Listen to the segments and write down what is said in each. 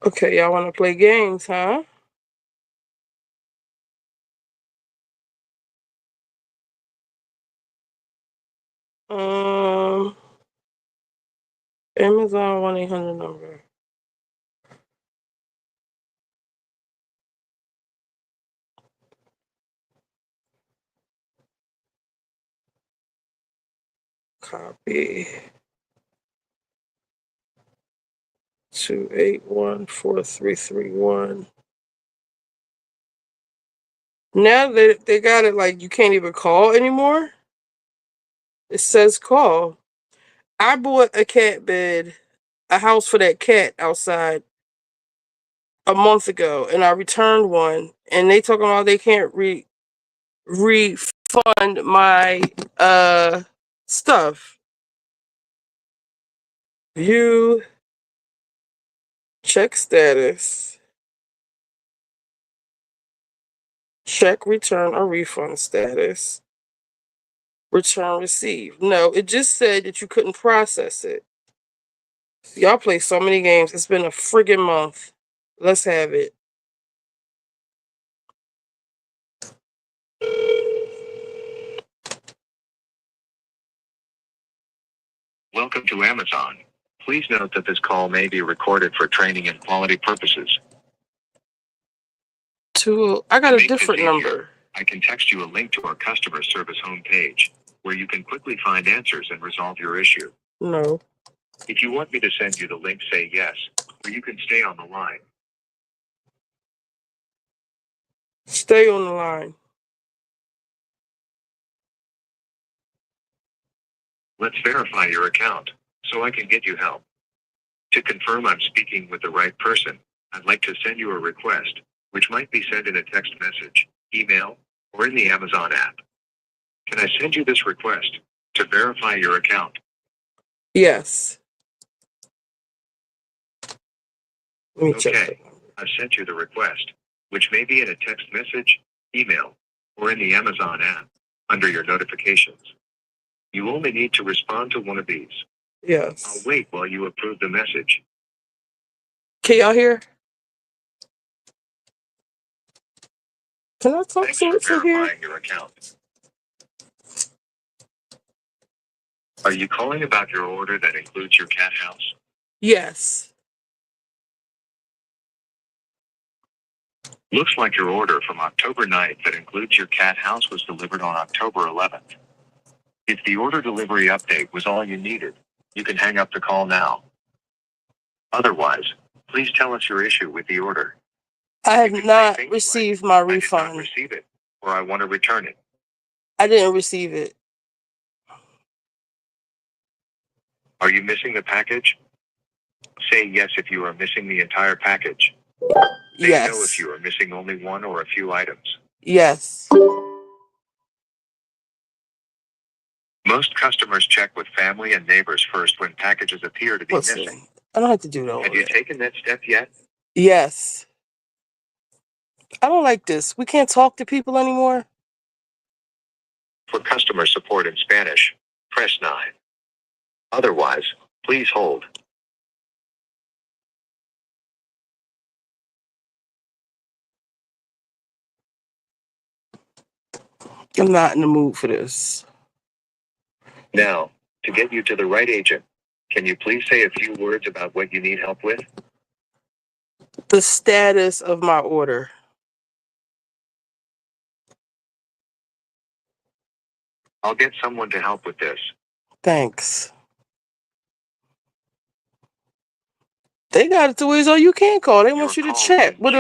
Okay, y'all want to play games, huh? Um, Amazon 1-800 number. Copy. 2814331. Now they got it like you can't even call anymore. It says call. I bought a cat bed, a house for that cat outside a month ago, and I returned one, and they talking about they can't refund my stuff. View check status. Check return or refund status. Return received. No, it just said that you couldn't process it. Y'all play so many games. It's been a friggin' month. Let's have it. Welcome to Amazon. Please note that this call may be recorded for training and quality purposes. I got a different number. I can text you a link to our customer service homepage, where you can quickly find answers and resolve your issue. No. If you want me to send you the link, say yes, or you can stay on the line. Stay on the line. Let's verify your account, so I can get you help. To confirm I'm speaking with the right person, I'd like to send you a request, which might be sent in a text message, email, or in the Amazon app. Can I send you this request to verify your account? Yes. Let me check. Okay, I've sent you the request, which may be in a text message, email, or in the Amazon app, under your notifications. You only need to respond to one of these. Yes. I'll wait while you approve the message. Can y'all hear? Can I talk Thanks to for it from here? verifying your account. Are you calling about your order that includes your cat house? Yes. Looks like your order from October 9th that includes your cat house was delivered on October 11th. If the order delivery update was all you needed, you can hang up the call now. Otherwise, please tell us your issue with the order. I have not received my I did not refund. receive it, or I want to return it. I didn't receive it. Are you missing the package? Say yes if you are missing the entire package. Say no if Yes. you are missing only one or a few items. Yes. Most customers check with family and neighbors first when packages appear to be missing. I don't have to do that. Have you taken that step yet? Yes. I don't like this. We can't talk to people anymore. For customer support in Spanish, press 9. Otherwise, please hold. I'm not in the mood for this. Now, to get you to the right agent, can you please say a few words about what you need help with? The status of my order. I'll get someone to help with this. Thanks. They got it to where you can't call. They want you to chat with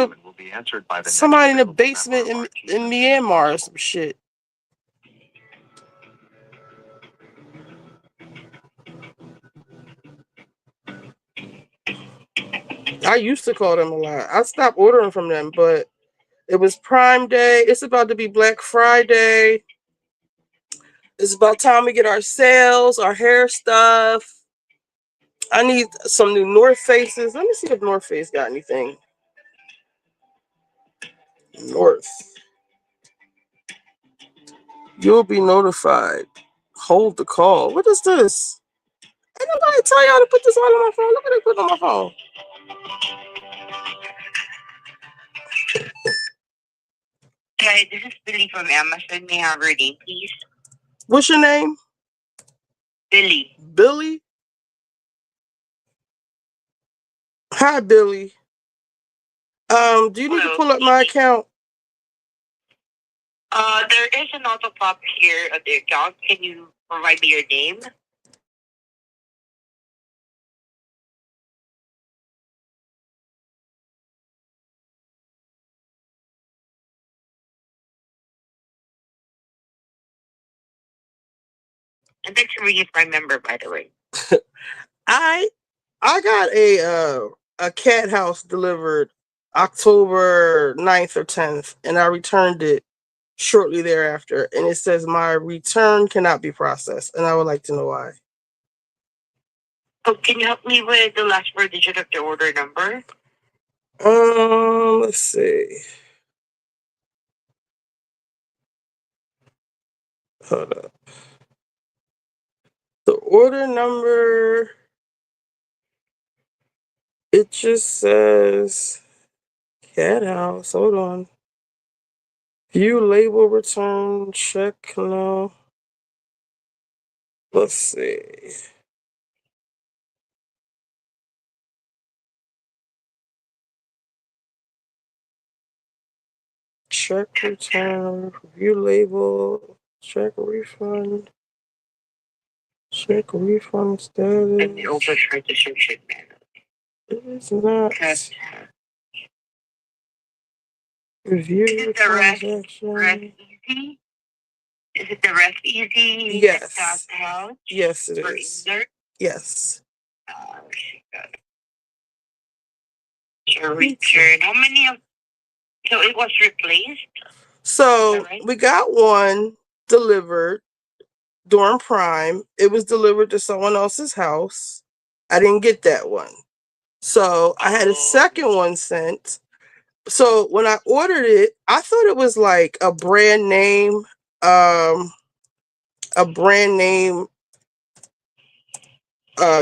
somebody in the basement in Myanmar or some shit. I used to call them a lot. I stopped ordering from them, but it was Prime Day. It's about to be Black Friday. It's about time we get our sales, our hair stuff. I need some new North Faces. Let me see if North Face got anything. North. You'll be notified. Hold the call. What is this? Ain't nobody tell y'all to put this all on my phone. Look what they put on my phone. Hi, this is Billy from Amazon. May I have your name, please? What's your name? Billy. Billy? Hi, Billy. Do you need to Hello. pull up my account? There is an auto pop here on the account. Can you provide me your name? And thanks for being my member, by the way. I got a cat house delivered October 9th or 10th, and I returned it shortly thereafter, and it says my return cannot be processed, and I would like to know why. Oh, can you help me with the last four digit of the order number? Let's see. Hold up. The order number, it just says cat house. Hold on. View label return check. No. Let's see. Check return, view label, check refund, check refund status. And also try to search it manually. It is not. Cat. Review Is it the rest transaction. easy? Is it the rest easy? Yes. Cat house? Yes, it For is. England? Yes. Your return. How many of? So it was replaced. So Right? we got one delivered during Prime. It was delivered to someone else's house. I didn't get that one. So I had a second one sent. So when I ordered it, I thought it was like a brand name, um,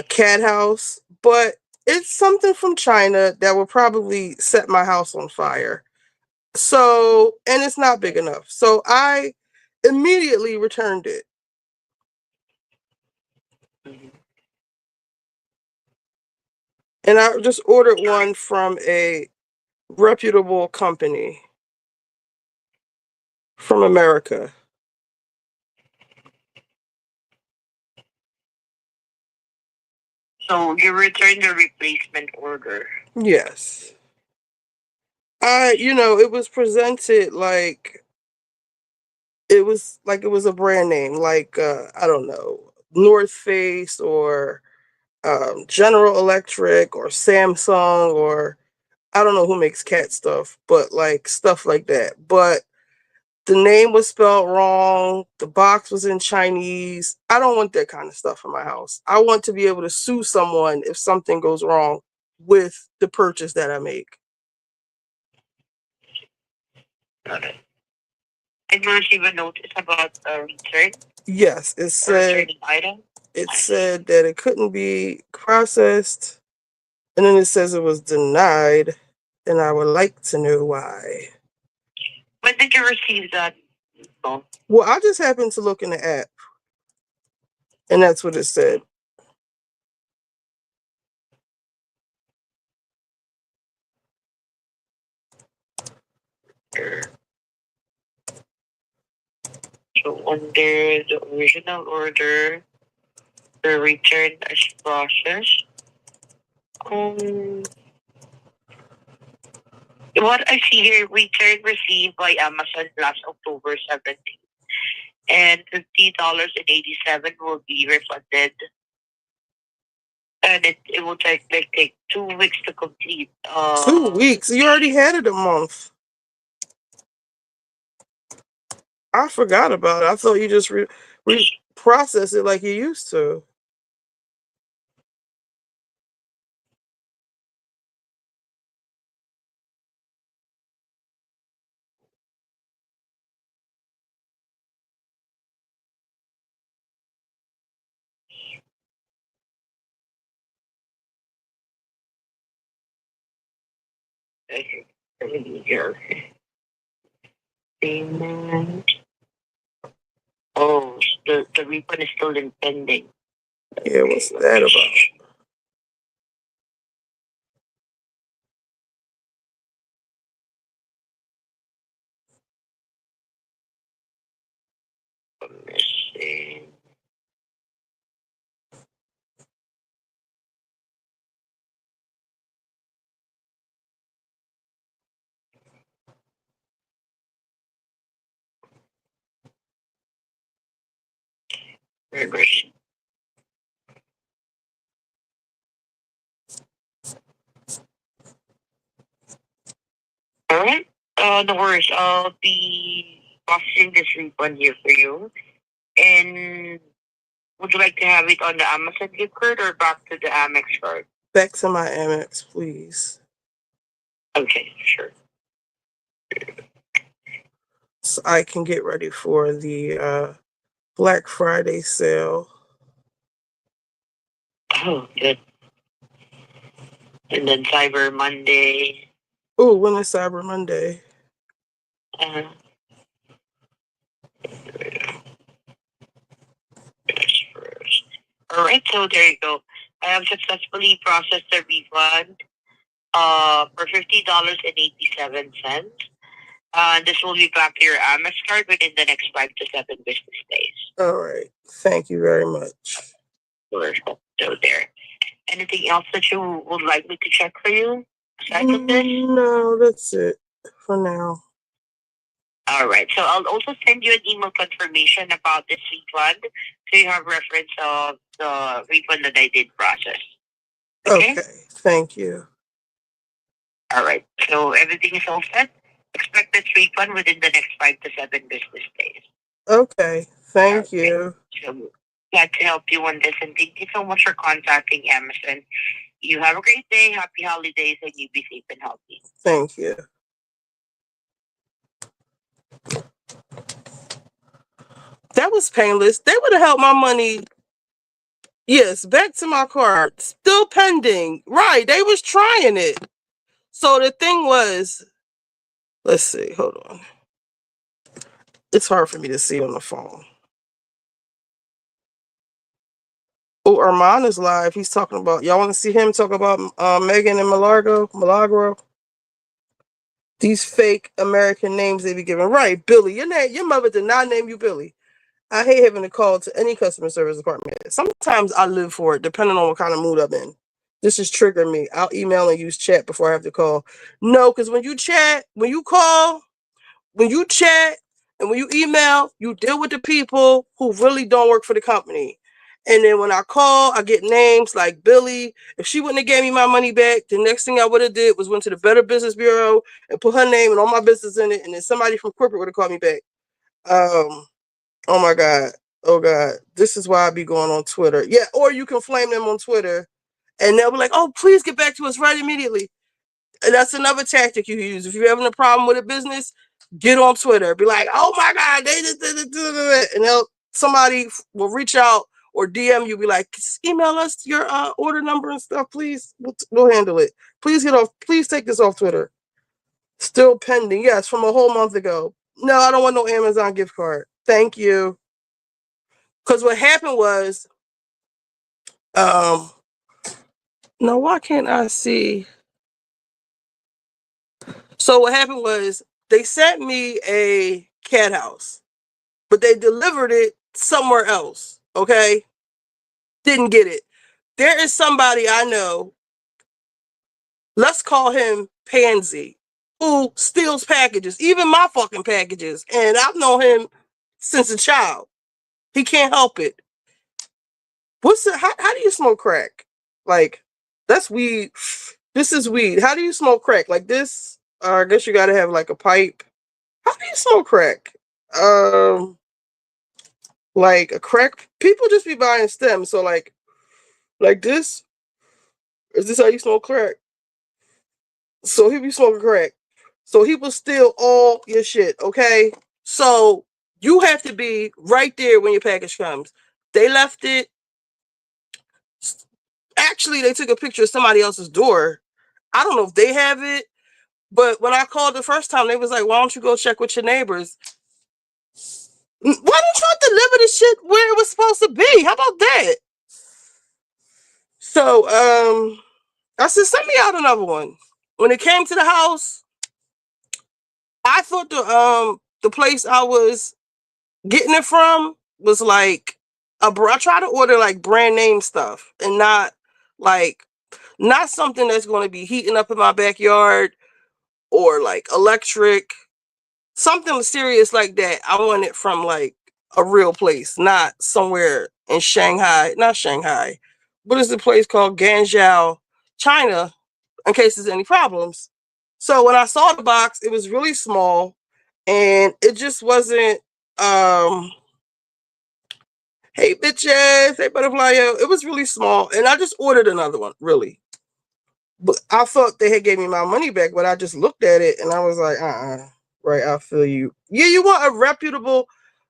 cat house, but it's something from China that will probably set my house on fire. So, and it's not big enough. So I immediately returned it. And I just ordered one from a reputable company from America. So you returned the replacement order. Yes. It was presented like it was a brand name, like I don't know, North Face or General Electric or Samsung, or I don't know who makes cat stuff, but like stuff like that. But the name was spelled wrong. The box was in Chinese. I don't want that kind of stuff in my house. I want to be able to sue someone if something goes wrong with the purchase that I make. Got it. And you receive a notice about a return? Yes, it said item? it said that it couldn't be processed, and then it says it was denied, and I would like to know why. When did you receive that? Oh. Well, I just happened to look in the app, and that's what it said. So under the original order, the return is processed. What I see here, return received by Amazon last October 17th. And $50.87 will be refunded. And it will take 2 weeks to complete. 2 weeks? You already had it a month. I forgot about it. I thought you just process it like you used to. Here. payment. Oh, the refund is still in pending. Yeah, what's that about? Missing. Regression. All right. No worries. I'll be processing this refund here for you. And would you like to have it on the Amazon gift card or back to the Amex card? Back to my Amex, please. Okay, sure. So I can get ready for the Black Friday sale. Oh, good. And then Cyber Monday. Oh, when is Cyber Monday? Uh, first. All right, so there you go. I have successfully processed the refund for $50.87. This will be back to your Amex card within the next 5 to 7 business days. All right. Thank you very much. Sure. So there. Anything else that you would like me to check for you aside from this? No, that's it for now. All right. So I'll also send you an email confirmation about this refund, so you have reference of the refund that I did process. Okay. Thank you. All right. So everything is all set. Expect this refund within the next 5 to 7 business days. Okay. Thank Okay. you. So glad to help you on this, and thank you so much for contacting Amazon. You have a great day, happy holidays, and you be safe and healthy. Thank you. That was painless. They would have held my money. Yes, back to my card. Still pending. Right. They was trying it. So the thing was, let's see. Hold on. It's hard for me to see on the phone. Oh, Armand is live. He's talking about, y'all want to see him talk about Megan and Milagro? These fake American names they be giving. Right, Billy. Your mother did not name you Billy. I hate having to call to any customer service department. Sometimes I live for it, depending on what kind of mood I'm in. This is triggering me. I'll email and use chat before I have to call. No, because when you chat, when you call, when you chat, and when you email, you deal with the people who really don't work for the company. And then when I call, I get names like Billy. If she wouldn't have gave me my money back, the next thing I would have did was went to the Better Business Bureau and put her name and all my business in it, and then somebody from corporate would have called me back. Oh my God. Oh God. This is why I be going on Twitter. Yeah, or you can flame them on Twitter and they'll be like, oh, please get back to us right immediately. And that's another tactic you use. If you're having a problem with a business, get on Twitter. Be like, oh my God, they did and somebody will reach out or DM you, be like, email us your order number and stuff, please. We'll handle it. Please take this off Twitter. Still pending. Yes, from a whole month ago. No, I don't want no Amazon gift card. Thank you. Because what happened was, no, why can't I see? So what happened was they sent me a cat house, but they delivered it somewhere else. Okay. Didn't get it. There is somebody I know, let's call him Pansy, who steals packages, even my fucking packages. And I've known him since a child. He can't help it. How do you smoke crack? Like, that's weed. This is weed. How do you smoke crack? Like this? I guess you gotta have like a pipe. How do you smoke crack? Like a crack. People just be buying stems. So like this? Is this how you smoke crack? So he be smoking crack. So he will steal all your shit, okay? So you have to be right there when your package comes. They left it. Actually, they took a picture of somebody else's door. I don't know if they have it, But when I called the first time, they was like, "Why don't you go check with your neighbors? Why don't y'all deliver the shit where it was supposed to be? How about that?" So I said, "Send me out another one." When it came to the house, I thought the place I was getting it from was like I try to order like brand name stuff and like not something that's going to be heating up in my backyard or like electric, something serious like that. I want it from like a real place, not somewhere in Shanghai, not Shanghai. What is the place called? Guangzhou, China, in case there's any problems. So when I saw the box, it was really small and it just wasn't hey bitches, hey butterfly, it was really small and I just ordered another one, really. But I thought they had gave me my money back, but I just looked at it and I was like, right, I feel you. Yeah, you want a reputable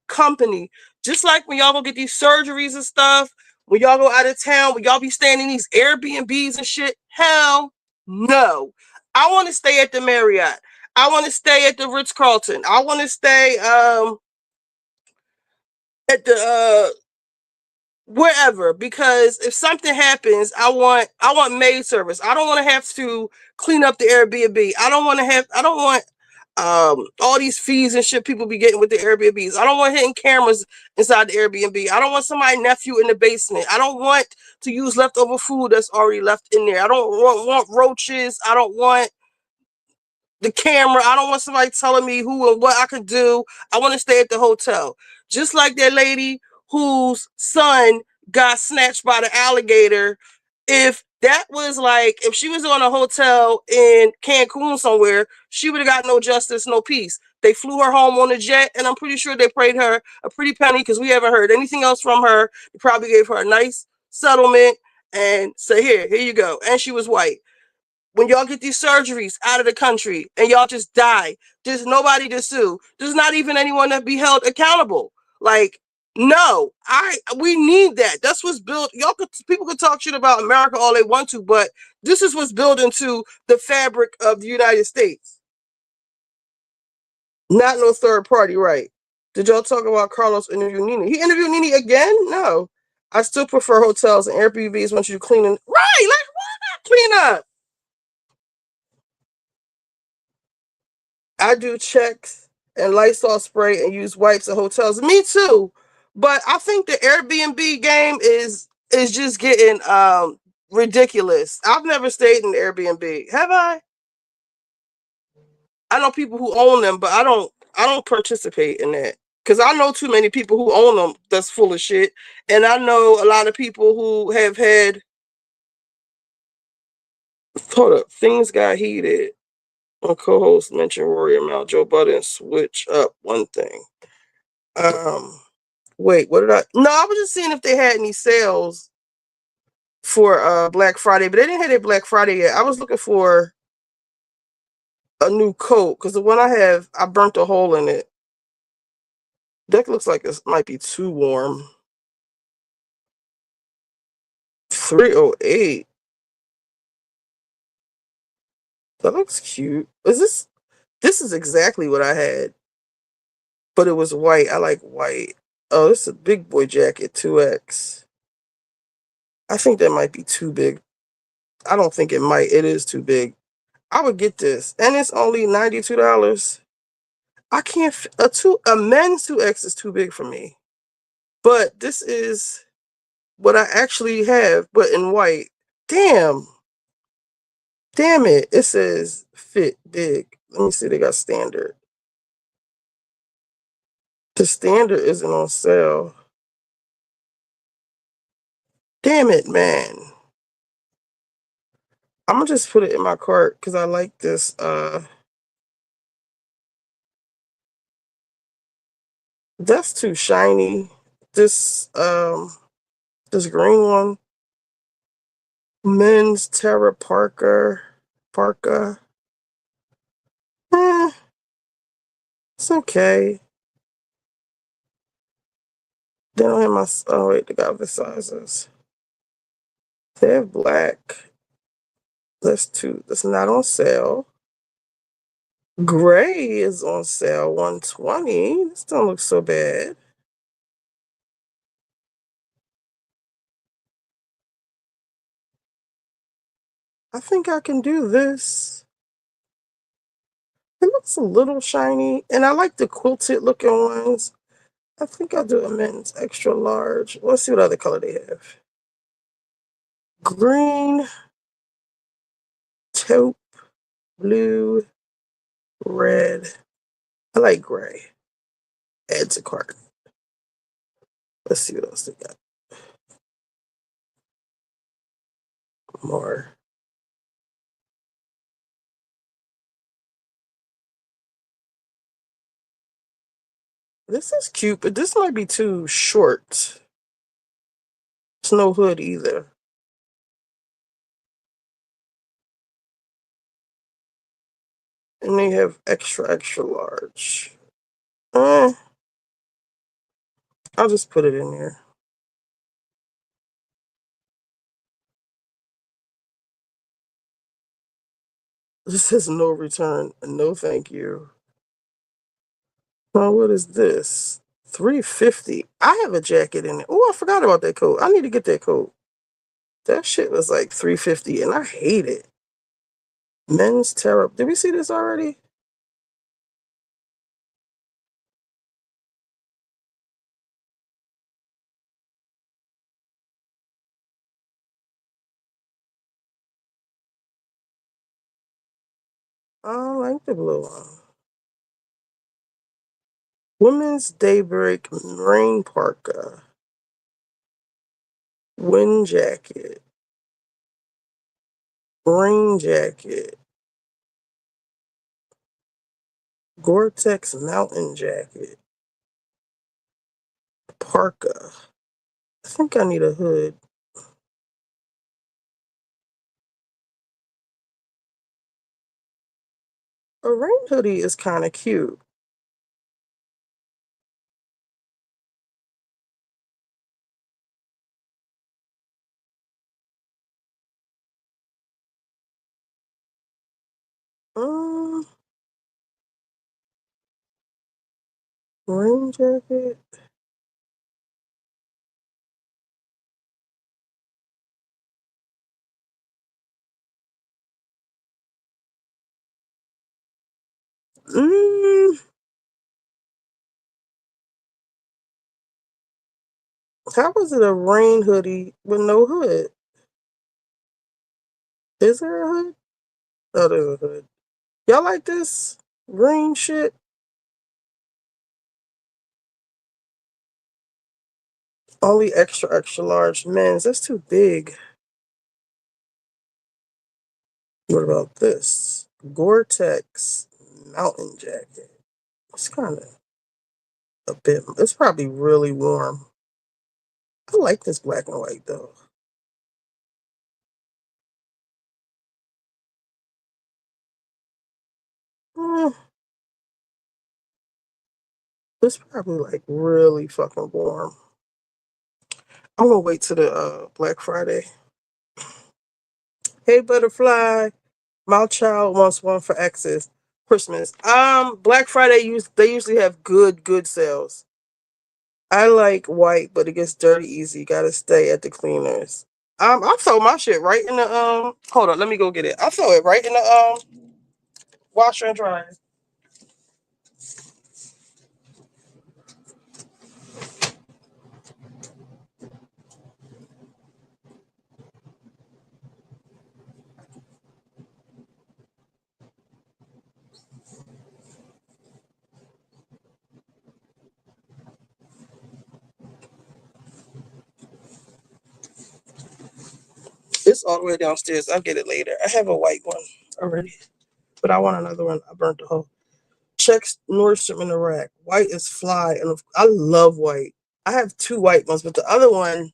company. Just like when y'all go get these surgeries and stuff, when y'all go out of town, when y'all be staying in these Airbnbs and shit, hell no. I want to stay at the Marriott. I want to stay at the Ritz-Carlton. I want to stay at the wherever, because if something happens, I want maid service. I don't want to have to clean up the Airbnb. I don't want all these fees and shit people be getting with the Airbnbs. I don't want hidden cameras inside the Airbnb. I don't want somebody's nephew in the basement. I don't want to use leftover food that's already left in there. I don't want roaches. I don't want the camera. I don't want somebody telling me who and what I could do. I want to stay at the hotel. Just like that lady whose son got snatched by the alligator. If that was like, if she was on a hotel in Cancun somewhere, she would have got no justice, no peace. They flew her home on a jet, and I'm pretty sure they paid her a pretty penny because we haven't heard anything else from her. They probably gave her a nice settlement and say, here you go. And she was white. When y'all get these surgeries out of the country and y'all just die, there's nobody to sue. There's not even anyone to be held accountable. Like, no, we need that. That's what's built. People could talk shit about America all they want to, but this is what's built into the fabric of the United States. Not no third party, right? Did y'all talk about Carlos interviewing Nene? He interviewed Nene again? No. I still prefer hotels and Airbnbs once you clean right. Like, why not clean up? I do checks and Lysol spray and use wipes at hotels. Me too. But I think the Airbnb game is just getting ridiculous. I've never stayed in an Airbnb. Have I? I know people who own them, but I don't participate in that. Cause I know too many people who own them that's full of shit. And I know a lot of people who have had hold up, things got heated. My co-host mentioned Rory Amount, Joe Budden switch up one thing. Wait, what did I? No, I was just seeing if they had any sales for Black Friday, but they didn't have their Black Friday yet. I was looking for a new coat because the one I have, I burnt a hole in it. That looks like it might be too warm. 308. That looks cute. This is exactly what I had, but it was white. I like white. Oh, this is a big boy jacket, 2X. I think that might be too big. I don't think it might. It is too big. I would get this, and it's only $92. I can't a men's 2X is too big for me. But this is what I actually have, but in white. Damn. Damn it. It says fit big. Let me see, they got standard. The standard isn't on sale. Damn it, man. I'm gonna just put it in my cart because I like this that's too shiny. This green one. Men's Terra Parka. Eh, it's okay. They don't have my. Oh wait, they got the sizes. They have black. That's not on sale. Gray is on sale, $120. This don't look so bad. I think I can do this. It looks a little shiny, and I like the quilted looking ones. I think I'll do a men's extra large. Let's see what other color they have. Green, taupe, blue, red. I like gray. Add to cart. Let's see what else they got. More. This is cute, but this might be too short. It's no hood either. And they have extra, extra large. I'll just put it in there. This says no return. No, thank you. What is this? $350. I have a jacket in it. Oh, I forgot about that coat. I need to get that coat. That shit was like $350, and I hate it. Men's tear up. Did we see this already? I don't like the blue one. Women's Daybreak rain parka. Wind jacket. Rain jacket. Gore-Tex mountain jacket. Parka. I think I need a hood. A rain hoodie is kind of cute. Um, Rain jacket. Mm, how was it a rain hoodie with no hood? Is there a hood? Oh, there's a hood. Y'all like this green shit? Only extra, extra large men's. That's too big. What about this? Gore-Tex mountain jacket. It's kind of a bit, it's probably really warm. I like this black and white though. Eh, it's probably like really fucking warm. I'm gonna wait till the Black Friday. Hey butterfly, my child wants one for X's Christmas. Black Friday they usually have good sales. I like white, but it gets dirty easy. Gotta stay at the cleaners. I throw my shit right in the hold on, let me go get it. I throw it right in the washer and dryer. It's all the way downstairs. I'll get it later. I have a white one already, but I want another one. I burnt the whole. Check Nordstrom in the rack. White is fly, and I love white. I have two white ones, but the other one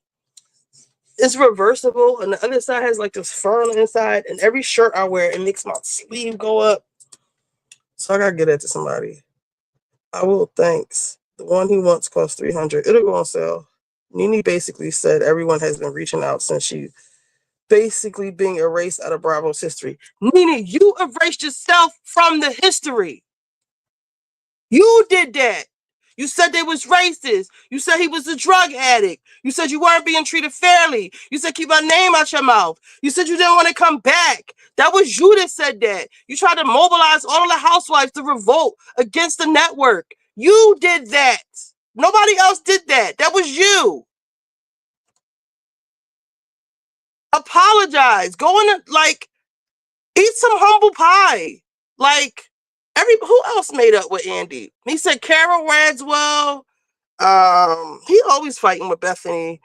is reversible, and the other side has like this fur on the inside. And every shirt I wear, it makes my sleeve go up. So I gotta get that to somebody. I will. Thanks. The one he wants costs $300. It'll go on sale. Nene basically said everyone has been reaching out since she basically being erased out of Bravo's history. Nene, you erased yourself from the history. You did that. You said they was racist. You said he was a drug addict. You said you weren't being treated fairly. You said keep my name out your mouth. You said you didn't want to come back. That was you that said that. You tried to mobilize all of the housewives to revolt against the network. You did that. Nobody else did that. That was you. Apologize. Go in, like, eat some humble pie. Like, who else made up with Andy? He said Carol Radswell. He always fighting with Bethany.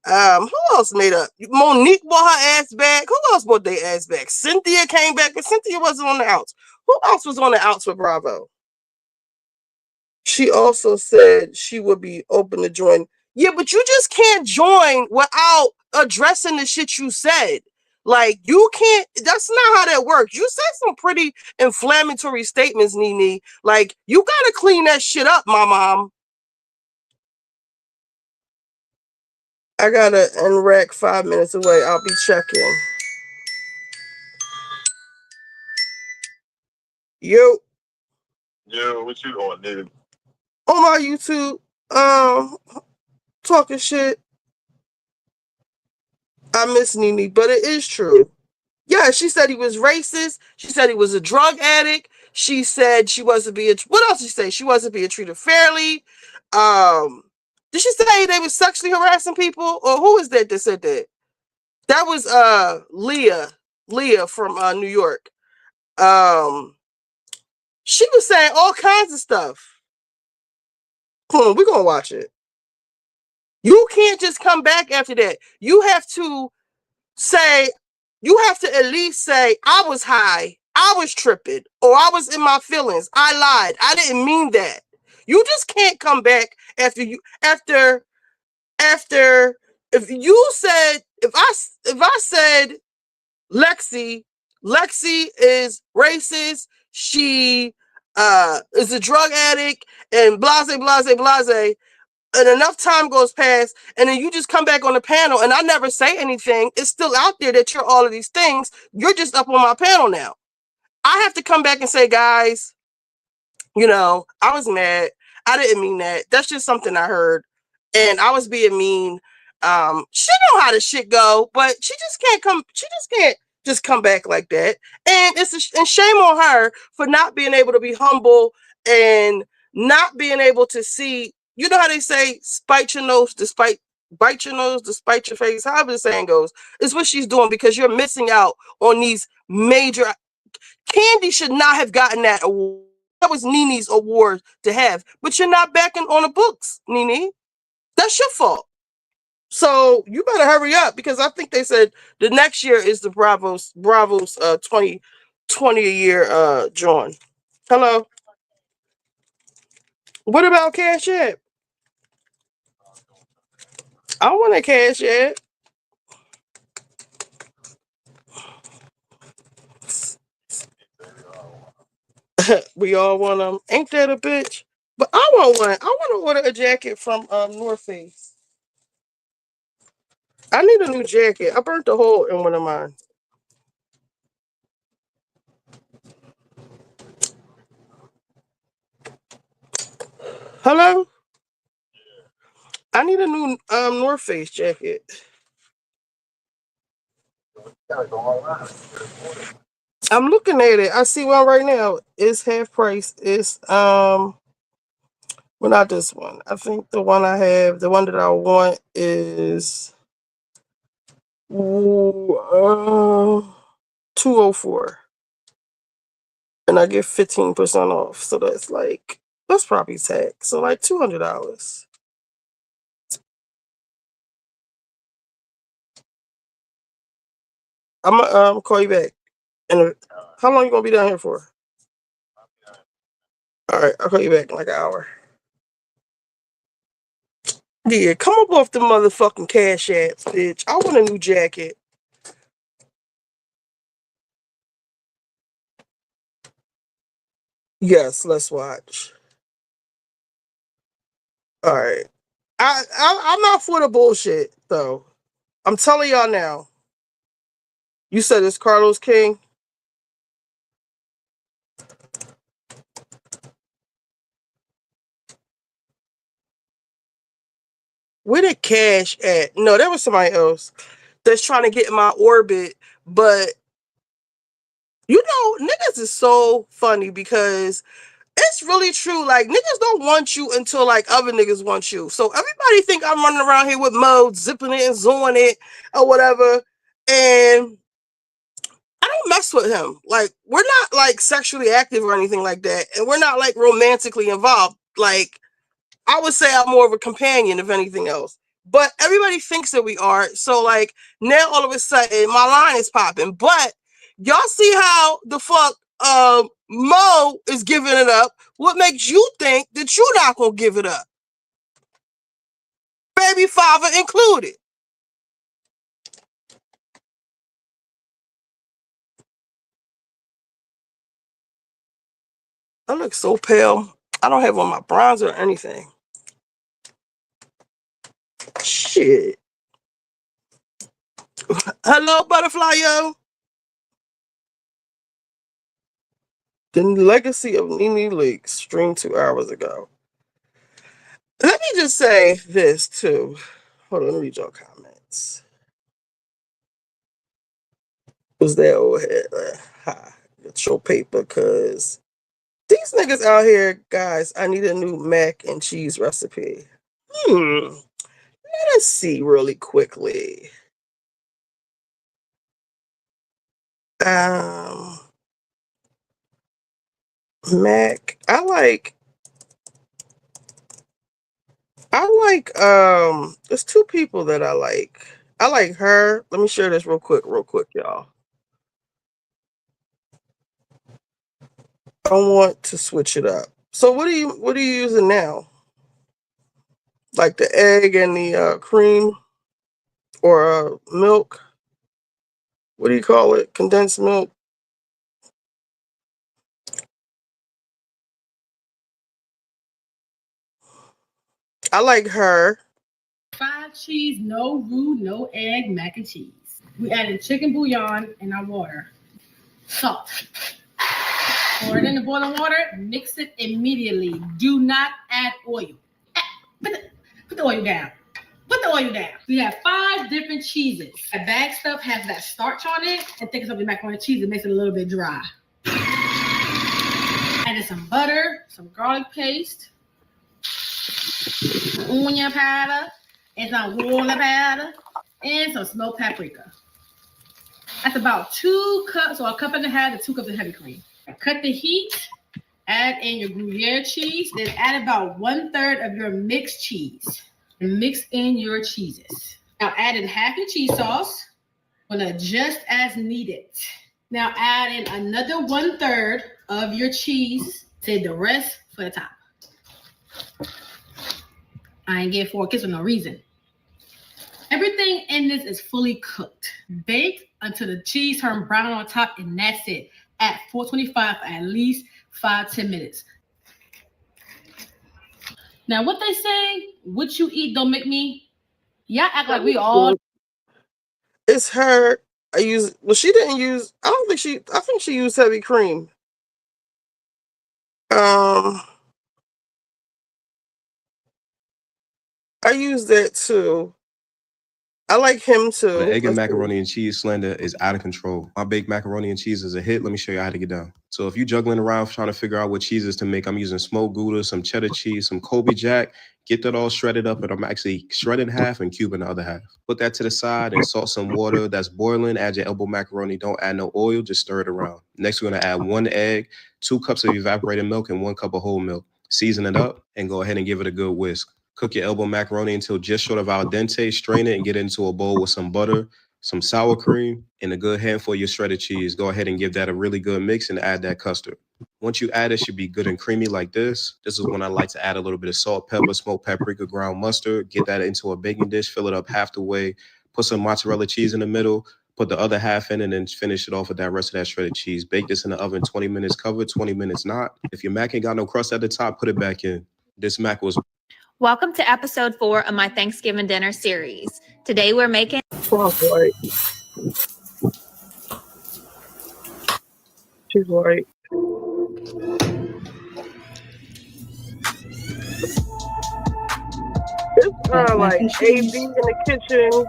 Who else made up? Monique brought her ass back. Who else brought their ass back? Cynthia came back, but Cynthia wasn't on the outs. Who else was on the outs with Bravo? She also said she would be open to join. Yeah, but you just can't join without addressing the shit you said. Like, you can't, that's not how that works. You said some pretty inflammatory statements, Nene. Like, you gotta clean that shit up, my mom. I gotta unrack 5 minutes away. I'll be checking. Yo. Yo, what you doing, nigga? On my YouTube, talking shit. I miss Nene, but it is true. Yeah, she said he was racist. She said he was a drug addict. She said she wasn't being. What else did she say? She wasn't being treated fairly. Did she say they was sexually harassing people, or who is that said that? That was Leah from New York. She was saying all kinds of stuff. We're gonna watch it. You can't just come back after that. You have to say, you have to at least say, I was high, I was tripping, or I was in my feelings. I lied. I didn't mean that. You just can't come back after if you said, if I said Lexi is racist, she is a drug addict, and blase, blase, blase, and enough time goes past, and then you just come back on the panel, and I never say anything. It's still out there that you're all of these things. You're just up on my panel now. I have to come back and say, guys, I was mad. I didn't mean that. That's just something I heard, and I was being mean. She know how the shit go, but she just can't come. She just can't just come back like that. And and shame on her for not being able to be humble and not being able to see. You know how they say, spite your nose despite bite your nose despite your face. However the saying goes, is what she's doing, because you're missing out on these major. Candy should not have gotten that award. That was Nene's award to have, but you're not backing on the books, Nene. That's your fault. So you better hurry up, because I think they said the next year is the Bravos 20 a year John. Hello. What about Cash App? I want a Cash App. We all want them. Ain't that a bitch? But I want one. I want to order a jacket from North Face. I need a new jacket. I burnt a hole in one of mine. Hello? I need a new North Face jacket. I'm looking at it. I see one right now. It's half price. It's well, not this one. I think the one I have, the one that I want is 204. And I get 15% off. So that's probably tax. So like $200. I'm gonna call you back. And how long you gonna be down here for? All right, I'll call you back in like an hour. Yeah, come up off the motherfucking Cash Apps, bitch. I want a new jacket. Yes, let's watch. All right. I'm not for the bullshit though. I'm telling y'all now. You said it's Carlos King? Where did Cash at? No, that was somebody else that's trying to get in my orbit. But, you know, niggas is so funny because it's really true. Like, niggas don't want you until, like, other niggas want you. So everybody think I'm running around here with modes, zipping it and zooming it or whatever. And I don't mess with him. Like, we're not, like, sexually active or anything like that. And we're not, like, romantically involved. Like, I would say I'm more of a companion, if anything else. But everybody thinks that we are. So, like, now all of a sudden, my line is popping. But y'all see how the fuck Mo is giving it up. What makes you think that you're not going to give it up? Baby father included. I look so pale. I don't have on my bronzer or anything. Shit. Hello, butterfly, yo. The legacy of Nene Leakes streamed 2 hours ago. Let me just say this too. Hold on, let me read your comments. Was that old head? Get your paper, cause these niggas out here, guys. I need a new mac and cheese recipe. Let us see really quickly. Mac. I like there's two people that I like. I like her. Let me share this real quick, y'all. I want to switch it up. So what are you using now? Like the egg and the cream or milk? What do you call it? Condensed milk? I like her. 5 cheese, no roux, no egg, mac and cheese. We added chicken bouillon in our water. Salt. Pour it in the boiling water, mix it immediately. Do not add oil. Put the oil down. Put the oil down. We have 5 different cheeses. That bag stuff has that starch on it, and think of something macaroni and cheese, it makes it a little bit dry. Added some butter, some garlic paste, onion powder, and some roller powder, and some smoked paprika. That's about 2 cups, or a cup and a half to 2 cups of heavy cream. Cut the heat, add in your Gruyere cheese, then add about 1/3 of your mixed cheese. And mix in your cheeses. Now add in half your cheese sauce, but adjust as needed. Now add in another 1/3 of your cheese. Save the rest for the top. I ain't getting 4 kids for no reason. Everything in this is fully cooked. Bake until the cheese turns brown on top, and that's it. At 425 for at least 5-10 minutes. Now, what they say, what you eat don't make me. Y'all act like we all. It's her. She didn't use. I think she used heavy cream. I use that too. I like him too. The egg and macaroni and cheese slander is out of control. My baked macaroni and cheese is a hit. Let me show you how to get down. So if you're juggling around trying to figure out what cheeses to make, I'm using smoked Gouda, some cheddar cheese, some Colby Jack. Get that all shredded up, and I'm actually shredding half and cubing the other half. Put that to the side and salt some water that's boiling. Add your elbow macaroni. Don't add no oil. Just stir it around. Next, we're going to add 1 egg, 2 cups of evaporated milk, and 1 cup of whole milk. Season it up and go ahead and give it a good whisk. Cook your elbow macaroni until just short of al dente. Strain it and get it into a bowl with some butter, some sour cream, and a good handful of your shredded cheese. Go ahead and give that a really good mix and add that custard. Once you add it, should be good and creamy like this. This is when I like to add a little bit of salt, pepper, smoked paprika, ground mustard. Get that into a baking dish, fill it up half the way. Put some mozzarella cheese in the middle. Put the other half in and then finish it off with that rest of that shredded cheese. Bake this in the oven 20 minutes covered, 20 minutes not. If your mac ain't got no crust at the top, put it back in. This mac was... Welcome to episode 4 of my Thanksgiving dinner series. Today we're making She's white. It's Mac like and AB cheese. in the kitchen.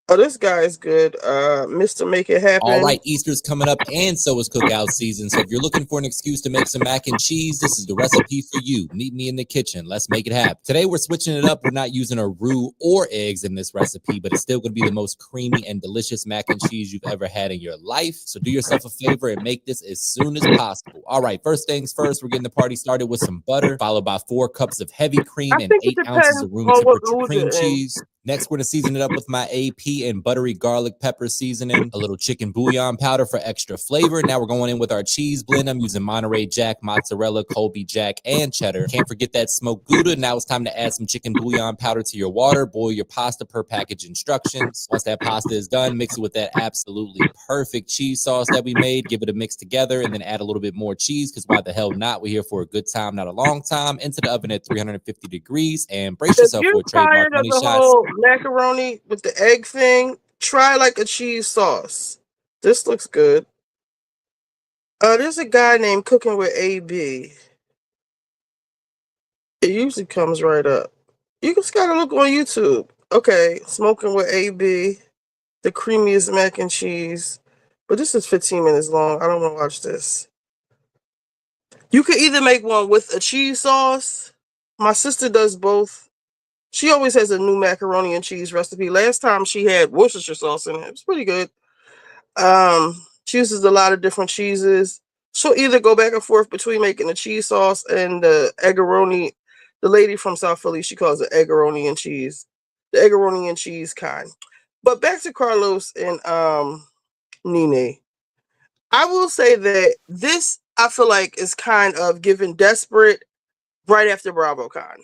Oh, this guy's good. Mr. Make It Happen. All right, Easter's coming up, and so is cookout season. So if you're looking for an excuse to make some mac and cheese, this is the recipe for you. Meet me in the kitchen. Let's make it happen. Today, we're switching it up. We're not using a roux or eggs in this recipe, but it's still going to be the most creamy and delicious mac and cheese you've ever had in your life. So do yourself a favor and make this as soon as possible. All right, first things first, we're getting the party started with some butter, followed by 4 cups of heavy cream I and think it 8 depends ounces of room on what temperature mood cream you're in. cheese. Next, we're going to season it up with my AP and buttery garlic pepper seasoning, a little chicken bouillon powder for extra flavor. Now we're going in with our cheese blend. I'm using Monterey Jack, mozzarella, Colby Jack, and cheddar. Can't forget that smoked Gouda. Now it's time to add some chicken bouillon powder to your water. Boil your pasta per package instructions. Once that pasta is done, mix it with that absolutely perfect cheese sauce that we made. Give it a mix together and then add a little bit more cheese because why the hell not? We're here for a good time, not a long time. Into the oven at 350 degrees and brace If yourself you're for a trademark tired of money the shots. whole macaroni with the egg thing, try like a cheese sauce. This looks good. There's a guy named Cooking with AB. It usually comes right up. You just gotta look on YouTube. Okay, Smoking with AB, the creamiest mac and cheese. But this is 15 minutes long. I don't want to watch this. You could either make one with a cheese sauce. My sister does both. She always has a new macaroni and cheese recipe. Last time she had Worcestershire sauce in it. It was pretty good. She uses a lot of different cheeses. She'll either go back and forth between making the cheese sauce and the eggaroni. The lady from South Philly, she calls it eggaroni and cheese. The eggaroni and cheese kind. But back to Carlos and Nene. I will say that this, I feel like, is kind of given desperate right after BravoCon.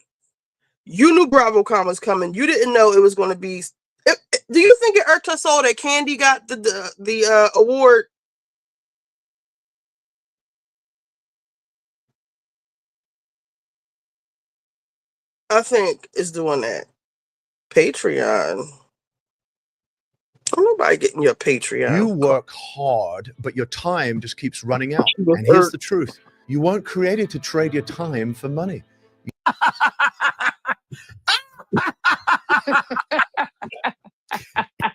You knew BravoCon was coming. You didn't know it was going to be. Do you think it irked us all that Candy got the award? I think it's doing that. Patreon. Nobody getting your Patreon. You work hard, but your time just keeps running out. She was And here's irked. the truth. You weren't created to trade your time for money.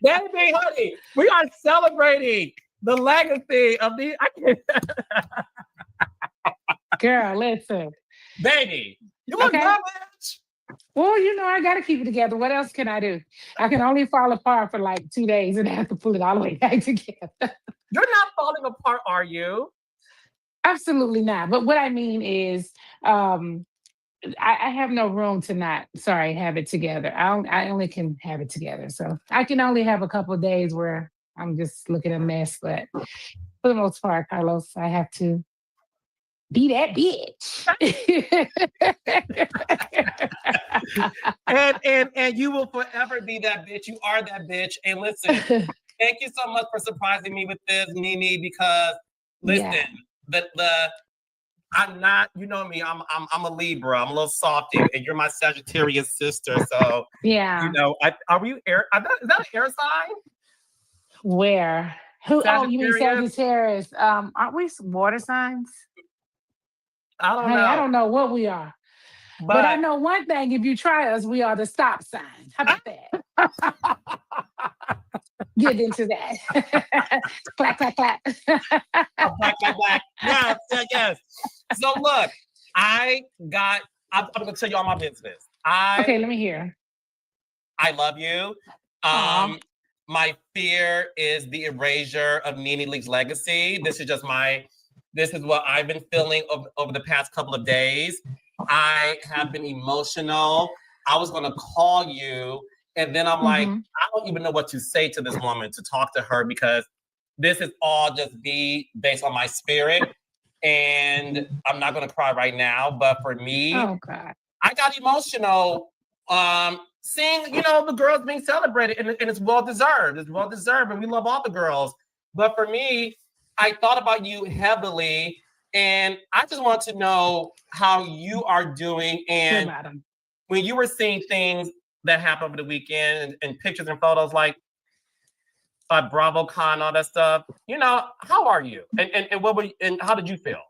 Baby, honey, we are celebrating the legacy of the. Girl, listen. Baby, you look Okay. good, bitch. Well, you know, I got to keep it together. What else can I do? I can only fall apart for like 2 days and I have to pull it all the way back together. You're not falling apart, are you? Absolutely not. But what I mean is, I have no room to not, have it together. I only can have it together. So I can only have a couple of days where I'm just looking a mess. But for the most part, Carlos, I have to be that bitch. and you will forever be that bitch. You are that bitch. And listen, thank you so much for surprising me with this, Nene, because listen, the I'm not, you know me, I'm a Libra, I'm a little softy, and you're my Sagittarius sister. So yeah. you know, are we air? Is that an air sign? Where? Who? Oh, you mean Sagittarius? Sagittarius? Aren't we water signs? I don't Honey, know. I don't know what we are. But I know one thing, if you try us, we are the stop sign. How about that? Get into that. Clap, clap, clap. Black, black, black. Yes, yes, yes. So look, I'm gonna tell you all my business. Okay, let me hear. I love you. My fear is the erasure of Nene Leak's legacy. This is what I've been feeling over the past couple of days. I have been emotional. I was gonna call you, and then I'm like, I don't even know what to say to this woman, to talk to her, because this is all just based on my spirit. And I'm not gonna cry right now, but for me, God. I got emotional seeing, the girls being celebrated, and it's well deserved. It's well deserved, and we love all the girls. But for me, I thought about you heavily, and I just want to know how you are doing. And when you were seeing things that happened over the weekend and pictures and photos, like, BravoCon, all that stuff. How are you? And what were you, and how did you feel?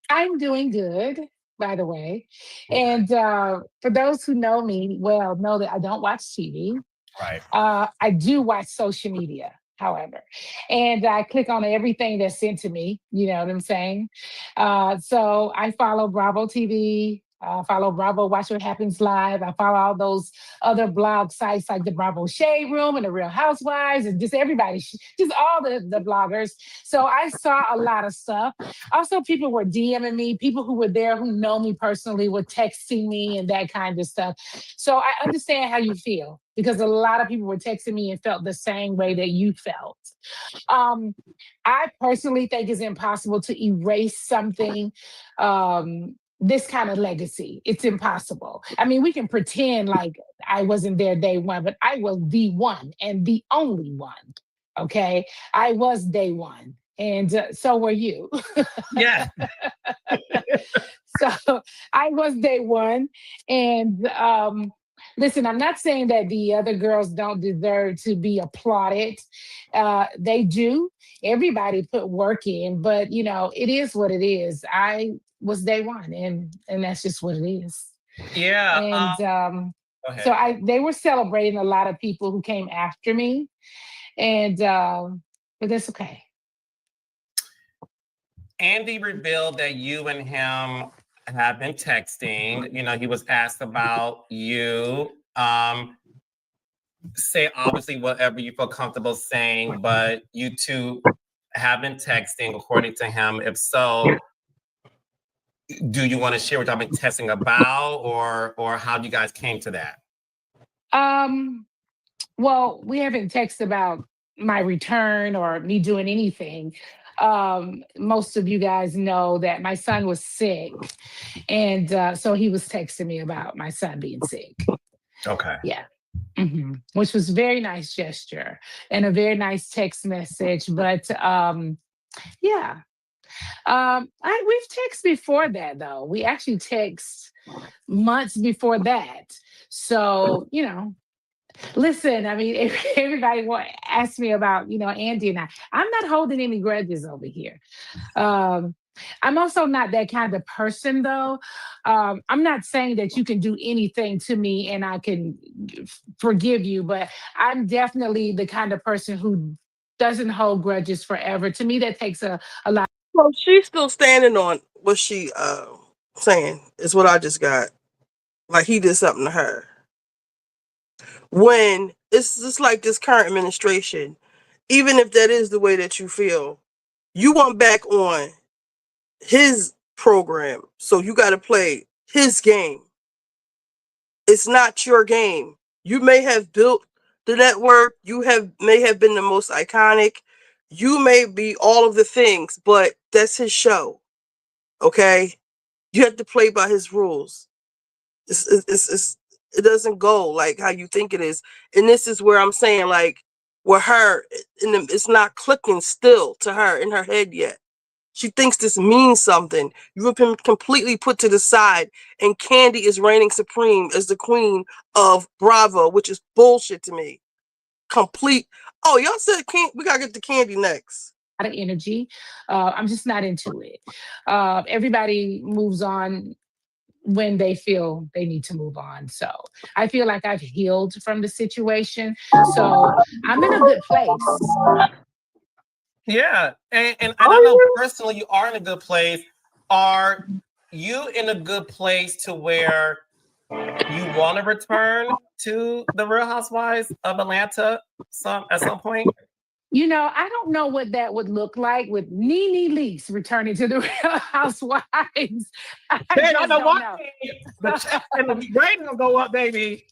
I'm doing good, by the way. And for those who know me, well, know that I don't watch TV. Right. I do watch social media, however, and I click on everything that's sent to me. You know what I'm saying? So I follow Bravo TV. Follow Bravo Watch What Happens Live. I follow all those other blog sites like the Bravo Shade Room and the Real Housewives and just everybody, just all the bloggers. So I saw a lot of stuff. Also, people were DMing me. People who were there who know me personally were texting me and that kind of stuff. So I understand how you feel because a lot of people were texting me and felt the same way that you felt. I personally think it's impossible to erase something, this kind of legacy. It's impossible. I mean, we can pretend like I wasn't there day one, but I was the one and the only one. Okay. I was day one. And so were you. Yeah. So I was day one. And listen, I'm not saying that the other girls don't deserve to be applauded. They do. Everybody put work in, but it is what it is. I was day one, and that's just what it is. Yeah. And Go ahead. so they were celebrating a lot of people who came after me, and but that's okay. Andy revealed that you and him have been texting. He was asked about you. Say obviously whatever you feel comfortable saying, but you two have been texting, according to him. If so, do you want to share what y'all been texting about, or how you guys came to that? Well, we haven't texted about my return or me doing anything. Most of you guys know that my son was sick, and so he was texting me about my son being sick. Okay. Yeah. Which was a very nice gesture and a very nice text message. But yeah. We've texted before that though. We actually text months before that. So, listen, I mean, everybody ask me about, Andy and I. I'm not holding any grudges over here. I'm also not that kind of person, though. I'm not saying that you can do anything to me and I can forgive you, but I'm definitely the kind of person who doesn't hold grudges forever. To me, that takes a lot. Well, she's still standing on what she saying. Is what I just got. Like he did something to her. When it's just like this current administration, even if that is the way that you feel, you want back on his program, so you got to play his game. It's not your game. You may have built the network, may have been the most iconic, you may be all of the things, but that's his show. Okay, you have to play by his rules. It doesn't go like how you think it is, and this is where I'm saying, like, with her, it's not clicking still to her in her head yet. She thinks this means something. You have been completely put to the side, and Candy is reigning supreme as the queen of Bravo, which is bullshit to me. Complete. Oh, y'all said we gotta get to Candy next. Of energy. I'm just not into it. Everybody moves on when they feel they need to move on. So I feel like I've healed from the situation. So I'm in a good place. Yeah. And I don't know, personally, you are in a good place. Are you in a good place to where you want to return to the Real Housewives of Atlanta at some point? I don't know what that would look like with Nene Leakes returning to the Real Housewives. I don't know what. And the ratings will go up, baby.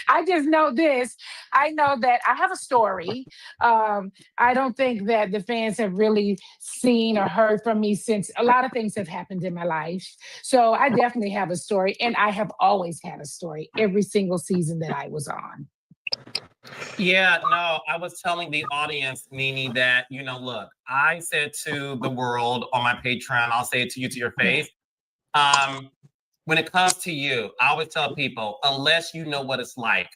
I just know this. I know that I have a story. I don't think that the fans have really seen or heard from me since a lot of things have happened in my life. So I definitely have a story, and I have always had a story every single season that I was on. Yeah, no, I was telling the audience, Nene, that, look, I said to the world on my Patreon, I'll say it to you to your face. When it comes to you, I always tell people, unless you know what it's like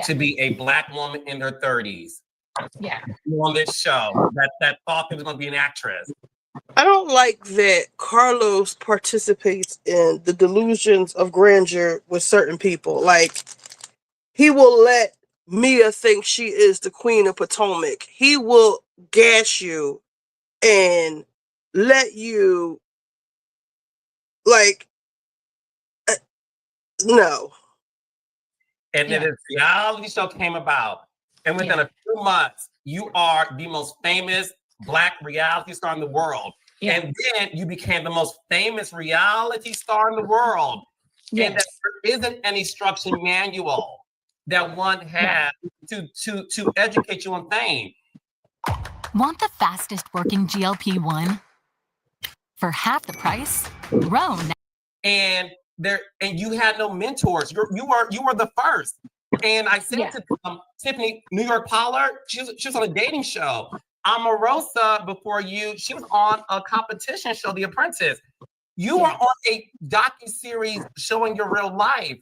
to be a Black woman in her 30s Yeah. on this show that thought she was going to be an actress. I don't like that Carlos participates in the delusions of grandeur with certain people. Like, he will let Mia think she is the Queen of Potomac. He will gas you and let you, like, no. And then this reality show came about. And within a few months, you are the most famous Black reality star in the world. Yeah. And then you became the most famous reality star in the world. Yes. And that there isn't an instruction manual that one has to educate you on fame. Want the fastest working GLP-1? For half the price, Roan. And you had no mentors. You were the first. And I said to Tiffany, New York Pollard, she was on a dating show. Omarosa, before you, she was on a competition show, The Apprentice. You were on a docuseries showing your real life,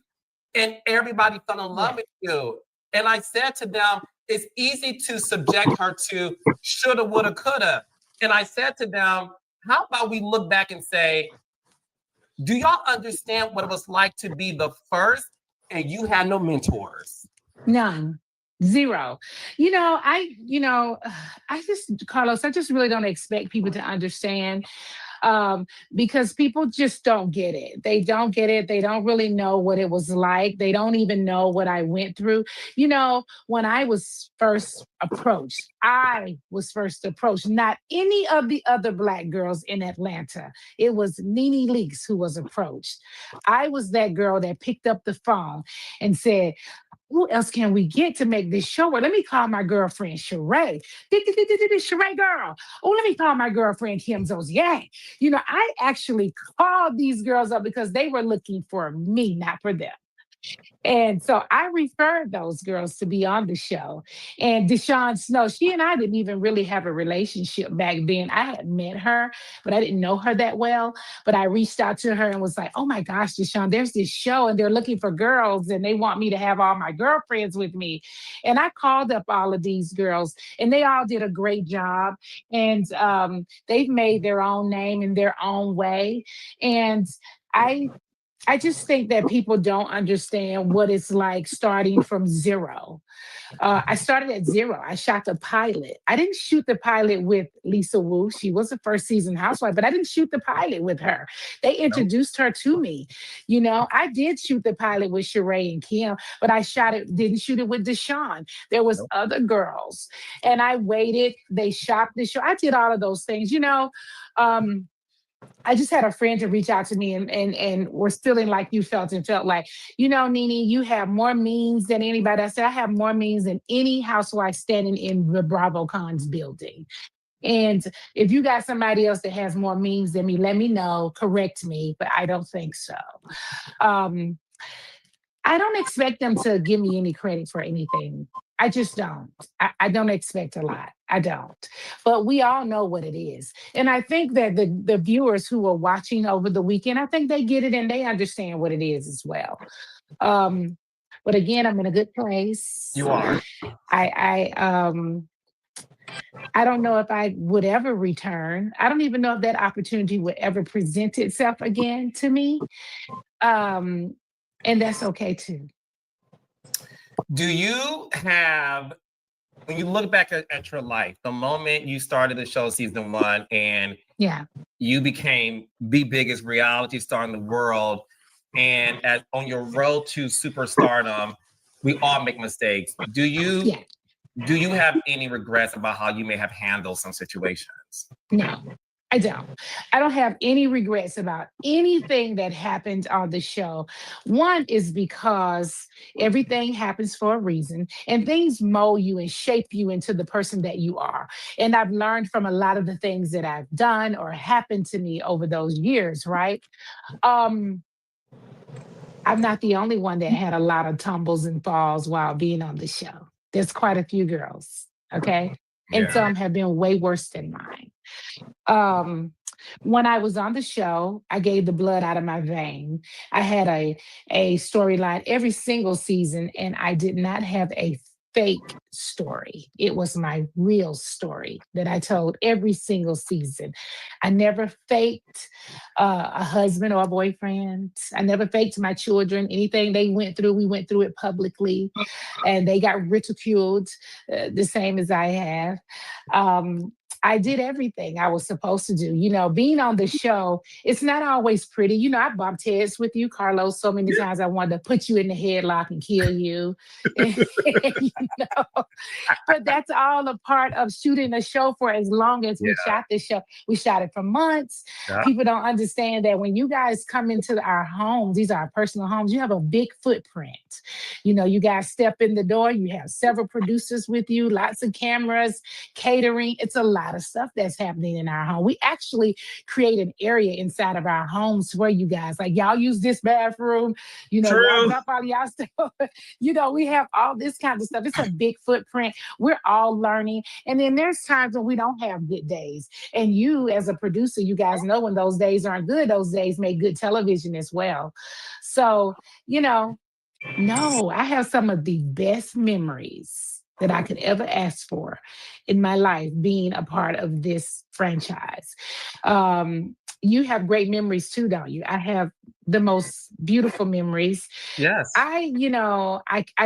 and everybody fell in love with you. And I said to them, it's easy to subject her to shoulda, woulda, coulda. And I said to them, how about we look back and say, do y'all understand what it was like to be the first and you had no mentors? None. Zero. Carlos, I just really don't expect people to understand because people just don't get it. They don't get it. They don't really know what it was like. They don't even know what I went through. When I was first approached, not any of the other Black girls in Atlanta. It was Nene Leakes who was approached. I was that girl that picked up the phone and said, who else can we get to make this show? Well, let me call my girlfriend Sheree. Sheree girl. Oh, let me call my girlfriend Kim Zosiang. I actually called these girls up because they were looking for me, not for them. And so I referred those girls to be on the show. And Deshawn Snow, she and I didn't even really have a relationship back then. I had met her, but I didn't know her that well. But I reached out to her and was like, oh my gosh, Deshawn, there's this show and they're looking for girls and they want me to have all my girlfriends with me. And I called up all of these girls and they all did a great job. And they've made their own name in their own way. And I just think that people don't understand what it's like starting from zero. I started at zero. I shot the pilot. I didn't shoot the pilot with Lisa Wu. She was a first season housewife, but I didn't shoot the pilot with her. They introduced her to me. I did shoot the pilot with Sheree and Kim, but didn't shoot it with Deshawn. There was other girls. And I waited. They shot the show. I did all of those things. I just had a friend to reach out to me and was feeling like you felt and felt like, Nene, you have more means than anybody. I said, I have more means than any housewife standing in the BravoCon's building. And if you got somebody else that has more means than me, let me know, correct me, but I don't think so. I don't expect them to give me any credit for anything. I just don't. I don't expect a lot. I don't. But we all know what it is. And I think that the viewers who are watching over the weekend, I think they get it and they understand what it is as well. But again, I'm in a good place. You are. I don't know if I would ever return. I don't even know if that opportunity would ever present itself again to me. And that's okay too. Do you have, when you look back at your life, the moment you started the show season 1 and you became the biggest reality star in the world, and on your road to superstardom, we all make mistakes. Do you have any regrets about how you may have handled some situations? No. I don't. I don't have any regrets about anything that happened on the show. One is because everything happens for a reason and things mold you and shape you into the person that you are. And I've learned from a lot of the things that I've done or happened to me over those years, right? I'm not the only one that had a lot of tumbles and falls while being on the show. There's quite a few girls, okay? And some have been way worse than mine. When I was on the show, I gave the blood out of my vein. I had a storyline every single season, and I did not have a fake story. It was my real story that I told every single season. I never faked a husband or a boyfriend. I never faked my children. Anything they went through, we went through it publicly, and they got ridiculed the same as I have. I did everything I was supposed to do. Being on the show, it's not always pretty. I bumped heads with you, Carlos, so many times I wanted to put you in the headlock and kill you. But that's all a part of shooting a show for as long as we shot this show. We shot it for months. Yeah. People don't understand that when you guys come into our homes, these are our personal homes, you have a big footprint. You guys step in the door, you have several producers with you, lots of cameras, catering. It's a lot of stuff that's happening in our home. We actually create an area inside of our homes where you guys, like, y'all use this bathroom, y'all drop all y'all stuff. We have all this kind of stuff. It's a big footprint. We're all learning. And then there's times when we don't have good days. And you, as a producer, you guys know when those days aren't good, those days make good television as well. So, no, I have some of the best memories that I could ever ask for in my life being a part of this franchise. You have great memories too, don't you? I have the most beautiful memories. Yes. I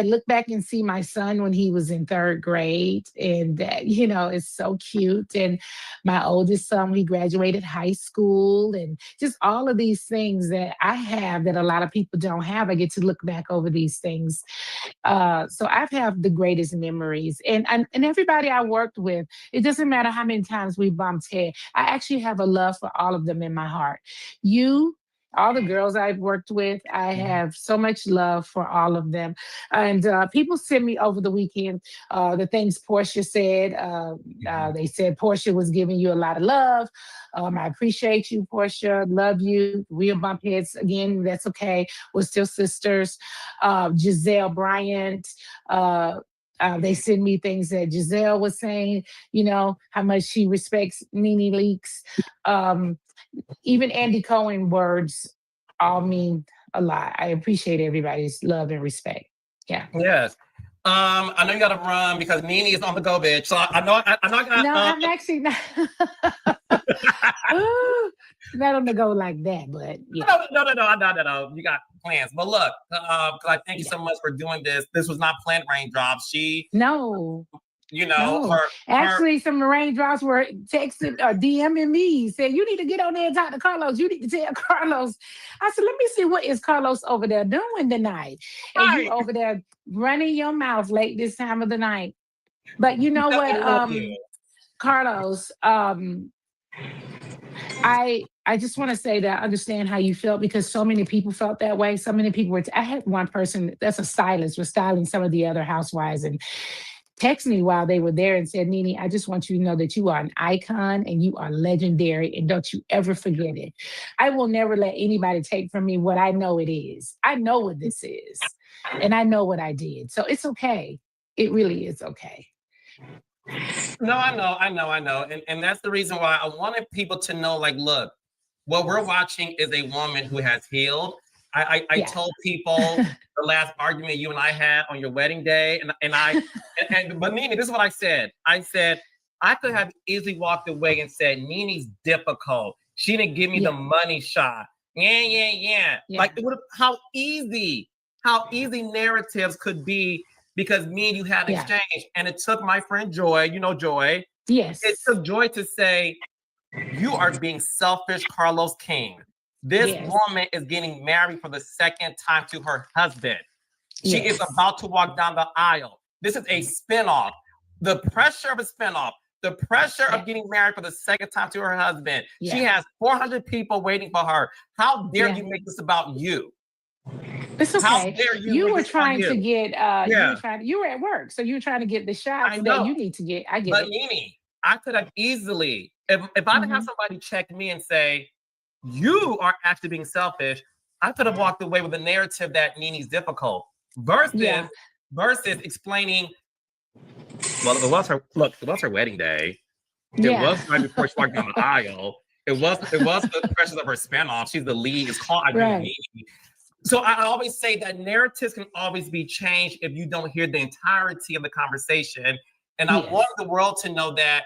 look back and see my son when he was in 3rd grade, and it's so cute. And my oldest son, he graduated high school, and just all of these things that I have that a lot of people don't have. I get to look back over these things. So I've had the greatest memories, and everybody I worked with, it doesn't matter how many times we bumped head. I actually have a love for all of them in my heart. All the girls I've worked with, I have so much love for all of them. And people send me over the weekend the things Portia said. They said Portia was giving you a lot of love. I appreciate you, Portia. Love you. We'll bump heads again. That's okay. We're still sisters. Giselle Bryant. They send me things that Giselle was saying, how much she respects Nene Leakes. Even Andy Cohen words all mean a lot. I appreciate everybody's love and respect. Yeah. Yes. I know you got to run because Nene is on the go, bitch. So I know I got. No, I'm actually not. Not on the go like that, but yeah. No. You got plans. But look, because I thank you so much for doing this. This was not planned raindrops. No. No. Actually, some raindrops were texting or DMing me, saying, you need to get on there and talk to Carlos. You need to tell Carlos. I said, let me see what is Carlos over there doing tonight. And you over there running your mouth late this time of the night. But you know what, Carlos, I just want to say that I understand how you felt because so many people felt that way. So many people were. I had one person that's a stylist was styling some of the other housewives and text me while they were there and said, Nene, I just want you to know that you are an icon and you are legendary and don't you ever forget it. I will never let anybody take from me what I know it is. I know what this is and I know what I did. So it's okay. It really is okay. No, I know. And that's the reason why I wanted people to know, like, look, what we're watching is a woman who has healed. I told people the last argument you and I had on your wedding day, but Nene, this is what I said. I said I could have easily walked away and said Nene's difficult. She didn't give me the money shot. Yeah. Like it would have how easy narratives could be because me and you had an exchange, and it took my friend Joy. You know Joy. Yes. It took Joy to say, "You are being selfish, Carlos King." This woman is getting married for the 2nd time to her husband. She is about to walk down the aisle. This is a spinoff. The pressure of a spinoff, the pressure of getting married for the 2nd time to her husband. She has 400 people waiting for her. How dare you make this about you? It's okay. How dare you were trying to get, you were at work, so you were trying to get the shots that you need to get. I get but it. Nene, I could have easily, if I didn't have somebody check me and say, you are actually being selfish, I could have walked away with the narrative that Nene's difficult versus explaining, well, it was her wedding day. It was right before she walked down the aisle. It was the Precious of her spinoff. She's the lead. It's called I Do Right. Need. So I always say that narratives can always be changed if you don't hear the entirety of the conversation. And I Yes. want the world to know that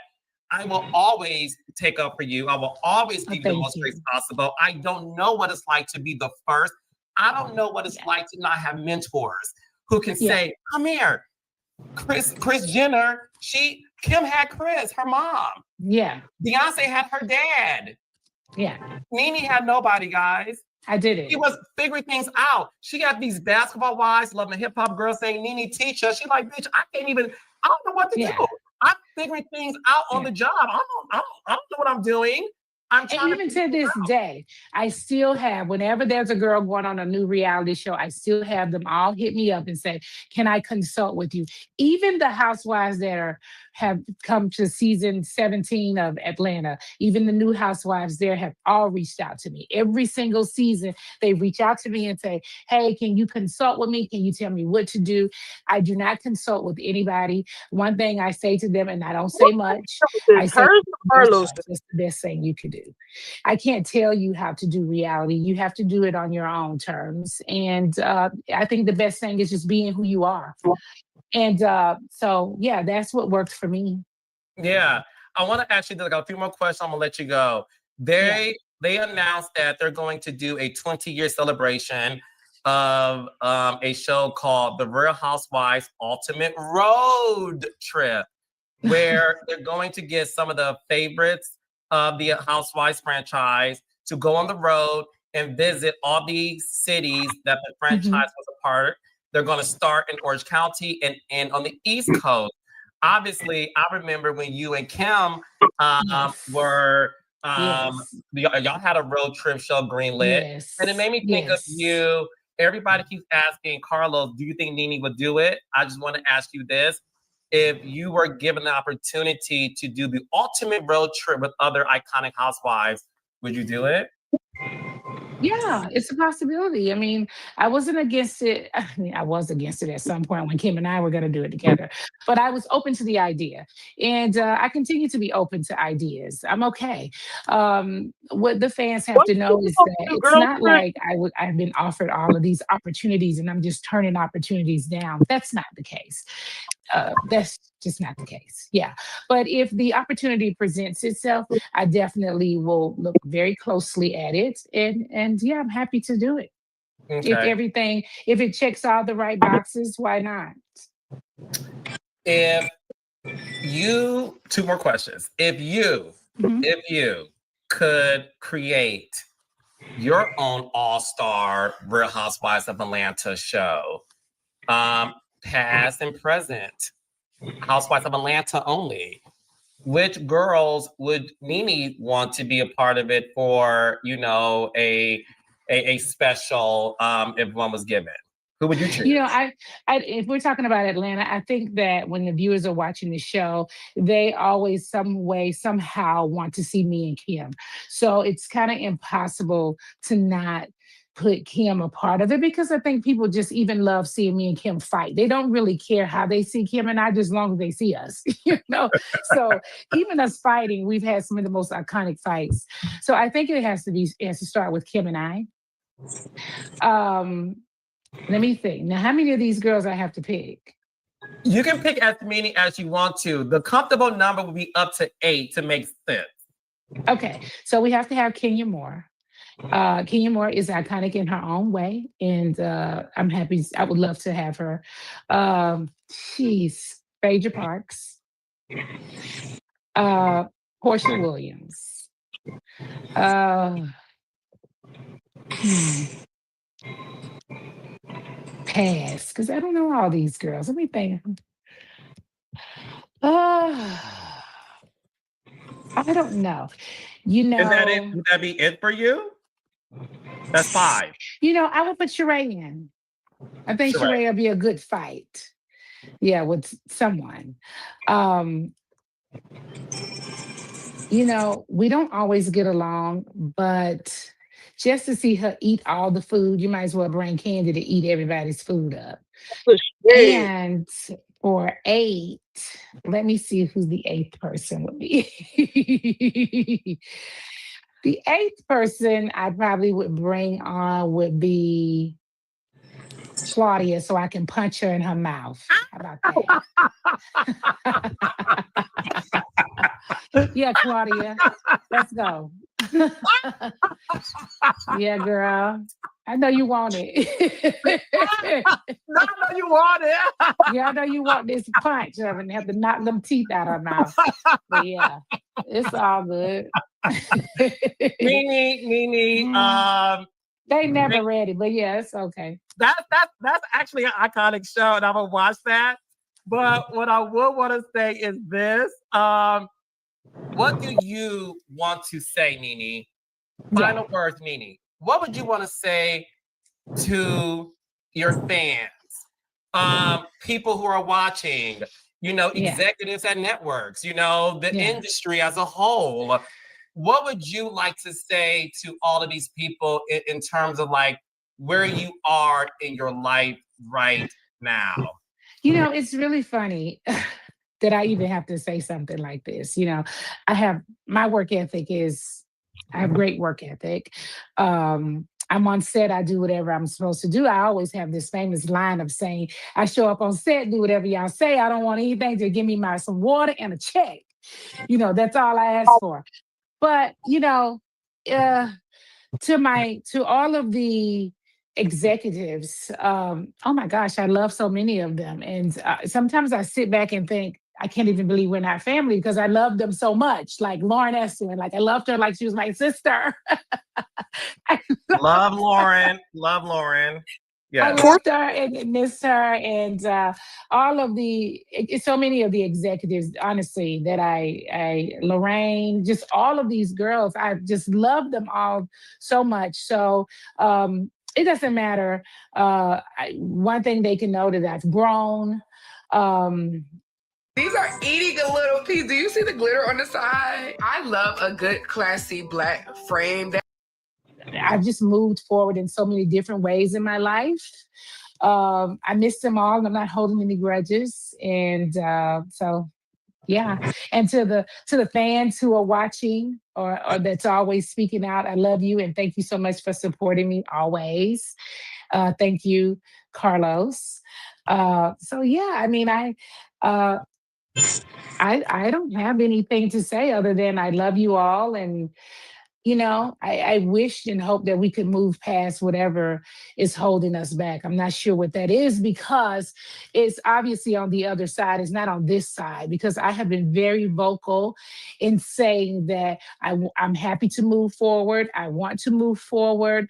I will always take up for you. I will always give you the thank most you. grace possible. I don't know what it's like to be the first. I don't know what it's like to not have mentors who can Yeah. say, come here, Chris Jenner, Kim had Chris, her mom. Yeah. Beyonce had her dad. Yeah. Nene had nobody, guys. I did it. She was figuring things out. She got these basketball wives, loving hip hop girls saying, Nene, teach us. She's like, bitch, I don't know what to do. I'm figuring things out on the job. I don't know what I'm doing. I'm trying even to this day, I still have, whenever there's a girl going on a new reality show, I still have them all hit me up and say, can I consult with you? Even the housewives that have come to season 17 of Atlanta, even the new housewives there have all reached out to me. Every single season, they reach out to me and say, hey, can you consult with me? Can you tell me what to do? I do not consult with anybody. One thing I say to them, and I don't say much, I say, Carlos. that's the best thing you could do. I can't tell you how to do reality. You have to do it on your own terms. And I think the best thing is just being who you are. And so, yeah, that's what worked for me. Yeah. I want to ask you a few more questions. I'm going to let you go. They announced that they're going to do a 20-year celebration of a show called The Real Housewives Ultimate Road Trip, where they're going to get some of the favorites of the Housewives franchise to go on the road and visit all these cities that the franchise was a part of. They're going to start in Orange County and end on the East Coast. Obviously, I remember when you and Kim were, y'all had a road trip show greenlit. And it made me think of you. Everybody keeps asking, Carlos, do you think Nene would do it? I just want to ask you this. If you were given the opportunity to do the ultimate road trip with other iconic housewives, would you do it? Yeah, it's a possibility. I mean, I wasn't against it. I mean, I was against it at some point when Kim and I were going to do it together, but I was open to the idea. And I continue to be open to ideas. I'm okay. What the fans have to know is that it's not like I've been offered all of these opportunities and I'm just turning opportunities down. That's not the case. That's just not the case. Yeah. But if the opportunity presents itself, I definitely will look very closely at it. And yeah, I'm happy to do it. Okay. If it checks all the right boxes, why not? Two more questions. If you could create your own all-star Real Housewives of Atlanta show, past and present, Housewives of Atlanta only, which girls would Nene want to be a part of it for, a special, if one was given? Who would you choose? If we're talking about Atlanta, I think that when the viewers are watching the show, they always somehow want to see me and Kim. So it's kind of impossible to not put Kim a part of it because I think people just even love seeing me and Kim fight. They don't really care how they see Kim and I, just as long as they see us, So even us fighting, we've had some of the most iconic fights. So I think it has to start with Kim and I. Let me think. Now, how many of these girls I have to pick? You can pick as many as you want to. The comfortable number would be up to 8 to make sense. Okay, so we have to have Kenya Moore. Kenya Moore is iconic in her own way, and I'm happy. I would love to have her. Phaedra Parks, Portia Williams. Pass, because I don't know all these girls. Let me think. I don't know. Is that it? Would that be it for you? That's 5. I would put Sheree in. I think Sheree will be a good fight. Yeah, with someone. We don't always get along, but just to see her eat all the food, you might as well bring Candy to eat everybody's food up. And for 8, let me see who the 8th person would be. The eighth person I probably would bring on would be Claudia, so I can punch her in her mouth. How about that? Yeah, Claudia, let's go. Yeah, girl. I know you want it. No, no, you want it. Yeah, I know you want this punch and have to knock them teeth out of her mouth. But yeah, it's all good. Nene, They never read it, but yeah, it's okay. that's actually an iconic show, and I'm gonna watch that. But what I would want to say is this: what do you want to say, Nene? Final words, Nene. What would you want to say to your fans, people who are watching? You know, executives at networks. You know, the industry as a whole. What would you like to say to all of these people in terms of like where you are in your life right now? You know, it's really funny that I even have to say something like this. You know, my work ethic is, I have great work ethic. I'm on set, I do whatever I'm supposed to do. I always have this famous line of saying, I show up on set, do whatever y'all say. I don't want anything to give me some water and a check. You know, that's all I ask for. But, you know, to all of the executives, oh my gosh, I love so many of them. And sometimes I sit back and think, I can't even believe we're not family because I love them so much. Like Lauren Esselin, like I loved her like she was my sister. Love Lauren. Love Lauren. I loved her and missed her, and all of so many of the executives, honestly, that Lorraine, just all of these girls, I just love them all so much. So it doesn't matter. One thing they can know that I've grown. These are eating a little piece. Do you see the glitter on the side? I love a good classy black frame. I've just moved forward in so many different ways in my life. I miss them all. I'm not holding any grudges. And so, yeah. And to the fans who are watching or that's always speaking out, I love you. And thank you so much for supporting me always. Thank you, Carlos. So, yeah, I mean, I don't have anything to say other than I love you all. And you know, I wish and hope that we could move past whatever is holding us back. I'm not sure what that is because it's obviously on the other side. It's not on this side because I have been very vocal in saying that I'm happy to move forward. I want to move forward.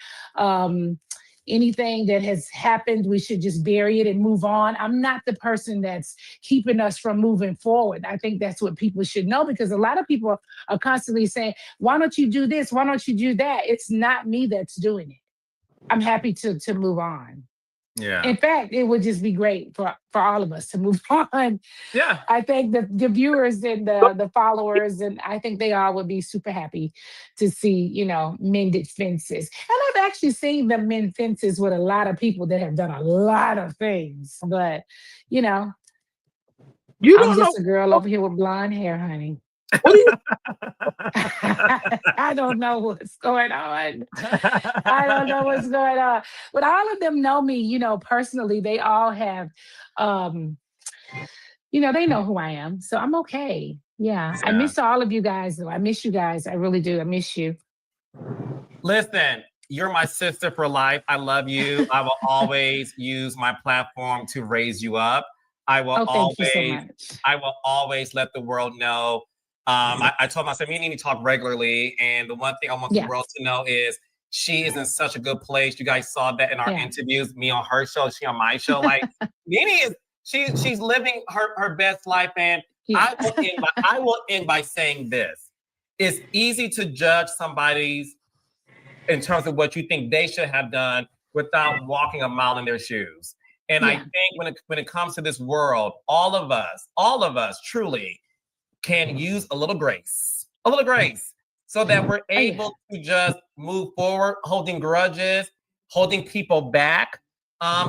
Anything that has happened, we should just bury it and move on. I'm not the person that's keeping us from moving forward. I think that's what people should know because a lot of people are constantly saying, why don't you do this? Why don't you do that? It's not me that's doing it. I'm happy to move on. Yeah. In fact, it would just be great for all of us to move on. Yeah. I think the viewers and the followers, and I think they all would be super happy to see, you know, mended fences. And I've actually seen them mend fences with a lot of people that have done a lot of things. But, you know, I'm just a girl over here with blonde hair, honey. I don't know what's going on. I don't know what's going on. But all of them know me, you know, personally. They all have, you know, they know who I am. So I'm okay. Yeah. I miss all of you guys, though. I miss you guys. I really do. I miss you. Listen, you're my sister for life. I love you. I will always use my platform to raise you up. I will always let the world know. I told myself, we need to talk regularly. And the one thing I want the world to know is she is in such a good place. You guys saw that in our interviews, me on her show, she on my show. Like, Nene she's living her best life. And I will end by saying this. It's easy to judge somebody's in terms of what you think they should have done without walking a mile in their shoes. And I think when it comes to this world, all of us truly can use a little grace, so that we're able to just move forward, holding grudges, holding people back,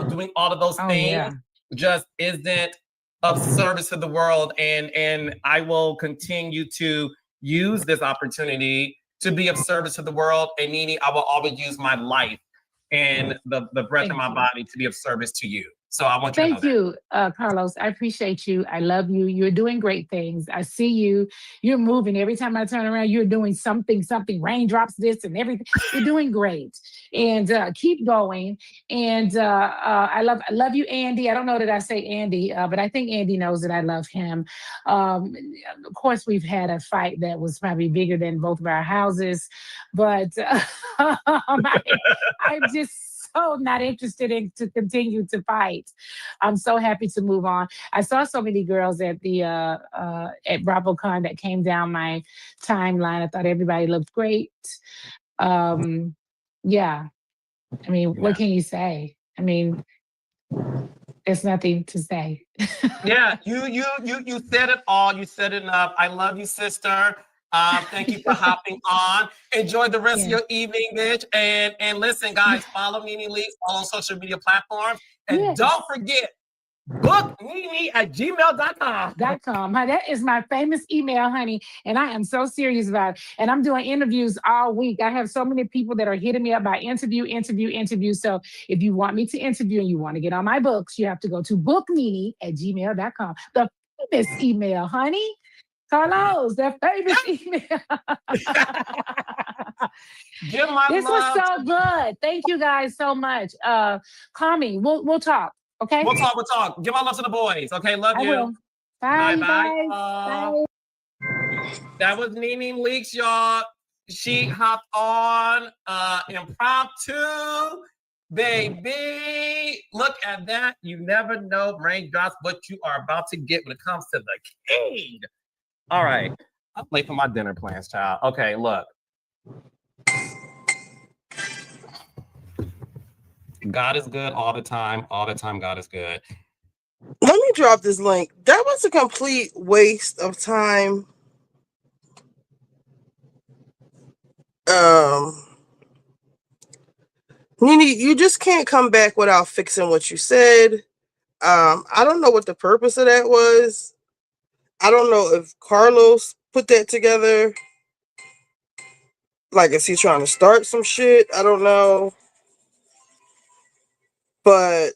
doing all of those things just isn't of service to the world. And I will continue to use this opportunity to be of service to the world. And Nene, I will always use my life and the breath in my body to be of service to you. So I want you to know Thank that. you, Carlos. I appreciate you. I love you. You're doing great things. I see you. You're moving. Every time I turn around, you're doing something, raindrops, this and everything. You're doing great. And keep going. And I love you, Andy. I don't know that I say Andy, but I think Andy knows that I love him. Of course, we've had a fight that was probably bigger than both of our houses, but I'm just so not interested in to continue to fight. I'm so happy to move on. I saw so many girls at the at BravoCon that came down my timeline. I thought everybody looked great. Yeah. I mean, what can you say? I mean, there's nothing to say. Yeah, you said it all. You said it enough. I love you, sister. Thank you for hopping on. Enjoy the rest of your evening, bitch. And listen, guys, follow Nene Leakes on social media platforms. And don't forget, book Nene at gmail.com. That is my famous email, honey. And I am so serious about it. And I'm doing interviews all week. I have so many people that are hitting me up by interview. So if you want me to interview and you want to get on my books, you have to go to booknene at gmail.com. The famous email, honey. Carlos, that famous email. This was so good. Thank you guys so much. Call me. We'll talk. Okay. We'll talk. Give my love to the boys. Okay, love you. I will. Bye. Bye. That was Nene Leakes, y'all. She hopped on impromptu. Baby, look at that. You never know, raindrops, what you are about to get when it comes to the king. All right. I'm late for my dinner plans, child. Okay, look. God is good all the time. All the time, God is good. Let me drop this link. That was a complete waste of time. Nene, you just can't come back without fixing what you said. I don't know what the purpose of that was. I don't know if Carlos put that together. Like, is he trying to start some shit? I don't know. But,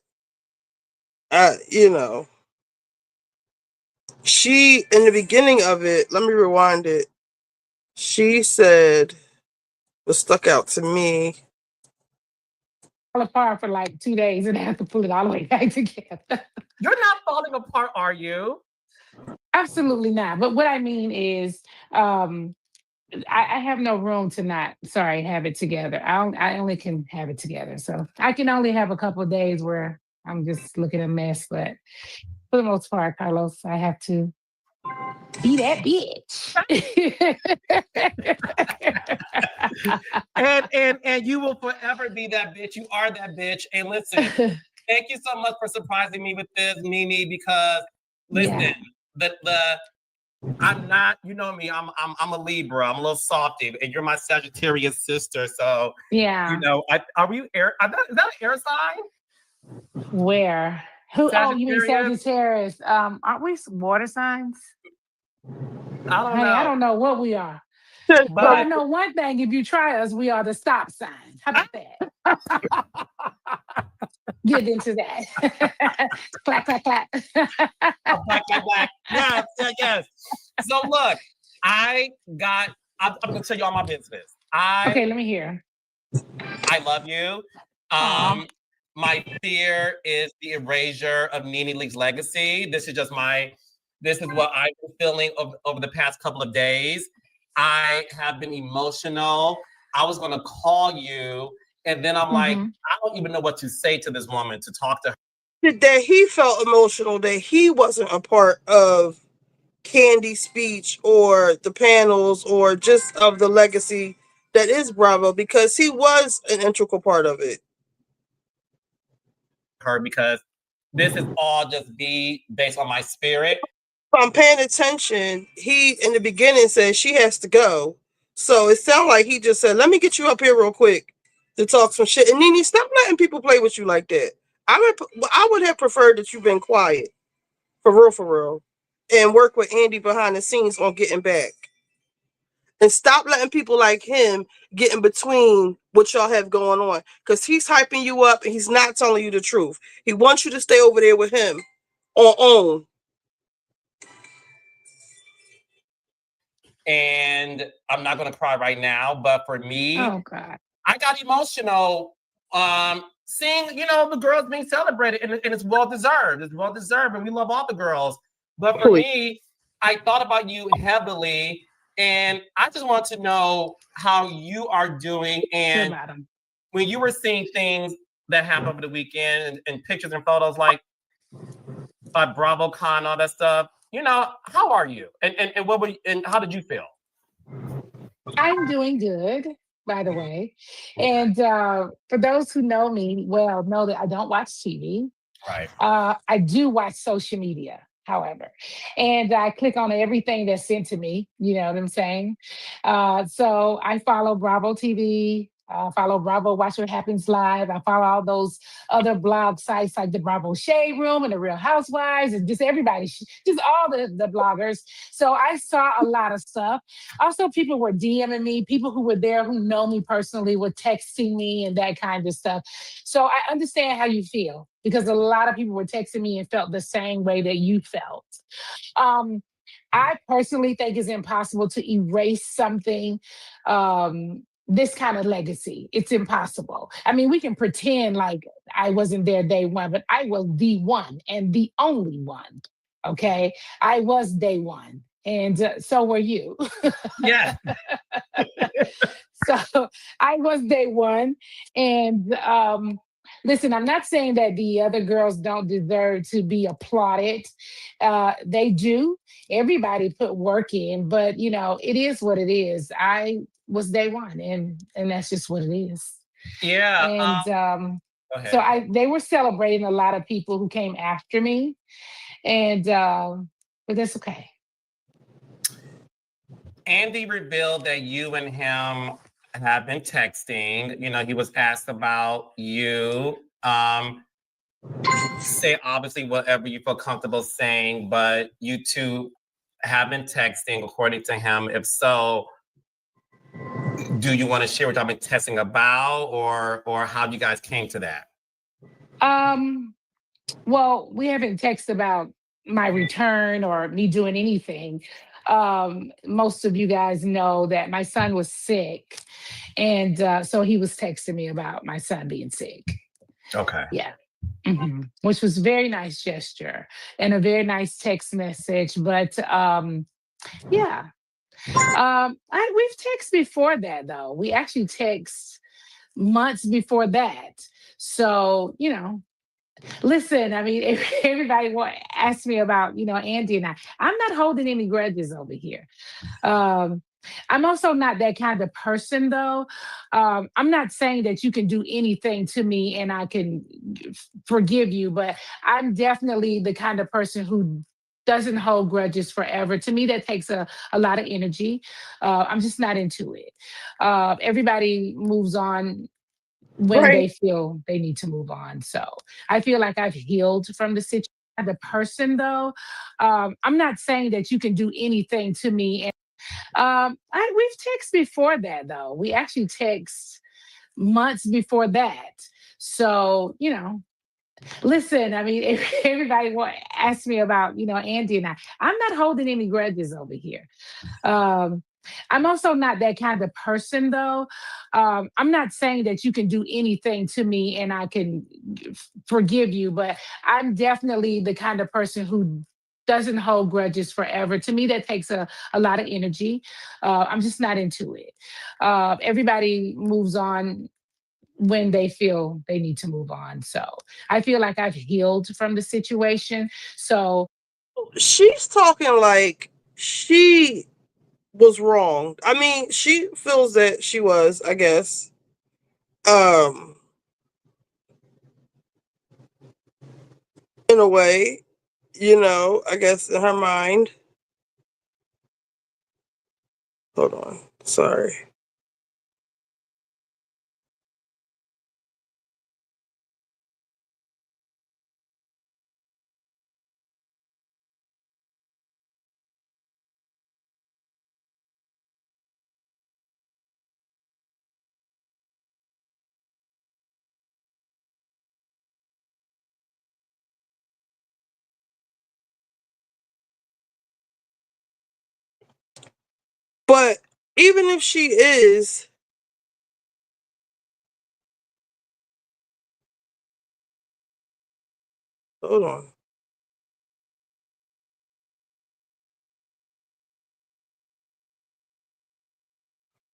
she, in the beginning of it, let me rewind it. She said, what stuck out to me. Fall apart for like 2 days and I have to pull it all the way back together. You're not falling apart, are you? Absolutely not. But what I mean is, I have no room to not, have it together. I only can have it together. So I can only have a couple of days where I'm just looking a mess. But for the most part, Carlos, I have to be that bitch. and you will forever be that bitch. You are that bitch. And listen, thank you so much for surprising me with this, Nene, because listen, I'm not, you know me, I'm a Libra, I'm a little salty, and you're my Sagittarius sister. So yeah, is that an air sign? Where? Who? Oh, you mean Sagittarius? Aren't we water signs? I don't know. I don't know what we are. But I know one thing: if you try us, we are the stop sign. How about that? Get into that. Clap, clap, clap. Clap, clap, clap. Yes. So look, I'm going to tell you all my business. Okay, let me hear. I love you. My fear is the erasure of Nene Leakes' legacy. This is what I've been feeling over the past couple of days. I have been emotional. I was going to call you, and then I'm like, I don't even know what to say to this woman to talk to her. That he felt emotional that he wasn't a part of Candy's speech or the panels or just of the legacy that is Bravo, because he was an integral part of it. Her, because this is all just based on my spirit. If I'm paying attention, he in the beginning said she has to go. So it sounded like he just said, let me get you up here real quick to talk some shit. And Nene, stop letting people play with you like that. I would have preferred that you've been quiet. For real. And work with Andy behind the scenes on getting back. And stop letting people like him get in between what y'all have going on. Because he's hyping you up and he's not telling you the truth. He wants you to stay over there with him on own. And I'm not going to cry right now, but for me, Oh God, I got emotional seeing, the girls being celebrated, and it's well deserved. It's well deserved, and we love all the girls. But for me, I thought about you heavily, and I just want to know how you are doing. And when you were seeing things that happened over the weekend and pictures and photos like BravoCon, all that stuff, how are you? And what were you, and how did you feel? I'm doing good, by the way. And for those who know me well, know that I don't watch TV. Right. I do watch social media, however, and I click on everything that's sent to me. You know what I'm saying? So I follow Bravo TV. Follow Bravo Watch What Happens Live. I follow all those other blog sites like the Bravo Shade Room and the Real Housewives and just everybody, just all the bloggers. So I saw a lot of stuff. Also, people were DMing me. People who were there who know me personally were texting me and that kind of stuff. So I understand how you feel because a lot of people were texting me and felt the same way that you felt. I personally think it's impossible to erase something, this kind of legacy. It's impossible. I mean, we can pretend like I wasn't there day one, but I was the one and the only one. Okay. I was day one. And so were you. Yeah. So I was day one. And listen, I'm not saying that the other girls don't deserve to be applauded. They do. Everybody put work in, but it is what it is. I was day one, and that's just what it is. Yeah. And Go ahead. so they were celebrating a lot of people who came after me, and but that's okay. Andy revealed that you and him have been texting. He was asked about you. Say obviously whatever you feel comfortable saying, but you two have been texting, according to him. If so, do you want to share what y'all been texting about, or how you guys came to that? Well, we haven't texted about my return or me doing anything. Most of you guys know that my son was sick, and so he was texting me about my son being sick. Okay. Yeah. Which was a very nice gesture and a very nice text message. But yeah, we've texted before that though. We actually text months before that. So listen. I mean, everybody ask me about Andy and I. I'm not holding any grudges over here. I'm also not that kind of person, though. I'm not saying that you can do anything to me and I can forgive you, but I'm definitely the kind of person who doesn't hold grudges forever. To me, that takes a lot of energy. I'm just not into it. Everybody moves on when they feel they need to move on. So I feel like I've healed from the situation. The person, though, I'm not saying that you can do anything to me. We've texted before that though. We actually text months before that. So listen. I mean, everybody ask me about Andy and I. I'm not holding any grudges over here. I'm also not that kind of person, though. I'm not saying that you can do anything to me and I can forgive you, but I'm definitely the kind of person who doesn't hold grudges forever. To me, that takes a lot of energy. I'm just not into it. Everybody moves on when they feel they need to move on. So I feel like I've healed from the situation. So she's talking like she was wrong. I mean, she feels that she was, I guess. In a way, I guess in her mind. Hold on. Sorry. But even if she is, hold on.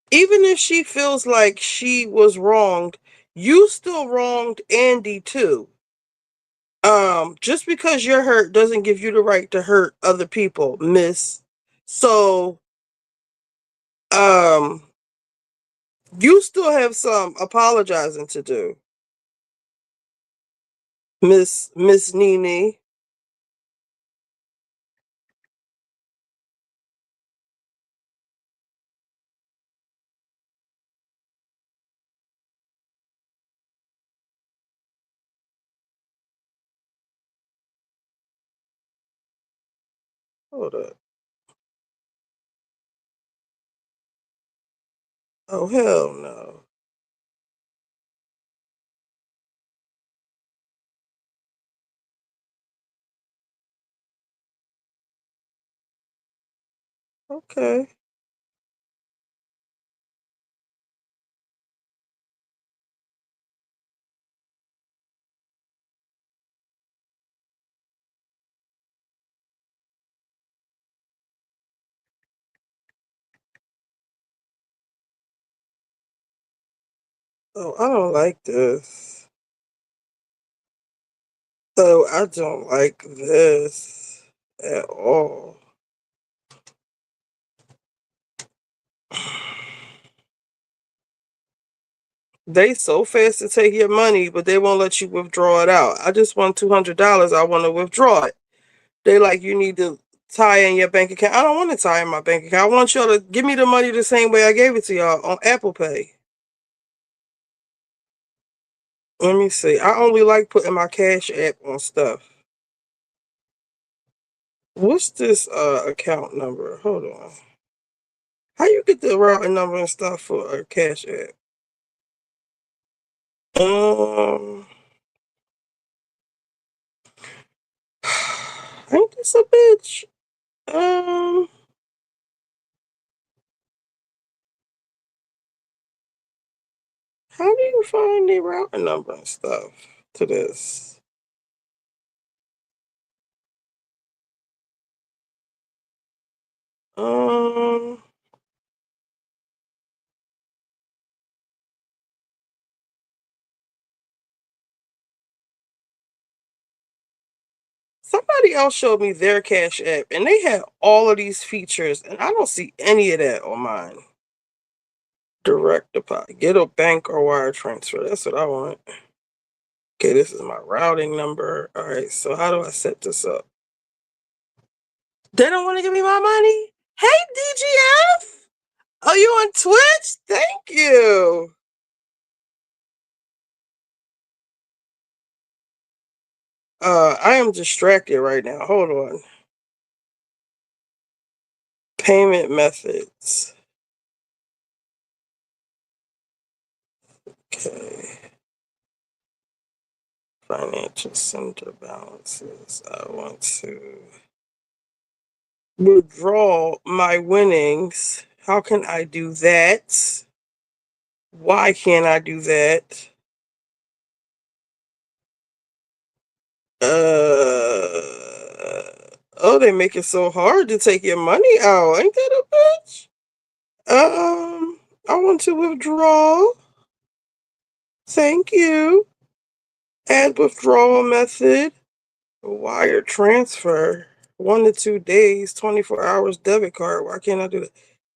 Even if she feels like she was wronged, you still wronged Andy too. Just because you're hurt doesn't give you the right to hurt other people, miss. So, you still have some apologizing to do, Miss Nene. Hold up. Oh hell no. Okay. Oh, I don't like this. Oh, I don't like this at all. They so fast to take your money, but they won't let you withdraw it out. I just want $200. I want to withdraw it. They like, you need to tie in your bank account. I don't want to tie in my bank account. I want y'all to give me the money the same way I gave it to y'all on Apple Pay. Let me see. I only like putting my Cash App on stuff. What's this account number? Hold on. How you get the routing number and stuff for a Cash App? Ain't this a bitch? How do you find the routing number and stuff to this? Um, Somebody else showed me their Cash App, and they had all of these features, and I don't see any of that on mine. Direct deposit, get a bank or wire transfer. That's what I want. Okay, this is my routing number. All right, so how do I set this up? They don't want to give me my money? Hey, DGF! Are you on Twitch? Thank you. I am distracted right now. Hold on. Payment methods. Okay. Financial center balances. I want to withdraw my winnings. How can I do that? Why can't I do that? Oh, they make it so hard to take your money out. Ain't that a bitch? I want to withdraw. Thank you. Add withdrawal method. Wire transfer. 1 to 2 days, 24 hours debit card. Why can't I do that?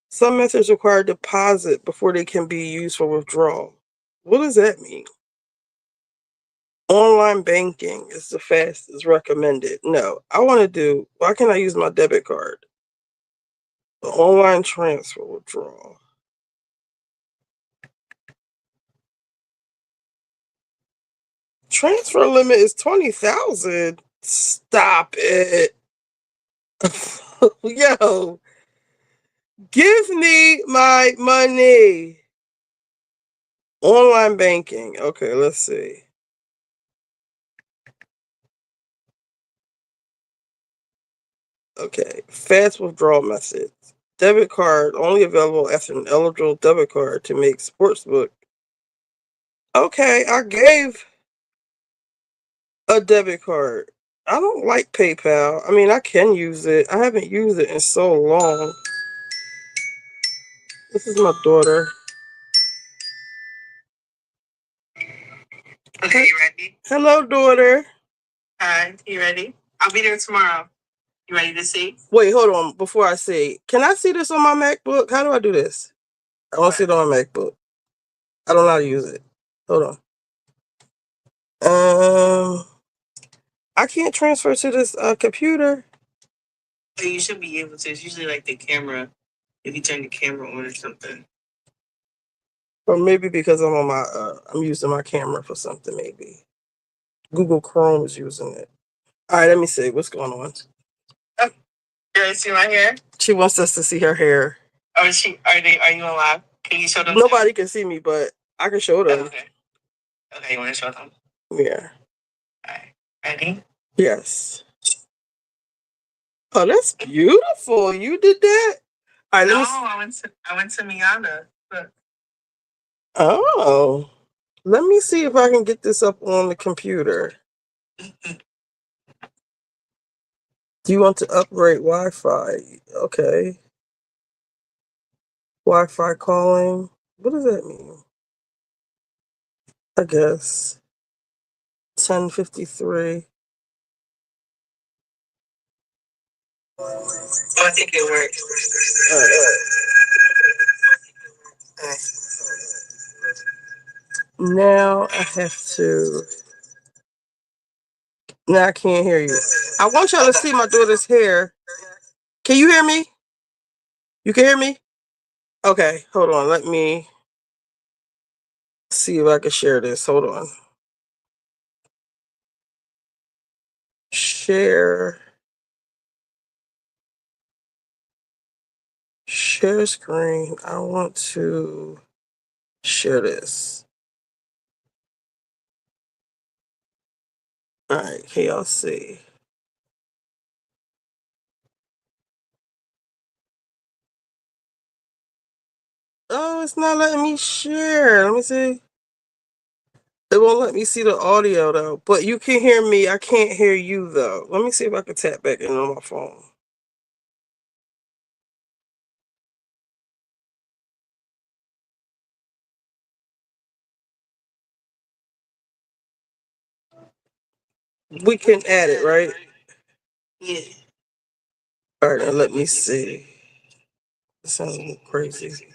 Some methods require deposit before they can be used for withdrawal. What does that mean? Online banking is the fastest recommended. No, I want to do, why can't I use my debit card? The online transfer withdrawal. Transfer limit is 20,000. Stop it. Yo, give me my money. Online banking. Okay, let's see. Okay, fast withdrawal methods. Debit card only available after an eligible debit card to make sportsbook. Okay, I gave a debit card. I don't like PayPal. I mean, I can use it. I haven't used it in so long. This is my daughter. Okay, you ready? Hello, daughter. Hi, you ready? I'll be there tomorrow. You ready to see? Wait, hold on. Before I say, can I see this on my MacBook? How do I do this? I want to see it on my MacBook. I don't know how to use it. Hold on. I can't transfer to this computer. So you should be able to. It's usually like the camera, if you turn the camera on or something. Or maybe because I'm on my, I'm using my camera for something. Maybe Google Chrome is using it. All right, let me see what's going on. Oh, you ready to see my hair? She wants us to see her hair. Or is she? Are you on live? Can you show them? Nobody can see me, but I can show them. Okay. Okay, you want to show them? Yeah. All right. Ready? Yes. Oh, that's beautiful. You did that. All right. No, I went to Miana. Look. Oh, let me see if I can get this up on the computer. Do you want to upgrade Wi-Fi? Okay. Wi-Fi calling. What does that mean? I guess 1053. Oh, I think it works. Now I have to. Now I can't hear you. I want y'all to see my daughter's hair. Can you hear me? You can hear me? Okay, hold on. Let me see if I can share this. Hold on. Share. Share screen. I want to share this. All right, can y'all see? Oh, it's not letting me share. Let me see. It won't let me see the audio though, but you can hear me. I can't hear you though. Let me see if I can tap back in on my phone. We can add it, right? Yeah. All right, now let me see. It sounds a little crazy.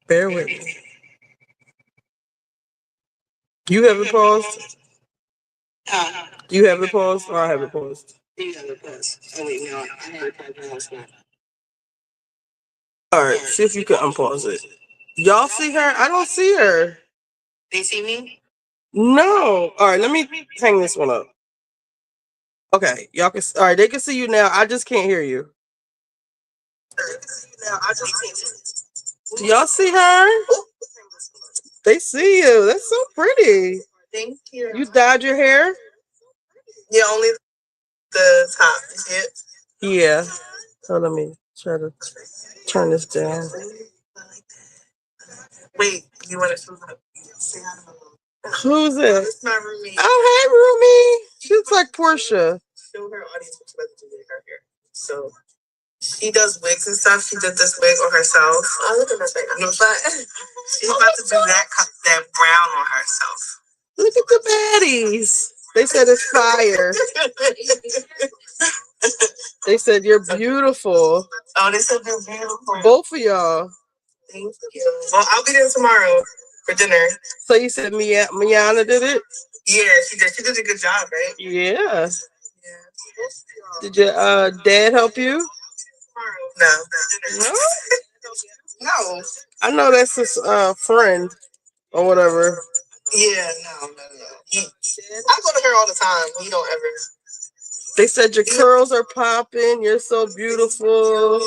Bear with me. You have it paused? Do you have it paused or I have it paused? You have it paused. Oh wait, no, I had it paused. All right, see if you can unpause it. Y'all see her? I don't see her. They see me? No. All right, let me hang this one up. Okay, y'all can. All right, they can see you now. I just can't hear you. Do y'all see her? They see you. That's so pretty. Thank you. You dyed your hair? Yeah, only the top. You see it? Yeah. So let me try to turn this down. Wait, you want to say hi to my mom? Who's it? It's my roommate. Oh, hey, Rumi. She looks like Portia. Show her audience what she's about to do with her hair. So she does wigs and stuff. She did this wig on herself. Oh, look at this right now. But she's about to do that brown on herself. Look at the baddies. They said it's fire. They said you're beautiful. Oh, they said you're beautiful. Both of y'all. Thank you. Well, I'll be there tomorrow for dinner. So you said Miana did it? Yeah, she did. She did a good job, right? Yeah. Did your dad help you? No. No? No. I know that's his friend or whatever. Yeah, no. I go to her all the time. We don't ever. They said your curls are popping. You're so beautiful.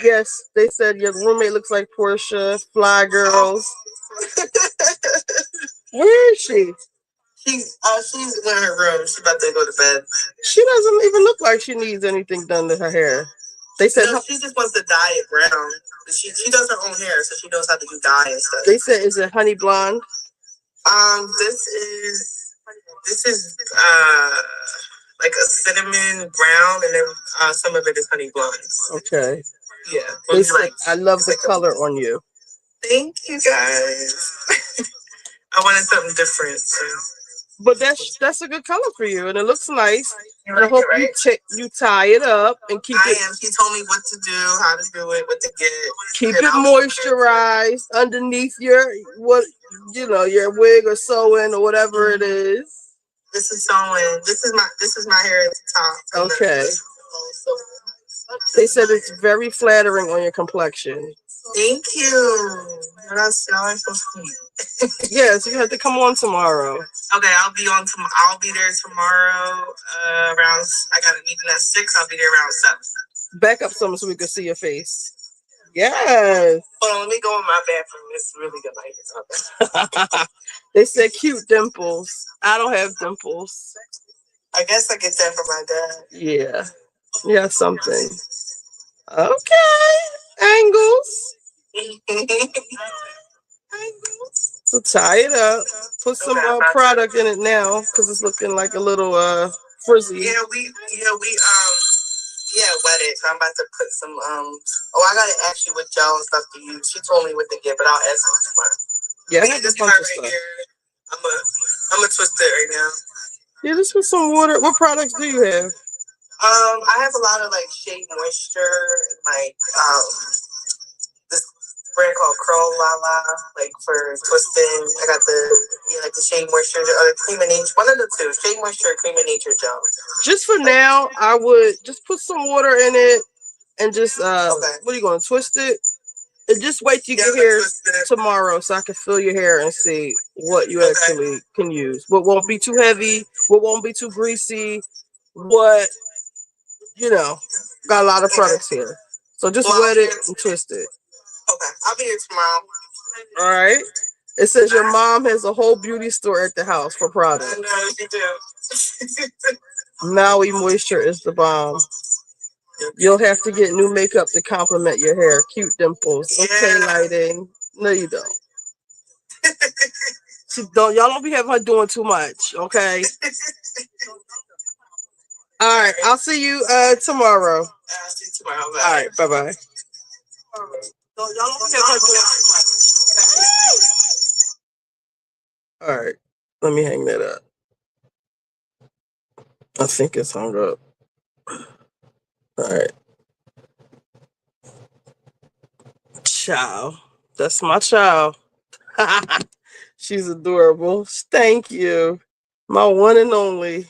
Yes, they said your roommate looks like Portia. Fly girls. Where is she? She's in her room. She's about to go to bed. She doesn't even look like she needs anything done to her hair. They said she just wants to dye it brown. She does her own hair, so she knows how to do dye and stuff. They said, is it honey blonde? This is like a cinnamon brown, and then some of it is honey blonde. Okay. Yeah. They said, I love the color on you. Thank you guys. I wanted something different. So. But that's a good color for you, and it looks nice. And I hope you tie it up and keep it. I am. She told me what to do, how to do it, what to get. Keep it moisturized underneath your your wig or sewing or whatever it is. This is sewing. This is my hair at the top. Okay. They said it's very flattering on your complexion. Thank you. That's so sweet. Yes, you have to come on tomorrow. Okay, I'll be there tomorrow. Around. I got a meeting at 6. I'll be there around 7. Back up some so we can see your face. Yes. Hold on, let me go in my bathroom. It's really good light. They said cute dimples. I don't have dimples. I guess I get that from my dad. Yeah. Yeah, something. Okay. Angles. So tie it up. Put some product in it now because it's looking like a little frizzy. Yeah, we wet it. So I'm about to put some I got it actually with gel and stuff to use. She told me what to get, but I'll ask her tomorrow. Yeah, I have this bunch of stuff. I'm gonna twist it right now. Yeah, just put some water. What products do you have? I have a lot of like Shea Moisture, like this brand called Curl La La, like for twisting. I got the Shea Moisture, Cream of Nature, one of the two, Shea Moisture, Cream of Nature gel. Just for now, I would just put some water in it and just what are you going to twist it? And just wait till you get here tomorrow so I can feel your hair and see what you actually can use. What won't be too heavy, what won't be too greasy, what got a lot of products here. So just wet it and twist it. Okay, I'll be here tomorrow. All right. It says your mom has a whole beauty store at the house for products. I know, she do. Maui Moisture is the bomb. You'll have to get new makeup to complement your hair. Cute dimples. Okay, lighting. No, you don't. Y'all don't be having her doing too much, okay? All right, I'll see you tomorrow. I'll see you tomorrow. Bye. All right, bye-bye. All right, let me hang that up. I think it's hung up. All right. Ciao. That's my child. She's adorable. Thank you. My one and only.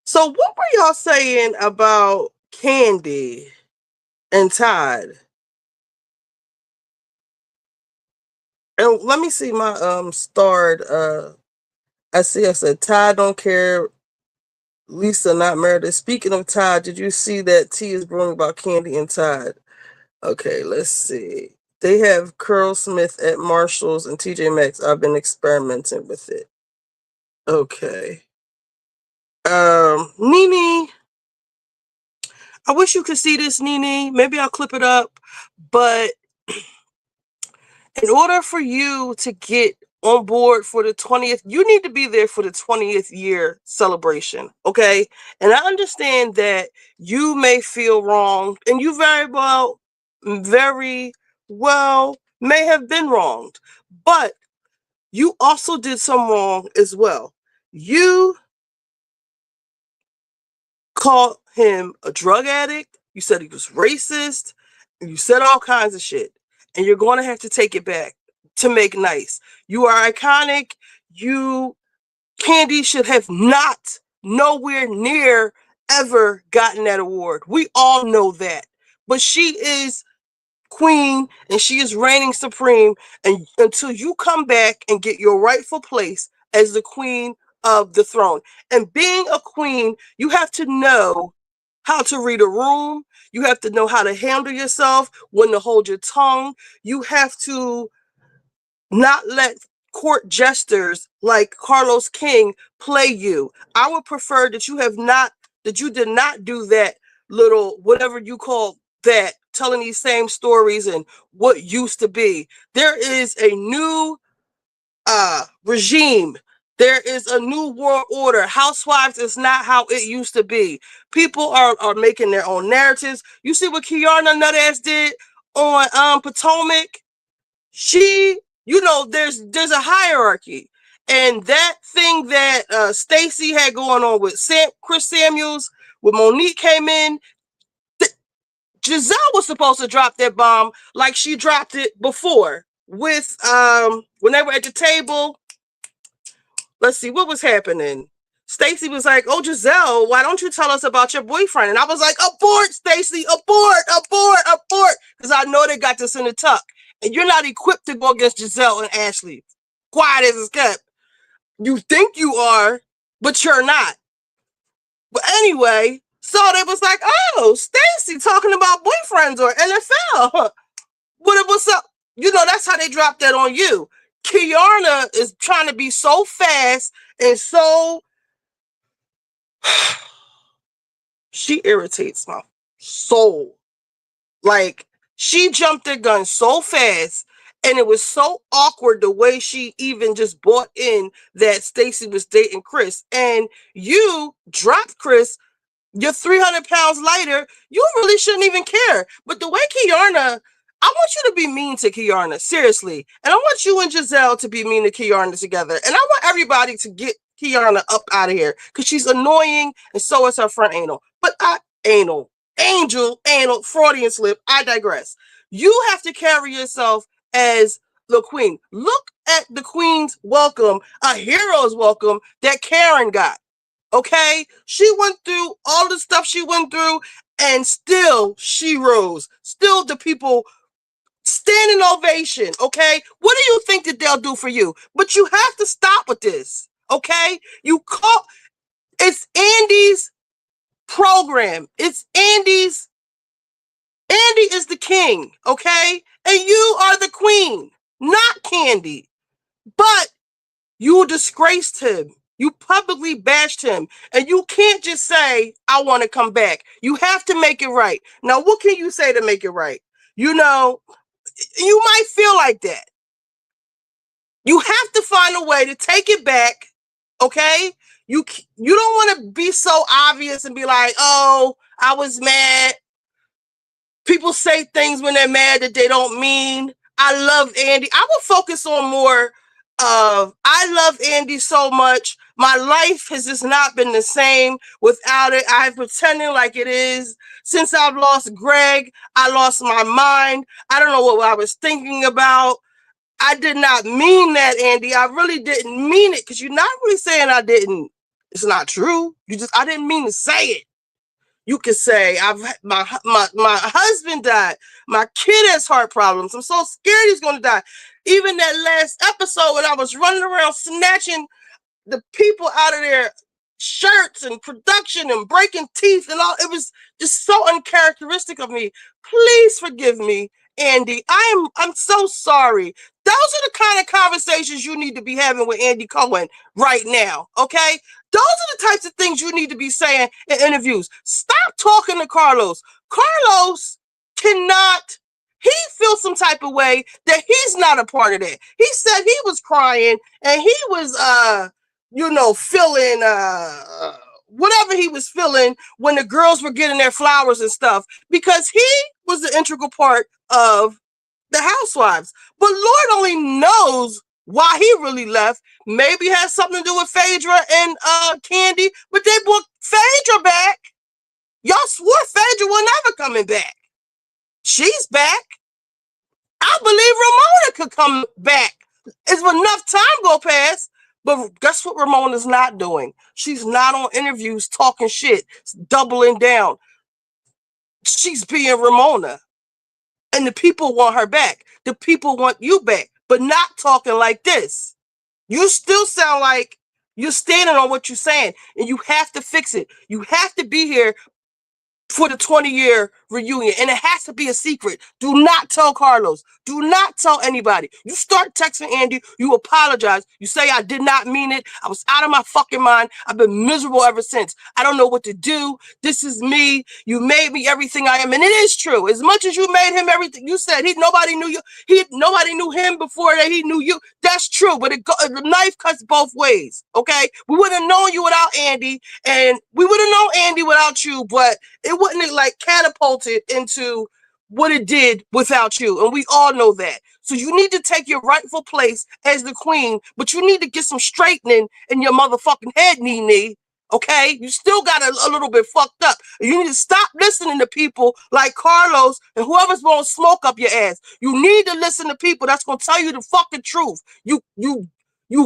So what were y'all saying about Candy and Todd? And let me see my starred I said Todd don't care. Lisa not married. Speaking of Todd, did you see that T is brewing about Candy and Todd? Okay, let's see. They have Curl Smith at Marshall's and TJ Maxx. I've been experimenting with it. Okay. Nene. I wish you could see this, Nene. Maybe I'll clip it up. But in order for you to get on board for the 20th, you need to be there for the 20th year celebration, okay? And I understand that you may feel wrong, and you very well may have been wronged, but you also did some wrong as well. You called him a drug addict. You said he was racist. You said all kinds of shit. And you're going to have to take it back to make nice. You are iconic. Candy should have not nowhere near ever gotten that award. We all know that. But she is queen and she is reigning supreme. And until you come back and get your rightful place as the queen of the throne. And being a queen, you have to know how to read a room. You have to know how to handle yourself, when to hold your tongue. You have to not let court jesters like Carlos King play you. I would prefer that you did not do that little, whatever you call that, telling these same stories and what used to be. There is a new regime. There is a new world order. Housewives is not how it used to be. People are making their own narratives. You see what Kiana Nutass did on Potomac? She, there's a hierarchy. And that thing that Stacey had going on with Chris Samuels, when Monique came in, Giselle was supposed to drop that bomb like she dropped it before with when they were at the table. Let's see what was happening. Stacey was like, "Oh, Giselle, why don't you tell us about your boyfriend?" And I was like, "Abort, Stacey, abort," because I know they got this in the tuck, and you're not equipped to go against Giselle and Ashley. Quiet as it's kept. You think you are, but you're not. But anyway, so they was like, "Oh, Stacey talking about boyfriends or NFL." But it was up. That's how they dropped that on you. Kiana is trying to be so fast and so she irritates my soul. Like, she jumped the gun so fast, and it was so awkward the way she even just bought in that Stacey was dating Chris. And you dropped Chris, you're 300 pounds lighter, you really shouldn't even care. But the way Kiana, I want you to be mean to Kiana, seriously. And I want you and Giselle to be mean to Kiana together. And I want everybody to get Kiana up out of here because she's annoying, and so is her friend Anal. But Angel, Freudian slip, I digress. You have to carry yourself as the queen. Look at the queen's welcome, a hero's welcome that Karen got. Okay? She went through all the stuff she went through, and still she rose. Still the people standing ovation, okay? What do you think that they'll do for you? But you have to stop with this, okay? It's Andy's program. It's Andy's. Andy is the king, okay? And you are the queen, not Candy. But you disgraced him. You publicly bashed him. And you can't just say, "I want to come back." You have to make it right. Now, what can you say to make it right? You might feel like that. You have to find a way to take it back, okay? You don't want to be so obvious and be like, "Oh, I was mad." People say things when they're mad that they don't mean. I love Andy. I will focus on more of, I love Andy so much. My life has just not been the same without it. I'm pretending like it is. Since I've lost Greg, I lost my mind. I don't know what I was thinking about. I did not mean that, Andy. I really didn't mean it, because you're not really saying I didn't. It's not true. I didn't mean to say it. You could say, my husband died. My kid has heart problems. I'm so scared he's going to die. Even that last episode when I was running around snatching the people out of their shirts and production and breaking teeth and all, it was just so uncharacteristic of me. Please forgive me, Andy. I'm so sorry. Those are the kind of conversations you need to be having with Andy Cohen right now, okay? Those are the types of things you need to be saying in interviews. Stop talking to Carlos. Carlos cannot, he feels some type of way that he's not a part of that. He said he was crying and he was, feeling whatever he was feeling when the girls were getting their flowers and stuff, because he was the integral part of the housewives. But Lord only knows why he really left. Maybe it has something to do with Phaedra and Candy, but they brought Phaedra back. Y'all swore Phaedra was never coming back. She's back. I believe Ramona could come back. If enough time go past. But guess what Ramona's not doing? She's not on interviews talking shit, doubling down. She's being Ramona. And the people want her back. The people want you back, but not talking like this. You still sound like you're standing on what you're saying, and you have to fix it. You have to be here for the 20-year reunion, and it has to be a secret. Do not tell Carlos. Do not tell anybody. You start texting Andy, you apologize. You say, I did not mean it. I was out of my fucking mind. I've been miserable ever since. I don't know what to do. This is me. You made me everything I am. And it is true. As much as you made him everything, you said nobody knew you. Nobody knew him before that he knew you. That's true. But the knife cuts both ways. Okay. We would have known you without Andy, and we would have known Andy without you, but it wouldn't have like catapulted into what it did without you. And we all know that. So you need to take your rightful place as the queen, but you need to get some straightening in your motherfucking head, Nene. Okay? You still got a little bit fucked up. You need to stop listening to people like Carlos and whoever's going to smoke up your ass. You need to listen to people that's going to tell you the fucking truth. You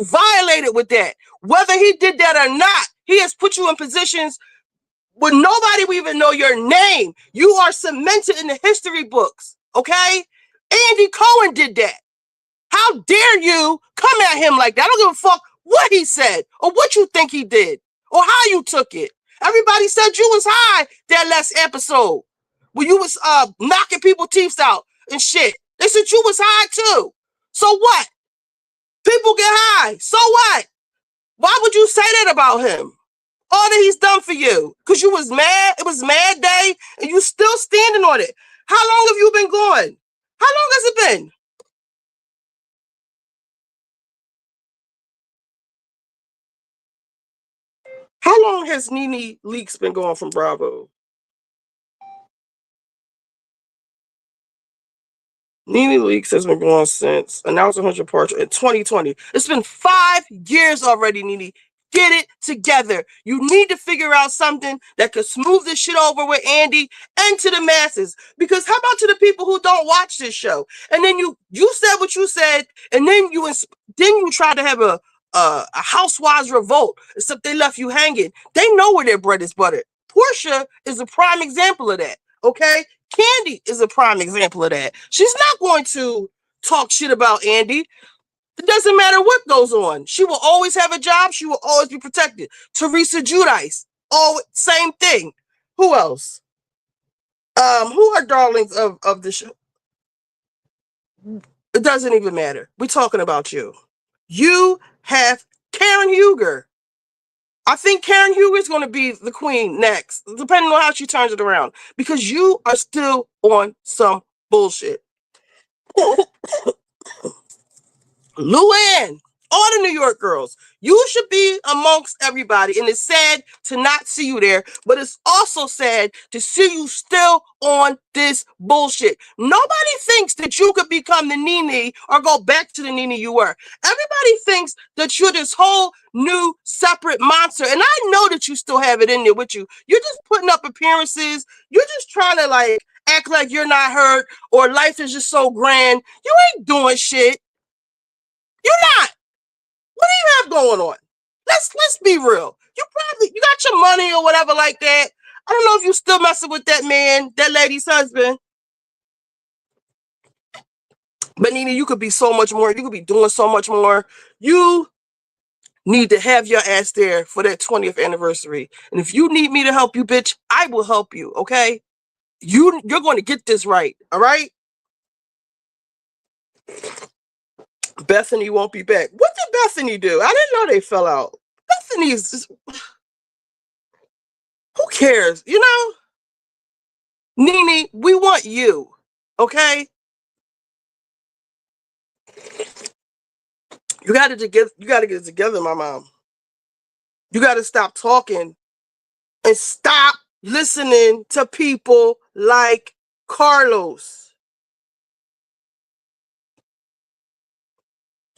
violated with that. Whether he did that or not, he has put you in positions where nobody will even know your name. You are cemented in the history books, okay? Andy Cohen did that. How dare you come at him like that? I don't give a fuck what he said or what you think he did or how you took it. Everybody said you was high that last episode when you was knocking people's teeth out and shit. They said you was high too. So what? People get high. So what? Why would you say that about him? All that he's done for you. Because you was mad. It was mad day. And you still standing on it. How long have you been going? How long has it been? How long has Nene Leakes been going from Bravo? Nene Leakes has been going since Announced 100 Parts in 2020. It's been 5 years already, Nene. Get it together. You need to figure out something that could smooth this shit over with Andy and to the masses. Because how about to the people who don't watch this show? And then you said what you said, and then you try to have a housewives revolt, except they left you hanging. They know where their bread is buttered. Portia is a prime example of that. Okay? Candy is a prime example of that. She's not going to talk shit about Andy. It doesn't matter what goes on. She will always have a job. She will always be protected. Teresa Giudice, same thing. Who else? Who are darlings of the show? It doesn't even matter. We're talking about you. You have Karen Huger. I think Karen Huger is going to be the queen next, depending on how she turns it around, because you are still on some bullshit. Luann, all the New York girls, you should be amongst everybody. And it's sad to not see you there, but it's also sad to see you still on this bullshit. Nobody thinks that you could become the Nene or go back to the Nene you were. Everybody thinks that you're this whole new separate monster. And I know that you still have it in there with you. You're just putting up appearances. You're just trying to like act like you're not hurt or life is just so grand. You ain't doing shit. You're not. What do you have going on? Let's be real. You got your money or whatever like that. I don't know if you still messing with that man, that lady's husband. But Nene, you could be so much more. You could be doing so much more. You need to have your ass there for that 20th anniversary. And if you need me to help you, bitch, I will help you, okay? You're going to get this right, all right? Bethany won't be back. What did Bethany do? I didn't know they fell out. Bethany's just... Who cares? You know? Nene, we want you. Okay? You gotta get it together, my mom. You gotta stop talking and stop listening to people like Carlos.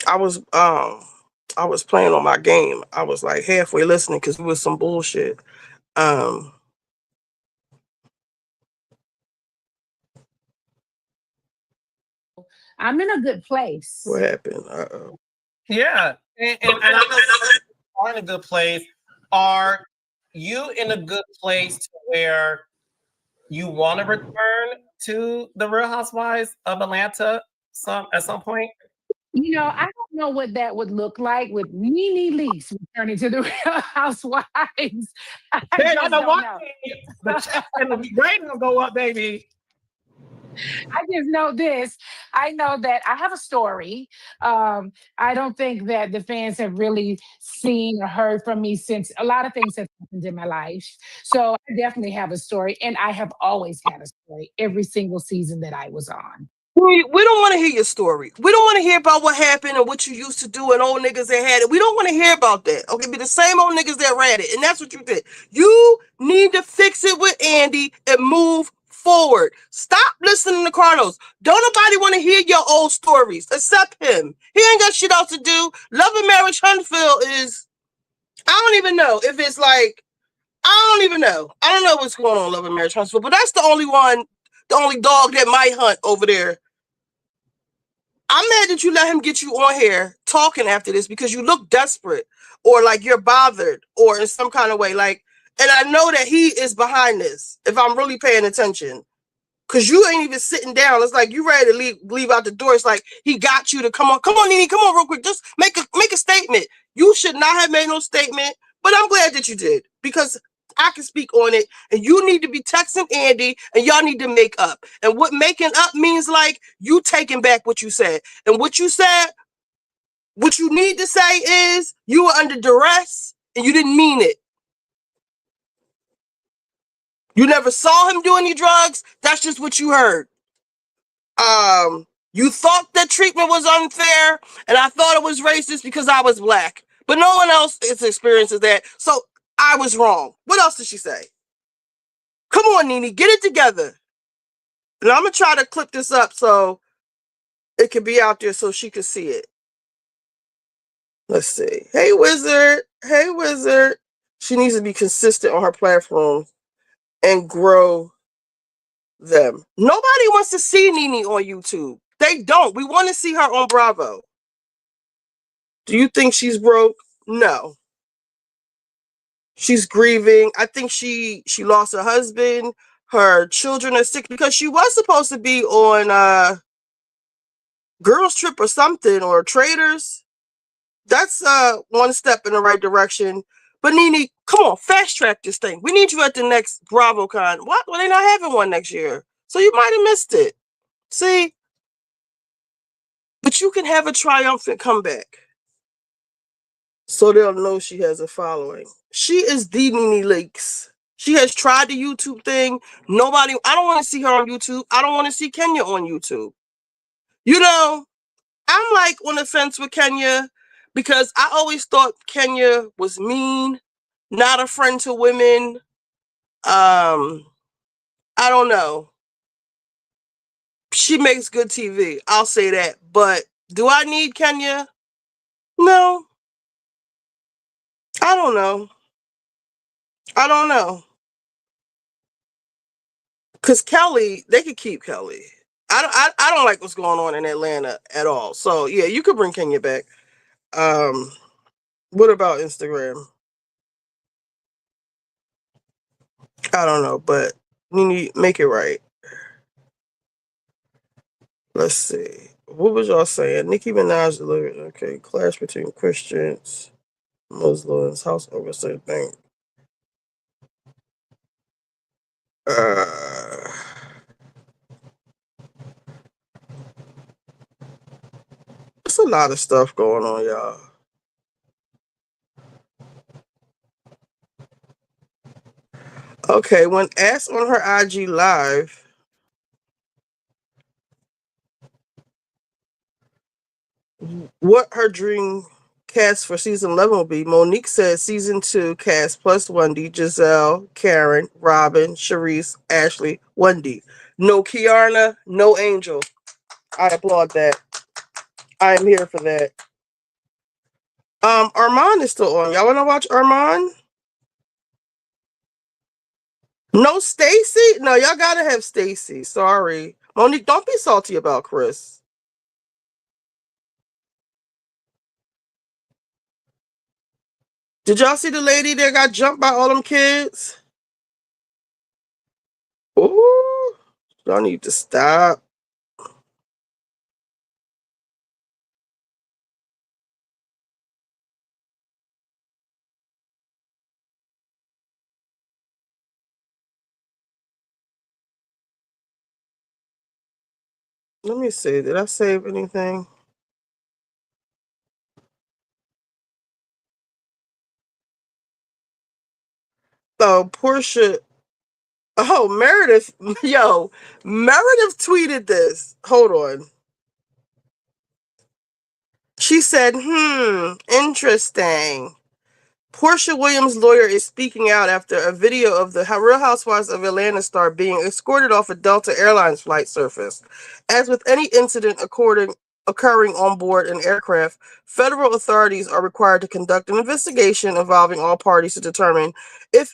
I was playing on my game. I was like halfway listening because it was some bullshit. I'm in a good place. What happened? Uh-oh. Yeah. And I know you are in a good place. Are you in a good place to where you want to return to the Real Housewives of Atlanta at some point? You know, I don't know what that would look like with Nene Leakes returning to the Real Housewives. I Man, I just know don't one know. thing. The check and the rating will go up, baby. I just know this. I know that I have a story. I don't think that the fans have really seen or heard from me since a lot of things have happened in my life. So I definitely have a story, and I have always had a story every single season that I was on. We don't want to hear your story. We don't want to hear about what happened and what you used to do and old niggas that had it. We don't want to hear about that. Okay, be the same old niggas that ran it. And that's what you did. You need to fix it with Andy and move forward. Stop listening to Carlos. Don't nobody want to hear your old stories except him. He ain't got shit else to do. Love and Marriage Huntsville is, I don't even know if it's like, I don't even know. I don't know what's going on in Love and Marriage Huntsville, but that's the only one, the only dog that might hunt over there. I'm mad that you let him get you on here talking after this because you look desperate or like you're bothered or in some kind of way. Like, and I know that he is behind this if I'm really paying attention. Cause you ain't even sitting down. It's like you ready to leave out the door. It's like he got you to come on, Nene, come on real quick. Just make a statement. You should not have made no statement, but I'm glad that you did because I can speak on it. And you need to be texting Andy, and y'all need to make up. And what making up means, like you taking back what you said. And what you said, what you need to say is you were under duress and you didn't mean it. You never saw him do any drugs. That's just what you heard. You thought that treatment was unfair, and I thought it was racist because I was black. But no one else experiences that. So I was wrong. What else did she say? Come on, Nene, get it together. And I'm gonna try to clip this up so it can be out there so she can see it. Let's see. Hey, Wizard. Hey, Wizard. She needs to be consistent on her platform and grow them. Nobody wants to see Nene on YouTube. They don't. We want to see her on Bravo. Do you think she's broke? No. She's grieving. I think she lost her husband. Her children are sick because she was supposed to be on Girls Trip or something or Traders. That's one step in the right direction. But Nene, come on, fast track this thing. We need you at the next BravoCon. What? Well, they're not having one next year. So you might have missed it. See? But you can have a triumphant comeback. So they'll know she has a following. She is the Nene Leakes. She has tried the YouTube thing. Nobody, I don't want to see her on YouTube. I don't want to see Kenya on YouTube. You know, I'm like on the fence with Kenya because I always thought Kenya was mean, not a friend to women. I don't know. She makes good TV. I'll say that. But do I need Kenya? No. I don't know. I don't know. Because Kelly, they could keep Kelly. I don't like what's going on in Atlanta at all. So yeah, you could bring Kenya back. What about Instagram? I don't know, but you need make it right. Let's see. What was y'all saying? Nicki Minaj delivered. Okay, clash between Christians, Muslims, house oversight thing. There's a lot of stuff going on, y'all. Okay, when asked on her IG live, what her dream cast for season 11 will be, Monique said season 2 cast plus Wendy, Giselle, Karen, Robin, Sharice, Ashley, Wendy. No Kiana, no Angel. I applaud that. I am here for that. Armand is still on. Y'all want to watch Armand? No Stacy? No, y'all gotta have Stacy. Sorry. Monique, don't be salty about Chris. Did y'all see the lady that got jumped by all them kids? Ooh, y'all need to stop. Let me see. Did I save anything? Oh, Portia. Oh, Meredith. Yo, Meredith tweeted this. Hold on. She said, interesting. Portia Williams' lawyer is speaking out after a video of the Real Housewives of Atlanta star being escorted off a Delta Airlines flight surfaced. As with any incident occurring on board an aircraft, federal authorities are required to conduct an investigation involving all parties to determine if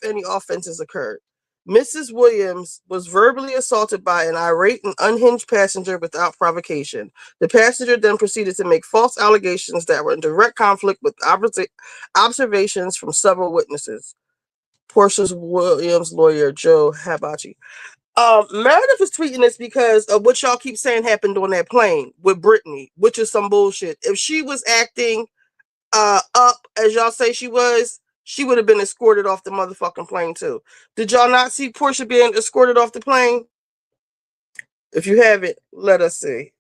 any offenses occurred. Mrs. Williams was verbally assaulted by an irate and unhinged passenger without provocation. The passenger then proceeded to make false allegations that were in direct conflict with observations from several witnesses. Portia Williams' lawyer, Joe Habachi. Meredith is tweeting this because of what y'all keep saying happened on that plane with Brittany, which is some bullshit. If she was acting up as y'all say she was, she would have been escorted off the motherfucking plane too. Did y'all not see Portia being escorted off the plane? If you haven't, let us see.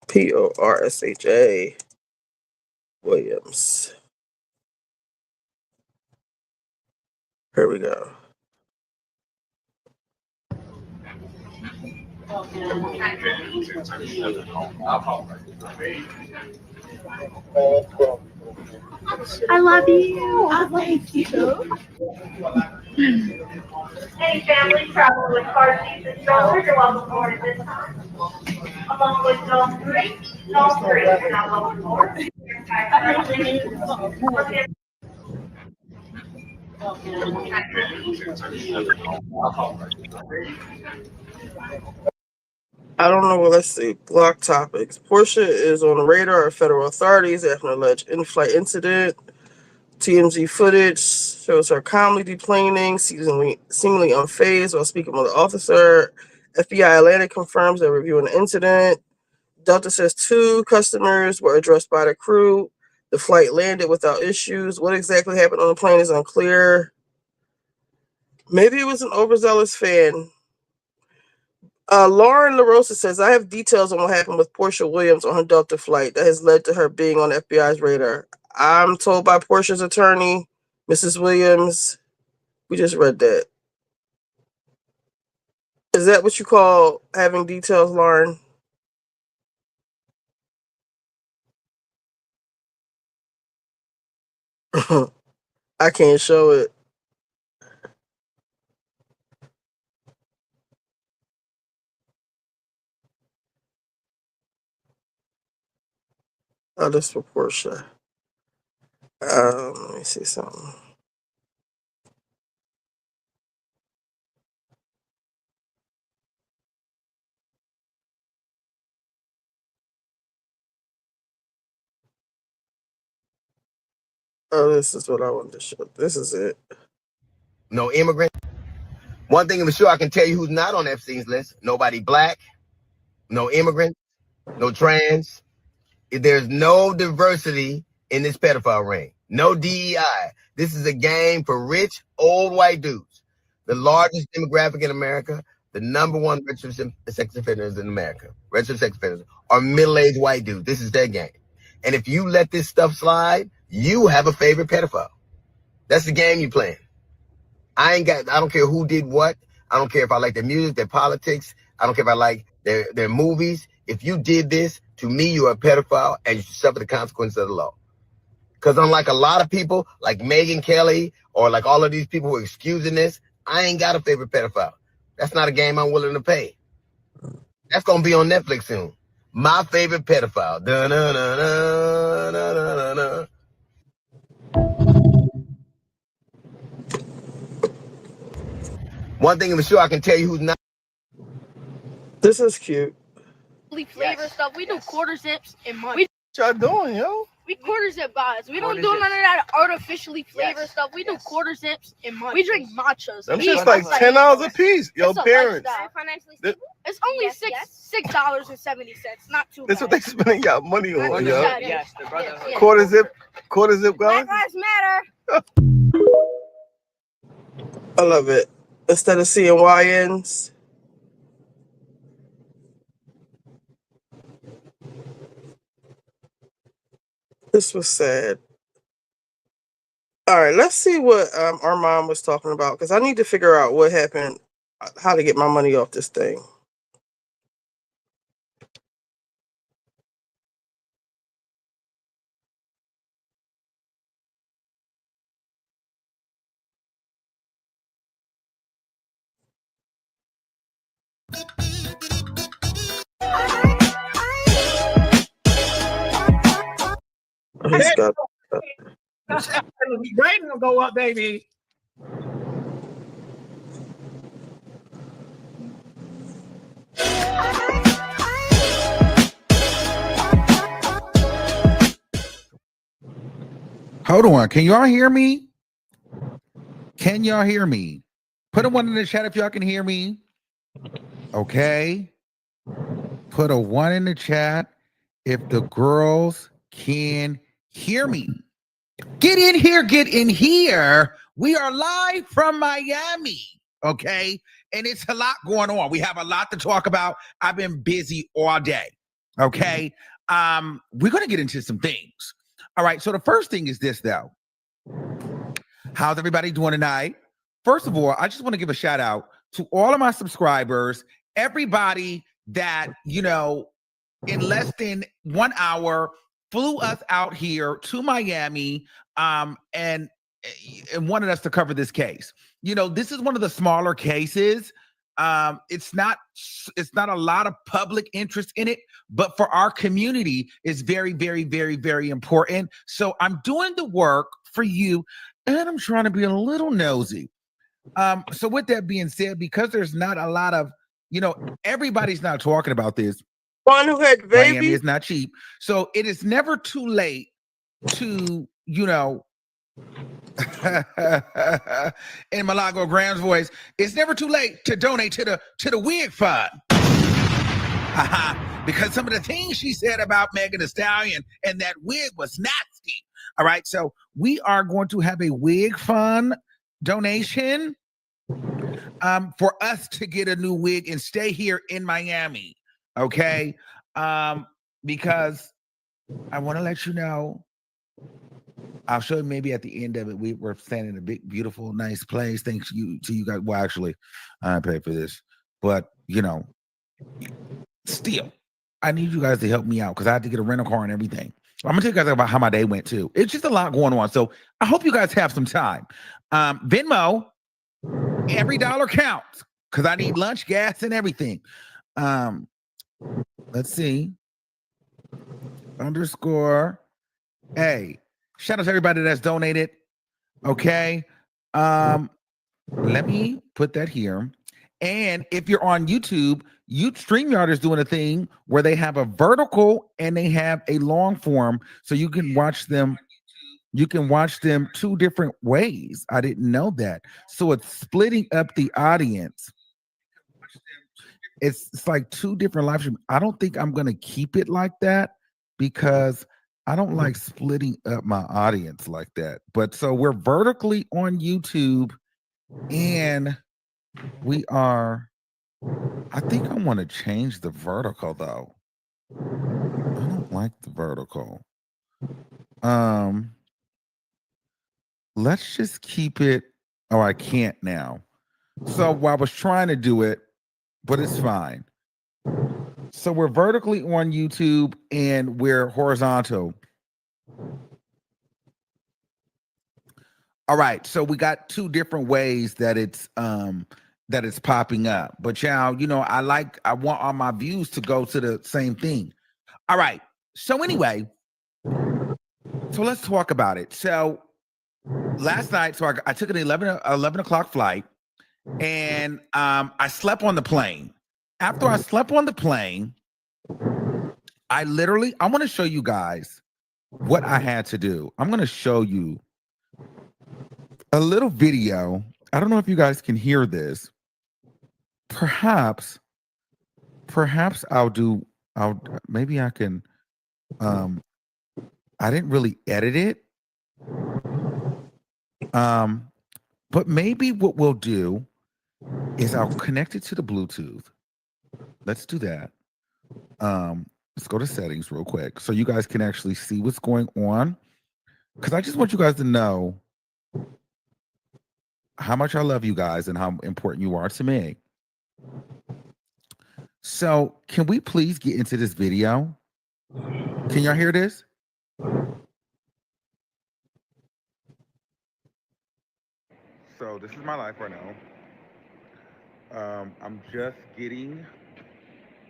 Porsha Williams. Here we go. I love you. I thank you. Any family traveling with car seats and strollers, you're welcome aboard at this time. Along with Zone 3, Zone 3, you're not welcome aboard. I don't know. Well, let's see. Block topics. Portia is on the radar of federal authorities after an alleged in-flight incident. TMZ footage shows her calmly deplaning, seemingly unfazed while speaking with an officer. FBI Atlanta confirms they're reviewing the incident. Delta says 2 customers were addressed by the crew. The flight landed without issues. What exactly happened on the plane is unclear. Maybe it was an overzealous fan. Lauren LaRosa says, I have details on what happened with Portia Williams on her Delta flight that has led to her being on the FBI's radar. I'm told by Portia's attorney, Mrs. Williams. We just read that. Is that what you call having details, Lauren? I can't show it. Oh, this for Portia. Let me see something. Oh, this is what I wanted to show. This is it. No immigrant. One thing for sure, I can tell you who's not on Epstein's list. Nobody black, no immigrant, no trans. There's no diversity in this pedophile ring. No DEI. This is a game for rich, old white dudes. The largest demographic in America, the number one registered sex offenders in America, registered sex offenders, are middle-aged white dudes. This is their game. And if you let this stuff slide, you have a favorite pedophile. That's the game you playing. I don't care who did what. I don't care if I like their music, their politics. I don't care if I like their movies. If you did this, to me, you're a pedophile and you should suffer the consequences of the law. Because unlike a lot of people, like Megyn Kelly, or like all of these people who are excusing this, I ain't got a favorite pedophile. That's not a game I'm willing to pay. That's going to be on Netflix soon. My favorite pedophile. Da-na-na-na-na-na-na-na. One thing for sure, I can tell you who's not. This is cute. Flavor stuff. We do quarter zips and money. What y'all doing, yo? We quarter zip guys. We don't do none of that artificially flavor stuff. We do quarter zips and money. We drink matchas. Them shit's like $10 a piece. Yo, parents. It's only $6.70. Not too bad. That's what they spending y'all money on, yo. Yes, the brotherhood. Quarter zip, guys. Black Lives Matter. I love it. Instead of seeing YNs, This was sad. All right, let's see what our mom was talking about because I need to figure out what happened, how to get my money off this thing. He's got. Right now, go up, baby. Hold on. Can y'all hear me? Can y'all hear me? Put a 1 in the chat if y'all can hear me. Okay. Put a 1 in the chat if the girls can hear me. Get in here. Get in here. We are live from Miami. Okay. And it's a lot going on. We have a lot to talk about. I've been busy all day. Okay. We're going to get into some things. All right. So the first thing is this, though. How's everybody doing tonight? First of all, I just want to give a shout out to all of my subscribers, everybody that, you know, in less than 1 hour flew us out here to Miami and wanted us to cover this case. You know, this is one of the smaller cases. It's not a lot of public interest in it, but for our community, it's very, very, very, very important. So I'm doing the work for you, and I'm trying to be a little nosy. So with that being said, because there's not a lot of, you know, everybody's not talking about this. One who had baby. Miami is not cheap. So it is never too late to, you know, in Malago Graham's voice, it's never too late to donate to the wig fund. Because some of the things she said about Megan Thee Stallion and that wig was nasty. All right, so we are going to have a wig fund donation for us to get a new wig and stay here in Miami. Okay, because I want to let you know. I'll show you maybe at the end of it. We're staying in a big, beautiful, nice place. Thanks to you guys. Well, actually, I paid for this, but you know, still, I need you guys to help me out because I had to get a rental car and everything. I'm gonna tell you guys about how my day went too. It's just a lot going on, so I hope you guys have some time. Venmo, every dollar counts because I need lunch, gas, and everything. Let's see. _ Hey, shout out to everybody that's donated. Okay. Let me put that here. And if you're on YouTube, StreamYard is doing a thing where they have a vertical and they have a long form, so you can watch them. You can watch them 2 different ways. I didn't know that. So it's splitting up the audience. It's like 2 different live streams. I don't think I'm gonna keep it like that because I don't like splitting up my audience like that. But so we're vertically on YouTube and we are, I think I want to change the vertical though. I don't like the vertical. Let's just keep it. Oh, I can't now. So I was trying to do it, but it's fine. So we're vertically on YouTube and we're horizontal. All right, so we got 2 different ways that it's popping up. But y'all, you know, I want all my views to go to the same thing. All right. So anyway, so let's talk about it. So last night, so I took an 11 o'clock flight and I slept on the plane. After I slept on the plane, I want to show you guys what I had to do. I'm going to show you a little video. I don't know if you guys can hear this. Perhaps maybe I can, I didn't really edit it. But maybe what we'll do is I'll connect it to the Bluetooth. Let's do that. Let's go to settings real quick so you guys can actually see what's going on. Because I just want you guys to know how much I love you guys and how important you are to me. So can we please get into this video? Can y'all hear this? So this is my life right now. I'm just getting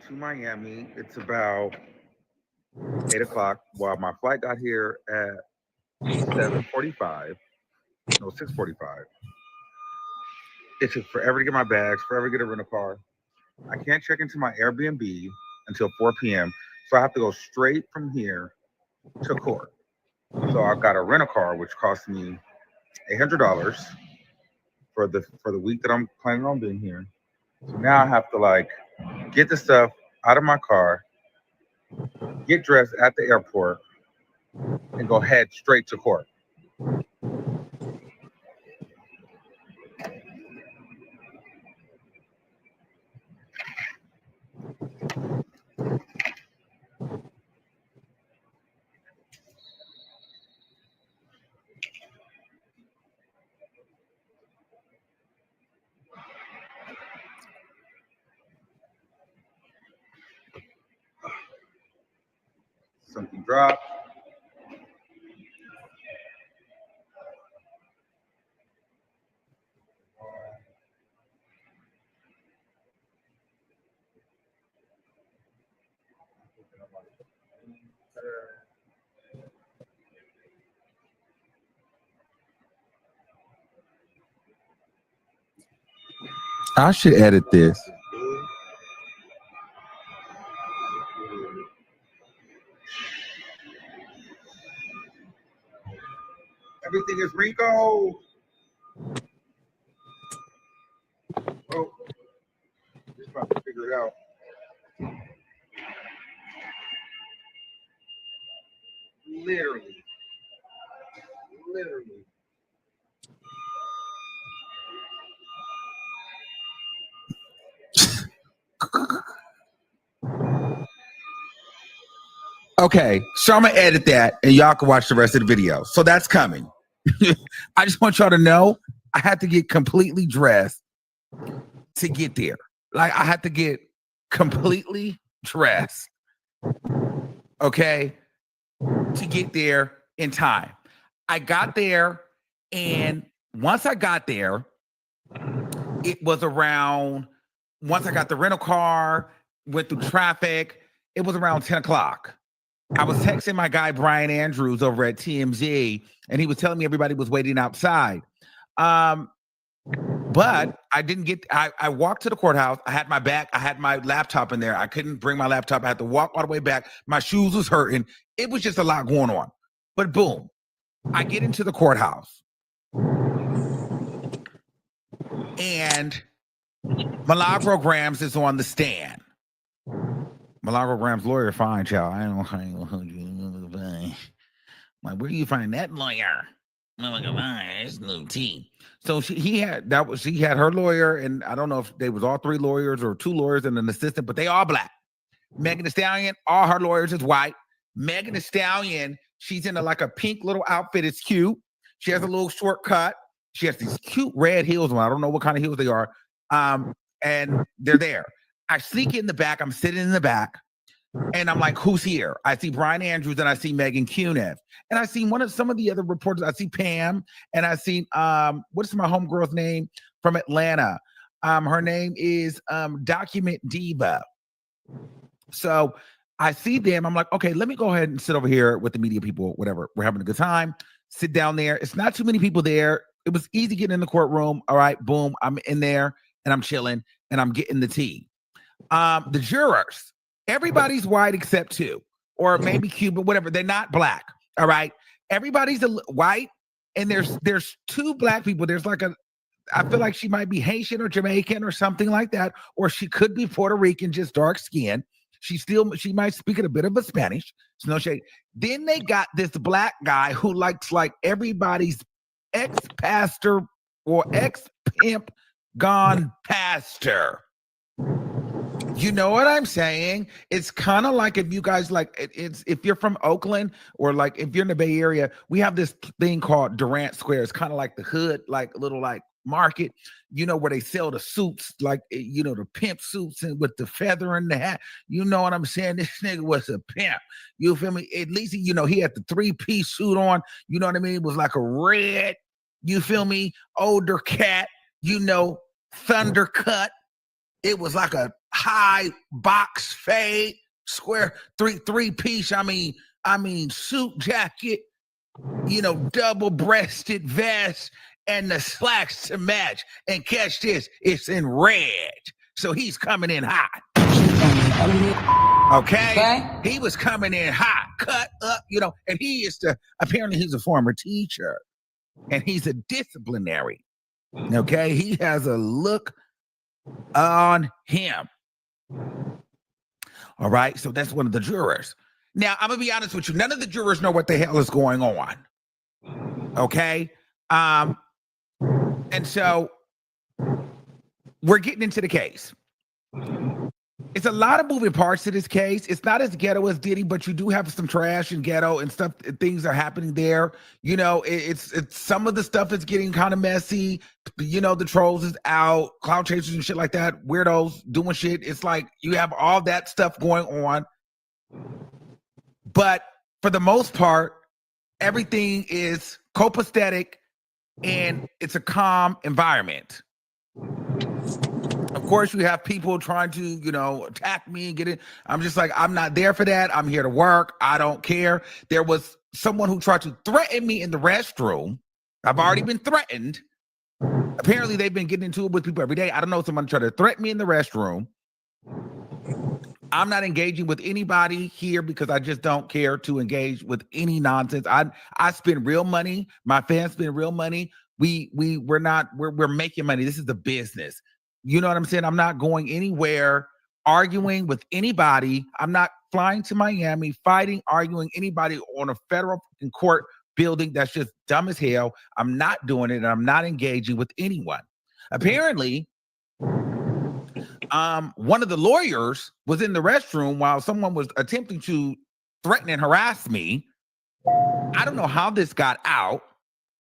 to Miami. It's about 8 o'clock. Well, my flight got here at 7:45. No, 6:45. It took forever to get my bags, forever to get a rental car. I can't check into my Airbnb until 4 p.m. So I have to go straight from here to court. So I got a rental car, which cost me $800 for the week that I'm planning on being here. So now I have to like get the stuff out of my car, get dressed at the airport, and go head straight to court. Something dropped. I should edit this. Everything is Rico. Oh, just about to figure it out. Literally. Okay, so I'm gonna edit that and y'all can watch the rest of the video. So that's coming. I just want y'all to know I had to get completely dressed to get there. Like I had to get completely dressed, okay, to get there in time. I got there, and once I got there, it was around, once I got the rental car, went through traffic, it was around 10 o'clock. I was texting my guy, Brian Andrews, over at TMZ, and he was telling me everybody was waiting outside. But I didn't get, I walked to the courthouse. I had my bag, I had my laptop in there. I couldn't bring my laptop. I had to walk all the way back. My shoes was hurting. It was just a lot going on. But boom, I get into the courthouse. And Milagro Grams is on the stand. Milagro Grams' lawyer, fine, child. I don't know. Like, where do you find that lawyer? It's new tea. So she had her lawyer, and I don't know if they was all three lawyers or two lawyers and an assistant, but they all black. Megan Thee Stallion, all her lawyers is white. Megan Thee Stallion, she's in like a pink little outfit. It's cute. She has a little short cut. She has these cute red heels on. I don't know what kind of heels they are. And they're there. I sneak in the back. I'm sitting in the back, and I'm like, who's here? I see Brian Andrews, and I see Megan Cuniff. And I see some of the other reporters. I see Pam, and I see, what's my homegirl's name from Atlanta? Her name is Document Diva. So I see them. I'm like, okay, let me go ahead and sit over here with the media people, whatever. We're having a good time. Sit down there. It's not too many people there. It was easy getting in the courtroom. All right, boom. I'm in there, and I'm chilling, and I'm getting the tea. The jurors, everybody's white except two, or maybe Cuban, whatever. They're not black. All right. Everybody's white, and there's two black people. There's like I feel like she might be Haitian or Jamaican or something like that, or she could be Puerto Rican, just dark skin. She might speak a bit of a Spanish. So no shade. Then they got this black guy who likes like everybody's ex-pastor or ex-pimp gone pastor. You know what I'm saying? It's kind of like if you guys it's if you're from Oakland or like if you're in the Bay Area, we have this thing called Durant Square. It's kind of like the hood, like little like market, where they sell the suits, like the pimp suits and with the feather in the hat. You know what I'm saying? This nigga was a pimp. You feel me? At least he had the 3-piece suit on. You know what I mean? It was like a red, you feel me? Older cat, thunder cut. It was like a high box fade, square three-piece. I mean suit jacket, double-breasted vest and the slacks to match. And catch this, it's in red. So he's coming in hot. Okay? He was coming in hot, cut up, and apparently he's a former teacher and he's a disciplinary. Okay? He has a look on him. All right, so that's one of the jurors. Now, I'm gonna be honest with you. None of the jurors know what the hell is going on. Okay, and so we're getting into the case. It's a lot of moving parts to this case. It's not as ghetto as Diddy, but you do have some trash and ghetto and stuff. Things are happening there. It's some of the stuff is getting kind of messy. The trolls is out, cloud chasers and shit like that. Weirdos doing shit. It's like you have all that stuff going on. But for the most part, everything is copacetic and it's a calm environment. Of course, you have people trying to, attack me and get it. I'm just like, I'm not there for that. I'm here to work. I don't care. There was someone who tried to threaten me in the restroom. I've already been threatened. Apparently, they've been getting into it with people every day. I don't know. Someone tried to threaten me in the restroom. I'm not engaging with anybody here because I just don't care to engage with any nonsense. I spend real money. My fans spend real money. We're making money. This is a business. You know what I'm saying? I'm not going anywhere arguing with anybody. I'm not flying to Miami, fighting, arguing anybody on a federal court building. That's just dumb as hell. I'm not doing it, and I'm not engaging with anyone. Apparently, one of the lawyers was in the restroom while someone was attempting to threaten and harass me. I don't know how this got out,